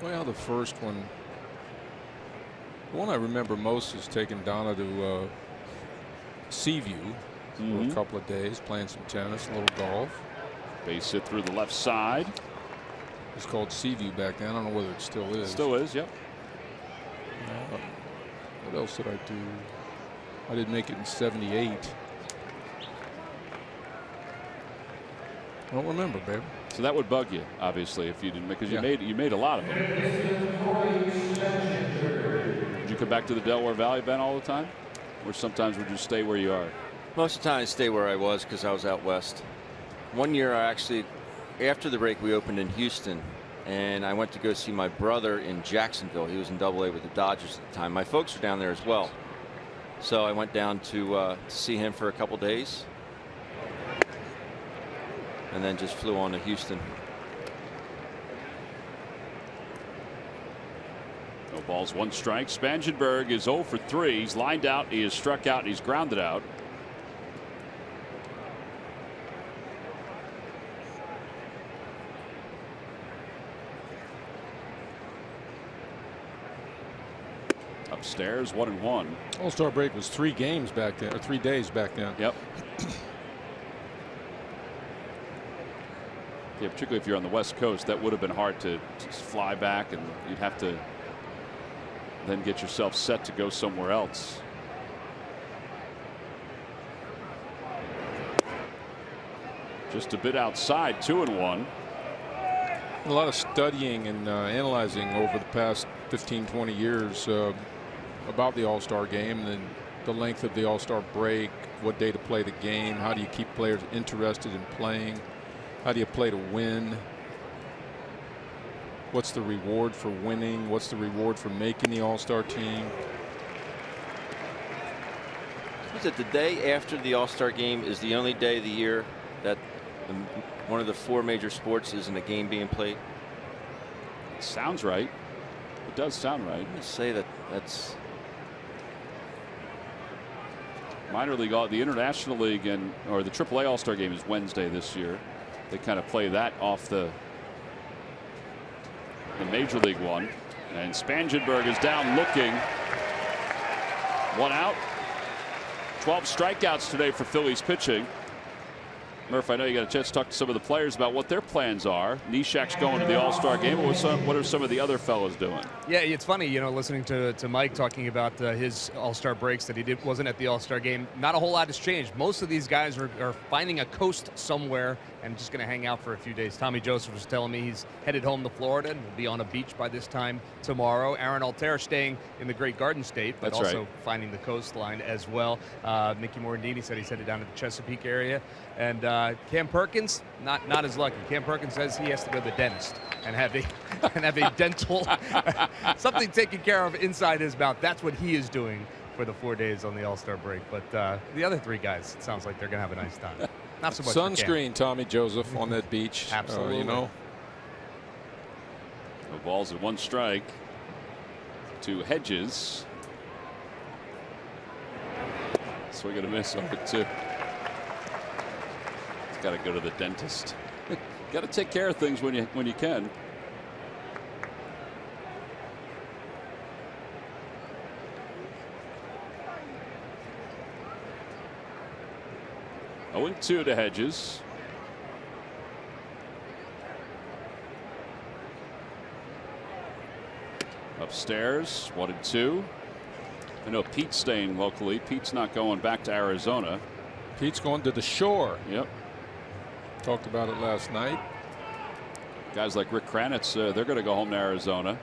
Well, the first one. The one I remember most is taking Donna to Seaview for a couple of days, playing some tennis, a little golf. Base hit through the left side. It's called Seaview back then. I don't know whether it still is. Still is, yep. What else did I do? I did make it in '78. I don't remember, babe. So that would bug you, obviously, if you didn't make, because you made a lot of them. Did you come back to the Delaware Valley, Ben, all the time, or sometimes would you stay where you are? Most of the time I stay where I was because I was out west. One year I actually, after the break, we opened in Houston, and I went to go see my brother in Jacksonville. He was in AA with the Dodgers at the time. My folks were down there as well, so I went down to see him for a couple days, and then just flew on to Houston. No balls, 1 strike. Spangenberg is 0 for 3. He's lined out, he is struck out, and he's grounded out. Upstairs, 1-1. All-Star break was 3 games back then, or 3 days back then. Yep. Yeah, particularly if you're on the West Coast, that would have been hard to fly back, and you'd have to then get yourself set to go somewhere else. Just a bit outside, 2-1. A lot of studying and analyzing over the past 15-20 years about the All-Star game, and the length of the All-Star break, what day to play the game, how do you keep players interested in playing, how do you play to win, What's the reward for winning? What's the reward for making the All-Star team? Was it the day after the All-Star game is the only day of the year that one of the 4 major sports isn't a game being played? Sounds right. It does sound right. I'm going to say that's minor league, the International League or the AAA All-Star game is Wednesday this year. They kind of play that off the Major League one. And Spangenberg is down looking. 1 out. 12 strikeouts today for Phillies pitching. Murph, I know you got a chance to talk to some of the players about what their plans are. Neshek's going to the All-Star game. What are some of the other fellows doing? Yeah, it's funny, listening to Mike talking about his All-Star breaks that he wasn't at the All-Star game. Not a whole lot has changed. Most of these guys are finding a coast somewhere and just going to hang out for a few days. Tommy Joseph was telling me he's headed home to Florida and will be on a beach by this time tomorrow. Aaron Altair staying in the Great Garden State, but That's also right. finding the coastline as well. Mickey Morandini said he's headed down to the Chesapeake area. And Cam Perkins, not as lucky. Cam Perkins says he has to go to the dentist and have a dental something taken care of inside his mouth. That's what he is doing for the 4 days on the All-Star break. But the other 3 guys, it sounds like they're going to have a nice time. Not so much for Cam. Sunscreen, Tommy Joseph, on that beach. Absolutely. No balls and 1 strike to Hedges. Swing and a miss over 2. He's got to go to the dentist. Got to take care of things when you can. Oh, 2 to Hedges. Upstairs, 1-2. I know Pete's staying locally. Pete's not going back to Arizona. Pete's going to the shore. Yep. Talked about it last night. Guys like Rick Kranitz, they're going to go home to Arizona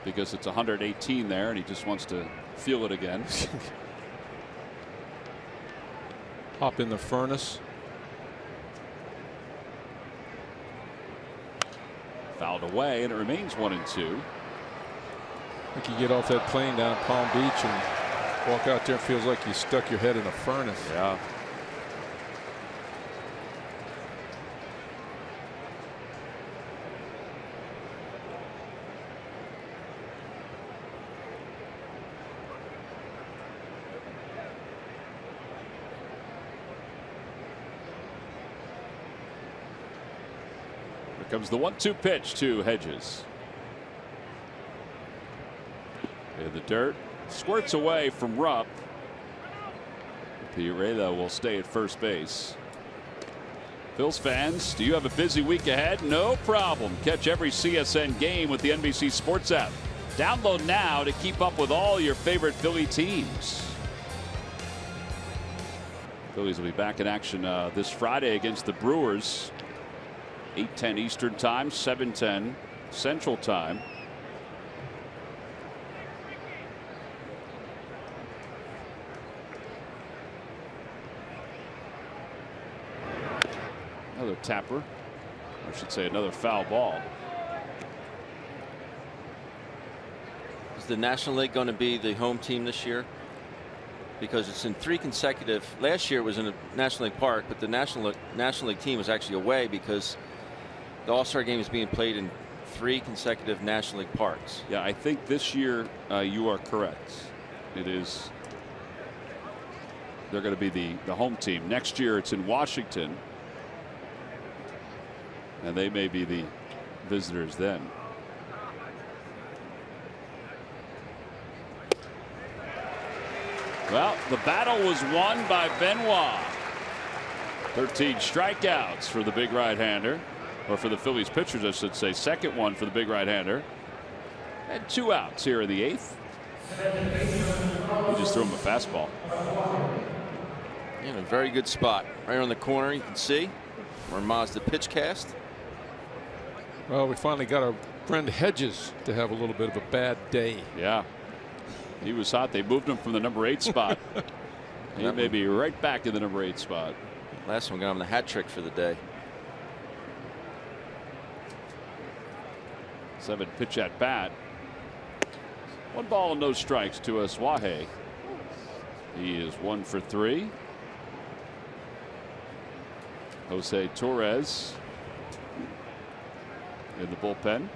because it's 118 there, and he just wants to feel it again. Hop in the furnace. Fouled away, and it remains 1-2. I think you get off that plane down at Palm Beach and walk out there, it feels like you stuck your head in a furnace. Yeah. Here comes the 1-2 pitch to Hedges. In the dirt, squirts away from Rupp. Piureda will stay at first base. Phils fans, do you have a busy week ahead? No problem. Catch every CSN game with the NBC Sports app. Download now to keep up with all your favorite Philly teams. Phillies will be back in action this Friday against the Brewers. 8:10 Eastern Time, 7:10 Central Time. Another tapper. I should say another foul ball. Is the National League going to be the home team this year? Because it's in 3 consecutive. Last year it was in a National League Park, but the National League team was actually away because the All-Star game is being played in 3 consecutive National League parks. Yeah, I think this year you are correct. It is. They're going to be the home team. Next year it's in Washington. And they may be the visitors then. Well, the battle was won by Benoit. 13 strikeouts for the big right-hander, or for the Phillies pitchers, I should say. Second one for the big right-hander. And 2 outs here in the 8th. He just threw him a fastball. In a very good spot. Right on the corner, you can see where Mazda pitch cast. Well, we finally got our friend Hedges to have a little bit of a bad day. Yeah. He was hot. They moved him from the number 8 spot. He may be right back in the number 8 spot. Last one got him the hat trick for the day. 7-pitch at bat. 1 ball and no strikes to Suaje. He is 1 for 3. Jose Torres in the bullpen.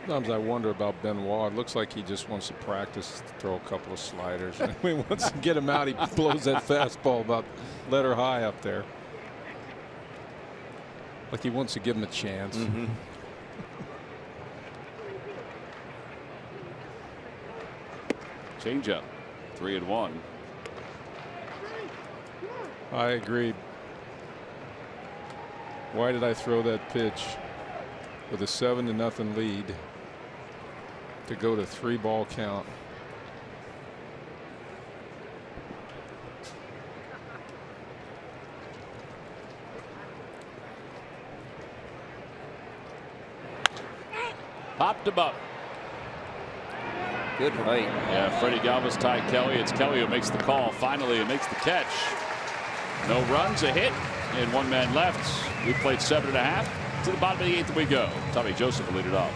Sometimes I wonder about Benoit. It looks like he just wants to practice to throw a couple of sliders. And when he wants to get him out, he blows that fastball about letter high up there. Like he wants to give him a chance. Changeup. 3-1. I agree. Why did I throw that pitch with a 7-0 lead to go to 3-ball count? Popped him up. Good height. Yeah, Freddie Galvis tied Kelly. It's Kelly who makes the call finally and makes the catch. No runs, a hit, and 1 man left. We played 7.5. To the bottom of the 8th we go. Tommy Joseph will lead it off.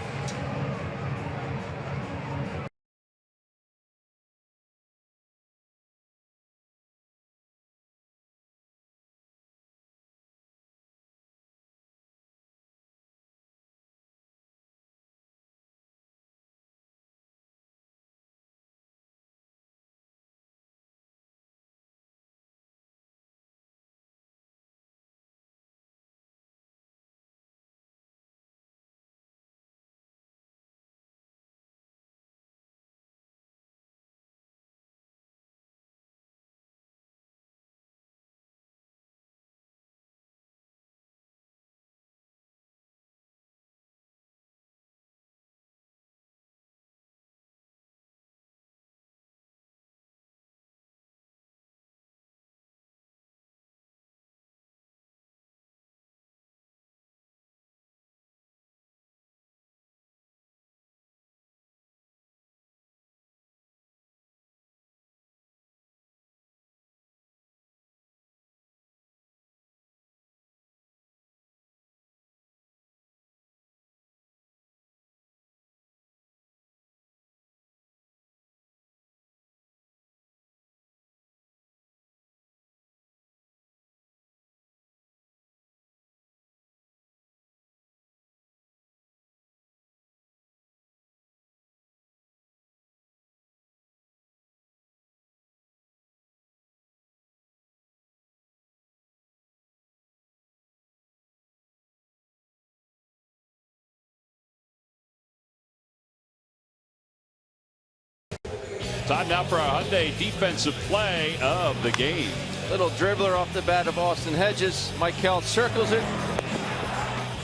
Time now for our Hyundai defensive play of the game. Little dribbler off the bat of Austin Hedges. Mike Held circles it.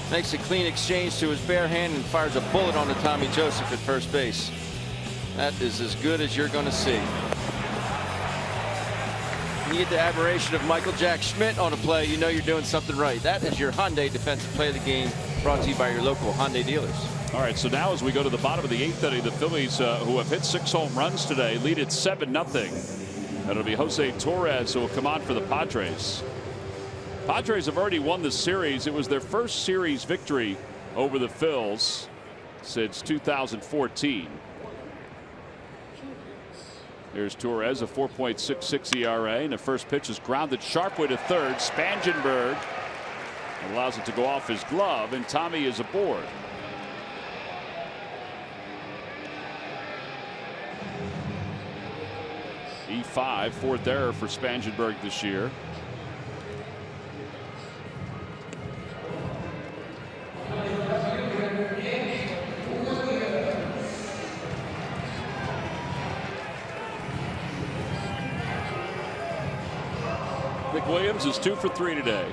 Makes a clean exchange to his bare hand and fires a bullet on to Tommy Joseph at first base. That is as good as you're going to see. When you get the admiration of Michael Jack Schmidt on a play, you know you're doing something right. That is your Hyundai defensive play of the game, brought to you by your local Hyundai dealers. All right, so now as we go to the bottom of the 8th inning, the Phillies, who have hit 6 home runs today, lead it 7-0. And it'll be Jose Torres who will come on for the Padres. Padres have already won the series. It was their first series victory over the Phils since 2014. Here's Torres, a 4.66 ERA, and the first pitch is grounded sharply to third. Spangenberg allows it to go off his glove, and Tommy is aboard. E5, 4th error for Spangenberg this year. Williams is 2 for 3 today.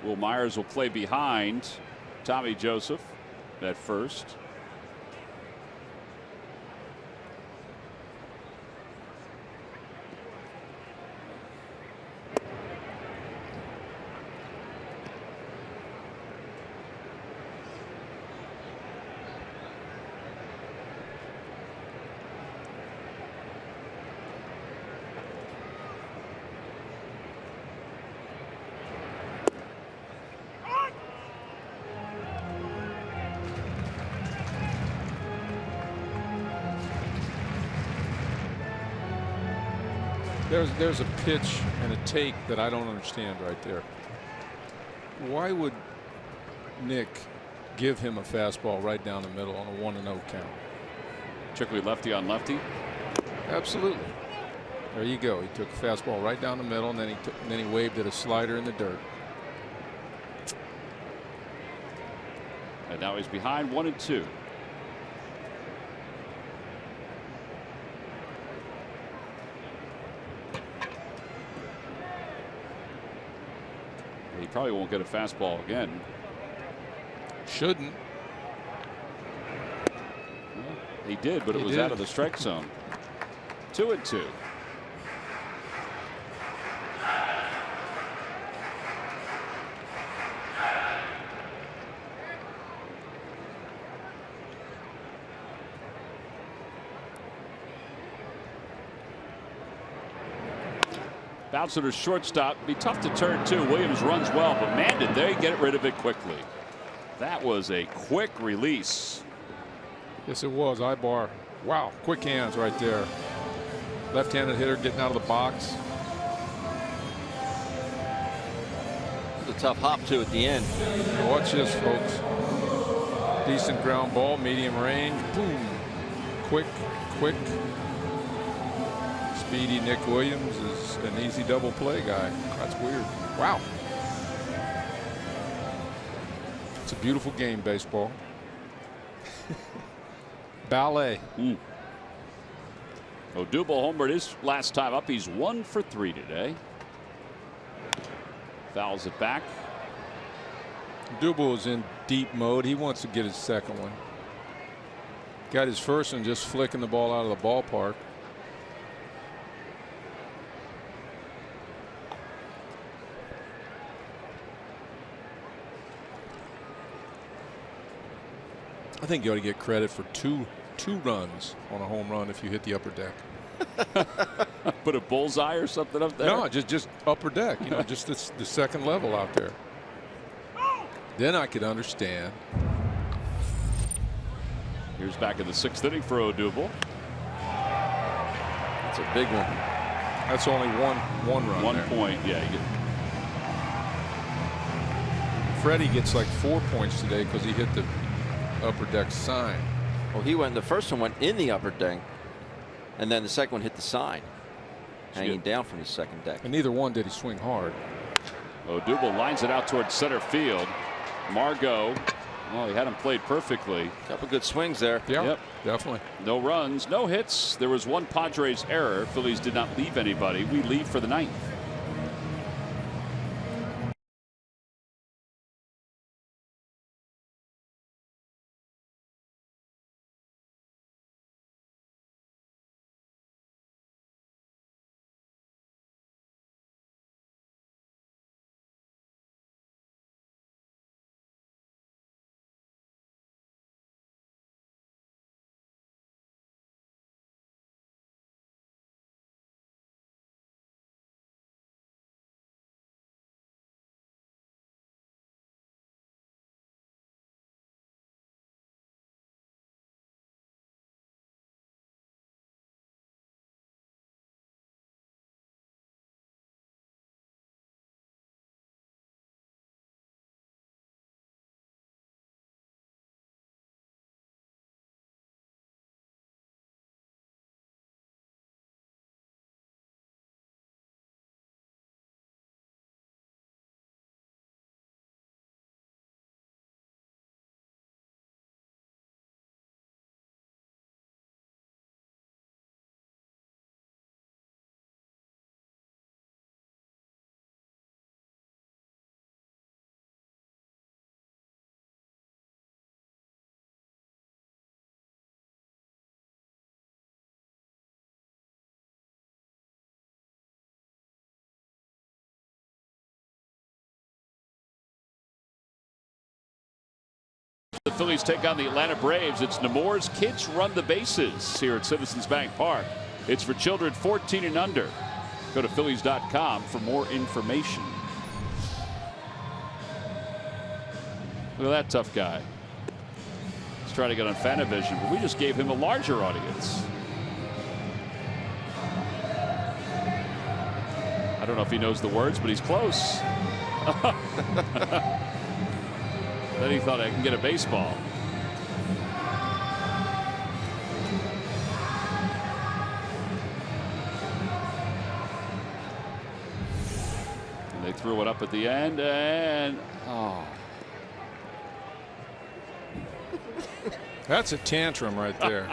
Will Myers will play behind Tommy Joseph at first. There's a pitch and a take that I don't understand right there. Why would Nick give him a fastball right down the middle on a 1-0 count? Particularly lefty on lefty. Absolutely. There you go. He took a fastball right down the middle, and then he waved at a slider in the dirt. And now he's behind 1-2. He probably won't get a fastball again. Shouldn't. Well, he did, but it was out of the strike zone. 2-2. Bounce to shortstop. Be tough to turn too. Williams runs well, but man, did they get rid of it quickly. That was a quick release. Yes, it was. Ibar. Wow, quick hands right there. Left-handed hitter getting out of the box. It was a tough hop too at the end. Watch this, folks. Decent ground ball, medium range. Boom. Quick. Speedy Nick Williams is an easy double play guy. That's weird. Wow. It's a beautiful game, baseball. Ballet. Odubel homered his last time up. He's 1 for 3 today. Fouls it back. Odubel is in deep mode. He wants to get his second one. Got his first one just flicking the ball out of the ballpark. I think you ought to get credit for two runs on a home run if you hit the upper deck. Put a bullseye or something up there? No, just upper deck. You know, just the second level out there. Then I could understand. Here's back in the 6th inning for Odubel. It's a big one. That's only one run. 1 there. point. Yeah. Freddie gets like 4 points today because he hit the upper deck sign. Well, the first one went in the upper deck, and then the second one hit the sign, hanging down from the second deck. And neither one did he swing hard. Odubel lines it out towards center field. Margot, well, he had him played perfectly. Couple good swings there. Yeah, Yep. definitely. No runs, no hits. There was one Padres error. Phillies did not leave anybody. We leave for the 9th. Phillies take on the Atlanta Braves. It's Nemours Kids Run the Bases here at Citizens Bank Park. It's for children 14 and under. Go to Phillies.com for more information. Look at that tough guy. He's trying to get on Fanavision, but we just gave him a larger audience. I don't know if he knows the words, but he's close. Then he thought I can get a baseball. And they threw it up at the end, and oh. That's a tantrum right there.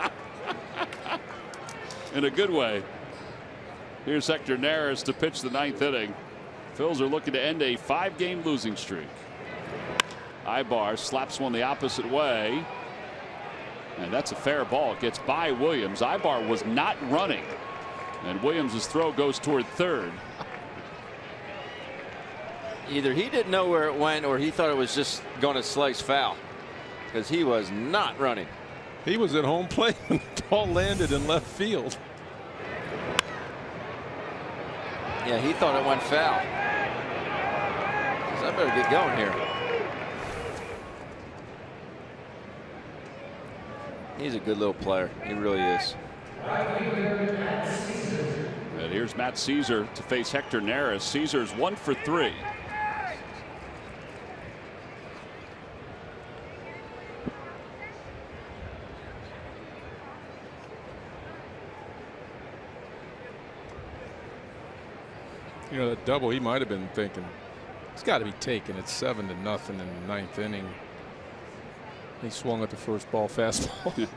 In a good way. Here's Hector Neris to pitch the 9th inning. Phils are looking to end a 5-game losing streak. Ibar slaps one the opposite way. And that's a fair ball. It gets by Williams. Ibar was not running. And Williams' throw goes toward third. Either he didn't know where it went or he thought it was just going to slice foul, because he was not running. He was at home plate when the ball landed in left field. Yeah, he thought it went foul. So I better get going here. He's a good little player. He really is. And here's Matt Caesar to face Hector Neris. Caesar's 1 for 3. You know, that double, he might have been thinking, it's got to be taken. It's 7-0 in the 9th inning. He swung at the first ball fastball.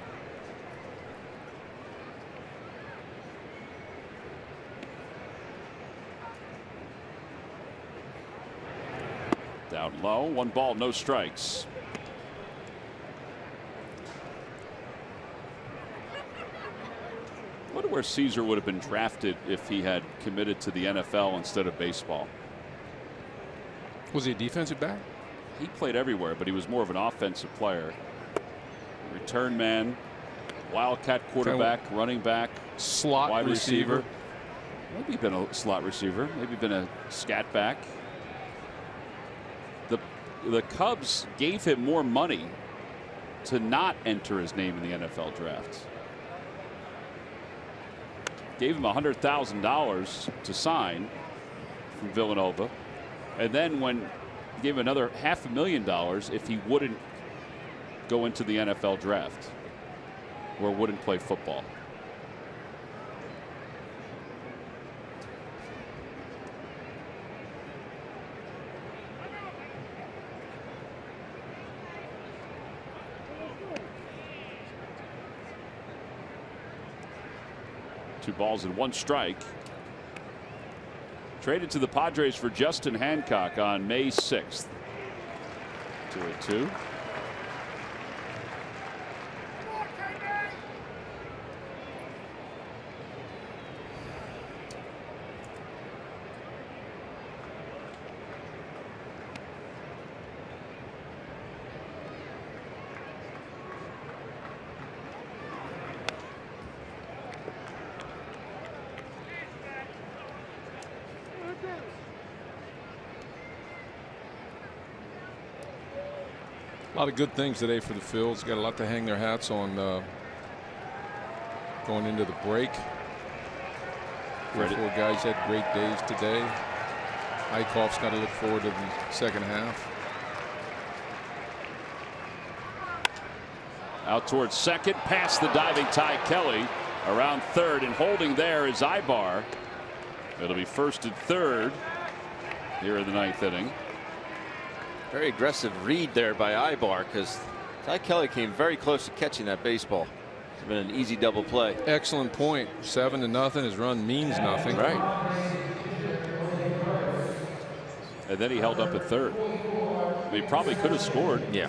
Down low, 1 ball, no strikes. I wonder where Caesar would have been drafted if he had committed to the NFL instead of baseball. Was he a defensive back? He played everywhere, but he was more of an offensive player. Return man, wildcat quarterback, running back, slot wide receiver. Maybe been a slot receiver, maybe been a scat back. The Cubs gave him more money to not enter his name in the NFL draft. Gave him $100,000 to sign from Villanova, and then gave him another $500,000 if he wouldn't go into the NFL draft or wouldn't play football. Two balls and 1 strike. Traded to the Padres for Justin Hancock on May 6th. 2-2. A lot of good things today for the Phils. Got a lot to hang their hats on going into the break. 3 or 4 guys had great days today. Eichhoff's got to look forward to the second half. Out towards second, past the diving Ty Kelly, around third, and holding there is Ibar. It'll be first and third here in the 9th inning. Very aggressive read there by Ibar, because Ty Kelly came very close to catching that baseball. It's been an easy double play. Excellent point. 7-0. His run means nothing. Right. And then he held up at third. He probably could have scored. Yeah.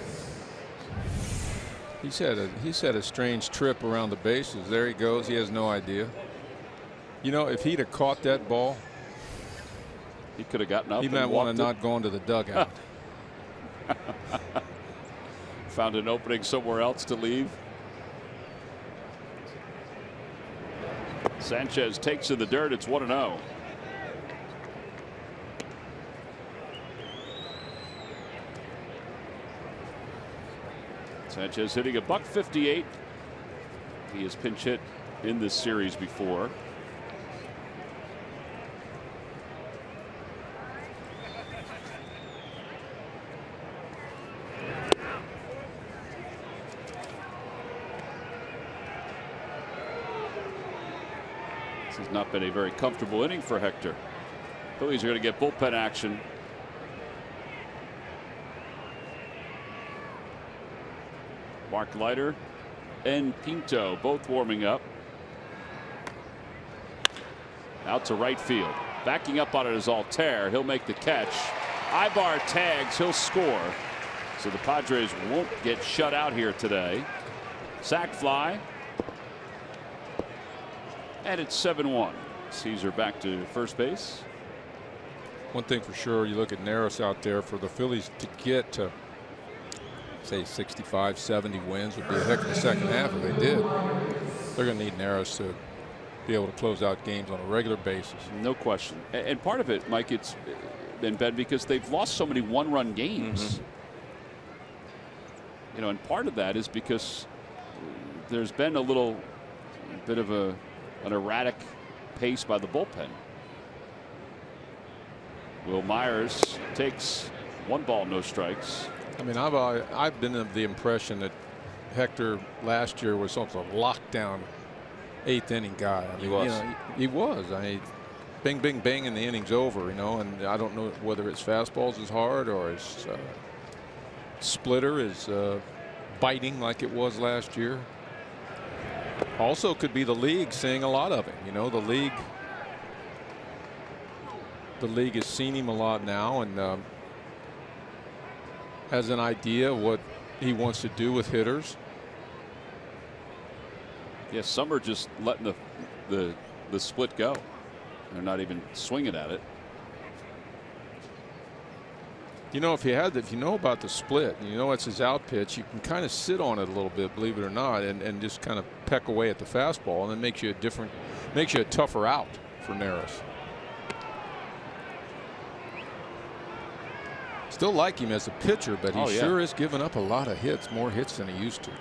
He's had a strange trip around the bases. There he goes. He has no idea. You know, if he'd have caught that ball, he could have gotten up. He might want to not go into the dugout. Found an opening somewhere else to leave. Sanchez takes in the dirt. It's 1-0. Sanchez hitting a .158. He has pinch hit in this series before. This has not been a very comfortable inning for Hector. Phillies are going to get bullpen action. Mark Leiter and Pinto both warming up. Out to right field. Backing up on it is Altair. He'll make the catch. Ibar tags. He'll score. So the Padres won't get shut out here today. Sac fly. And it's 7-1. Caesar back to first base. One thing for sure, you look at Neris out there, for the Phillies to get to say 65, 70 wins would be a heck of a second half if they did. They're going to need Neris to be able to close out games on a regular basis. No question. And part of it, Mike, it's been bad because they've lost so many one-run games. You know, and part of that is because there's been a little bit of an erratic pace by the bullpen. Will Myers takes 1 ball, no strikes. I mean, I've been of the impression that Hector last year was sort of a lockdown 8th inning guy. I mean, He was. You know, he was. I mean, bing, bing, bing, and the inning's over. You know, and I don't know whether his fastballs is hard or his splitter is biting like it was last year. Also, could be the league seeing a lot of him. You know, the league has seen him a lot now and has an idea what he wants to do with hitters. Yes, some are just letting the split go. They're not even swinging at it. You know, if you know about the split, and you know it's his out pitch, you can kind of sit on it a little bit, believe it or not, and just kind of peck away at the fastball, and it makes you a tougher out for Neris. Still like him as a pitcher, but he sure is giving up a lot of hits, more hits than he used to.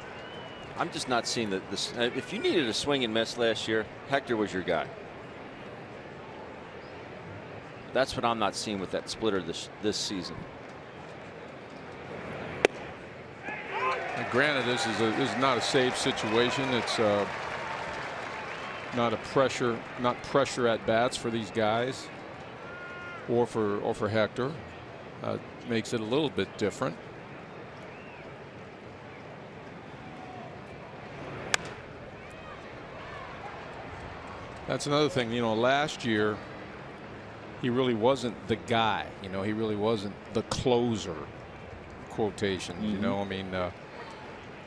I'm just not seeing this. If you needed a swing and miss last year, Hector was your guy. That's what I'm not seeing with that splitter this season. And granted, this is not a safe situation. It's not pressure at bats for these guys, or for Hector. Makes it a little bit different. That's another thing. You know, last year he really wasn't the guy. You know, he really wasn't the closer. Quotations. You know, I mean,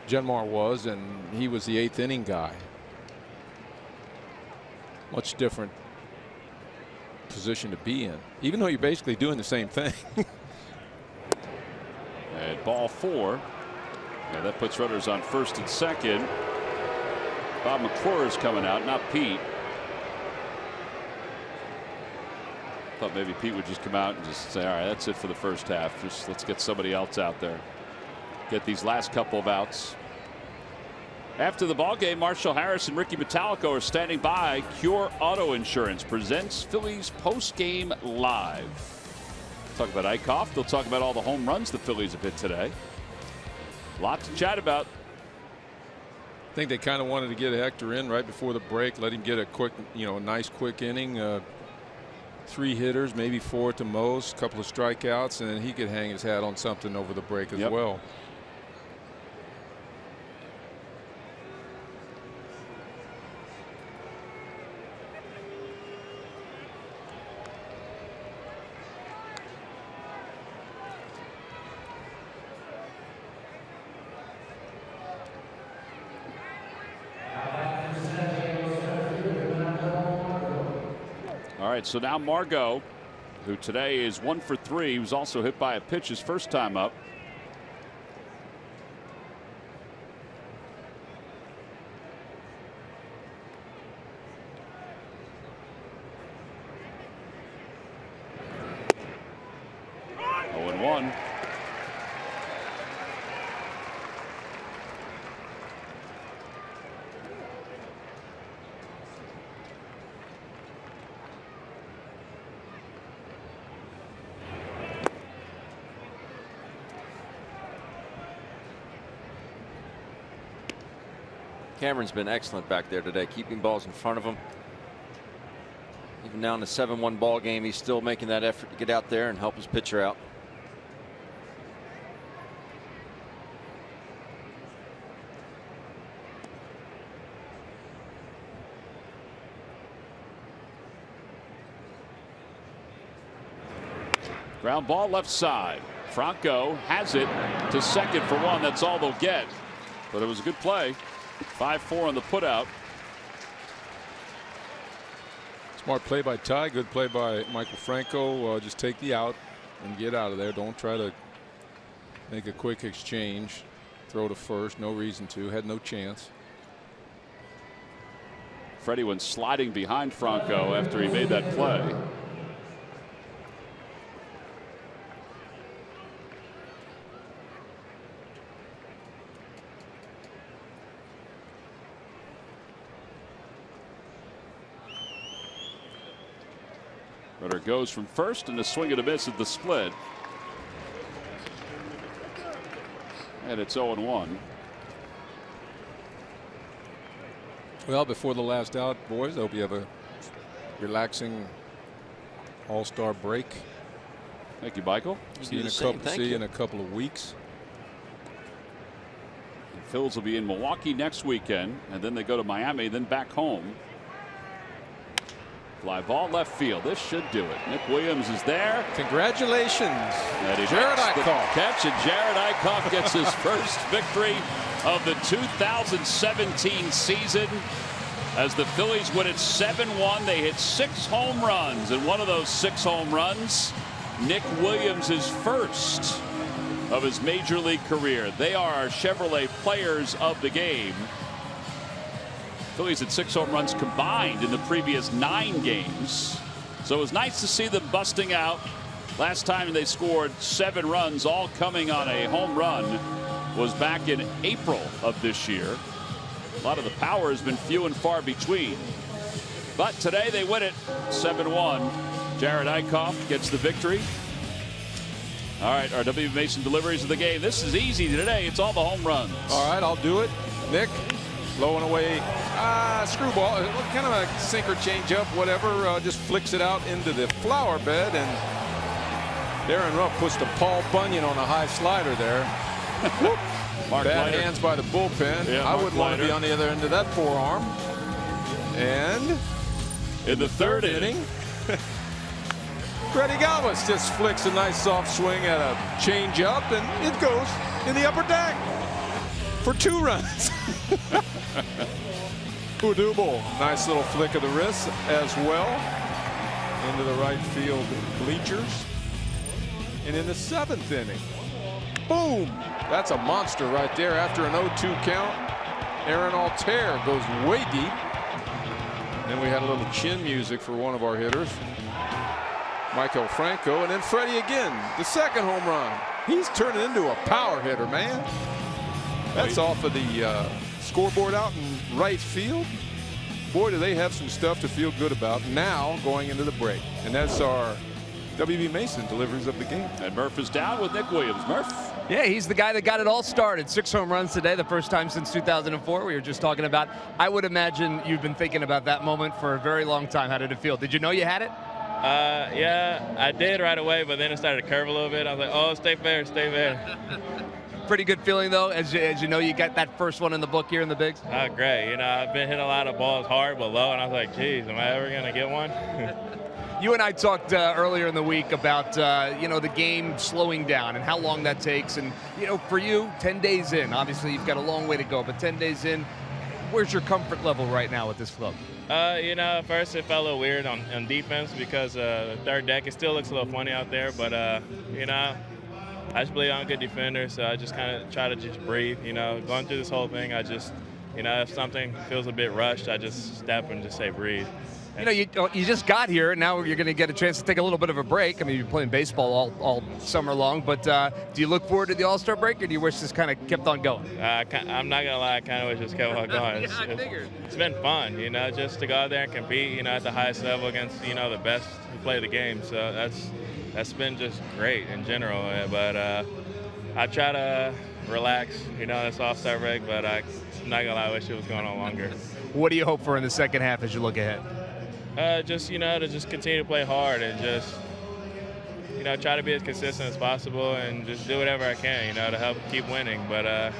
Genmar was, and he was the 8th inning guy. Much different position to be in, even though you're basically doing the same thing. At ball 4. Yeah, that puts runners on first and second. Bob McClure is coming out, not Pete. Thought maybe Pete would just come out and just say, all right, that's it for the first half. Just let's get somebody else out there. Get these last couple of outs. After the ball game, Marshall Harris and Ricky Metallico are standing by. Cure Auto Insurance presents Phillies Post-Game Live. Talk about Eichhoff. They'll talk about all the home runs the Phillies have hit today. A lot to chat about. I think they kind of wanted to get Hector in right before the break, let him get a quick, a nice quick inning. 3 hitters, maybe 4 at the most, a couple of strikeouts, and then he could hang his hat on something over the break as well. All right, so now Margot, who today is 1 for 3, who's also hit by a pitch his first time up. 0-1. Cameron's been excellent back there today, keeping balls in front of him. Even now in the 7-1 ball game, he's still making that effort to get out there and help his pitcher out. Ground ball left side. Franco has it to second for one. That's all they'll get. But it was a good play. 5-4 on the putout. Smart play by Ty. Good play by Michael Franco. Just take the out and get out of there. Don't try to make a quick exchange. Throw to first. No reason to. Had no chance. Freddie went sliding behind Franco after he made that play. Runner goes from first, and a swing and a miss at the split. And it's 0-1. Well, before the last out, boys, I hope you have a relaxing all-star break. Thank you, Michael. See you in a couple of weeks. And Phillies will be in Milwaukee next weekend, and then they go to Miami, then back home. Fly ball left field. This should do it. Nick Williams is there. Congratulations, Jared Eickhoff. Catch, and Jared Eickhoff gets his first victory of the 2017 season. As the Phillies win it 7-1, they hit 6 home runs, and one of those 6 home runs, Nick Williams' is first of his major league career. They are our Chevrolet players of the game. Phillies had 6 home runs combined in the previous 9 games. So it was nice to see them busting out. Last time they scored 7 runs, all coming on a home run, was back in April of this year. A lot of the power has been few and far between. But today they win it 7-1. Jared Eickhoff gets the victory. All right, our W. Mason deliveries of the game. This is easy today. It's all the home runs. All right, I'll do it. Nick, low and away. Screwball, kind of a sinker change up, whatever. Just flicks it out into the flower bed, and Darren Ruff puts the Paul Bunyan on a high slider there. Bad hands by the bullpen. Yeah, I wouldn't want to be on the other end of that forearm. And in the third inning, Freddie Galvis just flicks a nice soft swing at a change up, and it goes in the upper deck for 2 runs. Udubel, nice little flick of the wrist as well into the right field bleachers. And in the 7th inning, boom, that's a monster right there. After an 0-2 count, Aaron Altair goes way deep. Then we had a little chin music for one of our hitters, Michael Franco, and then Freddie again, the 2nd home run. He's turning into a power hitter, man. That's off of the scoreboard out in right field. Boy, do they have some stuff to feel good about now going into the break. And that's our W.B. Mason deliveries of the game. And Murph is down with Nick Williams. Murph. Yeah, he's the guy that got it all started. 6 home runs today, the first time since 2004. We were just talking about. I would imagine you've been thinking about that moment for a very long time. How did it feel? Did you know you had it? Yeah, I did right away, but then it started to curve a little bit. I was like, oh, stay fair, stay fair. Pretty good feeling, though, as you know you got that first one in the book here in the bigs? Oh, great. You know, I've been hitting a lot of balls hard but low, and I was like, geez, am I ever going to get one? You and I talked earlier in the week about, the game slowing down and how long that takes. And, for you, 10 days in, obviously you've got a long way to go, but 10 days in, where's your comfort level right now with this club? At first it felt a little weird on defense because the third deck, it still looks a little funny out there, but, I just believe I'm a good defender, so I just kind of try to just breathe. Going through this whole thing, I just, if something feels a bit rushed, I just step and just say breathe. You know, you just got here, and now you're going to get a chance to take a little bit of a break. I mean, you're playing baseball all summer long, but do you look forward to the All-Star break, or do you wish this kind of kept on going? I'm not going to lie, I kind of wish this kept on going. Yeah, I figured. It's been fun, you know, just to go out there and compete, you know, at the highest level against, you know, the best who play the game. So that's been just great in general. But I try to relax, you know, this All-Star break, but I'm not going to lie, I wish it was going on longer. What do you hope for in the second half as you look ahead? Just, you know, to just continue to play hard and just, you know, try to be as consistent as possible and just do whatever I can, you know, to help keep winning. But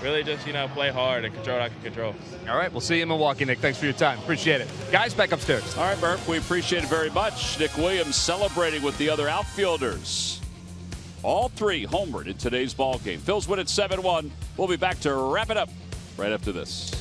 really just, you know, play hard and control what I can control. All right, we'll see you in Milwaukee, Nick. Thanks for your time. Appreciate it. Guys, back upstairs. All right, Murph, we appreciate it very much. Nick Williams celebrating with the other outfielders. All three homered in today's ball game. Phil's win at 7-1. We'll be back to wrap it up right after this.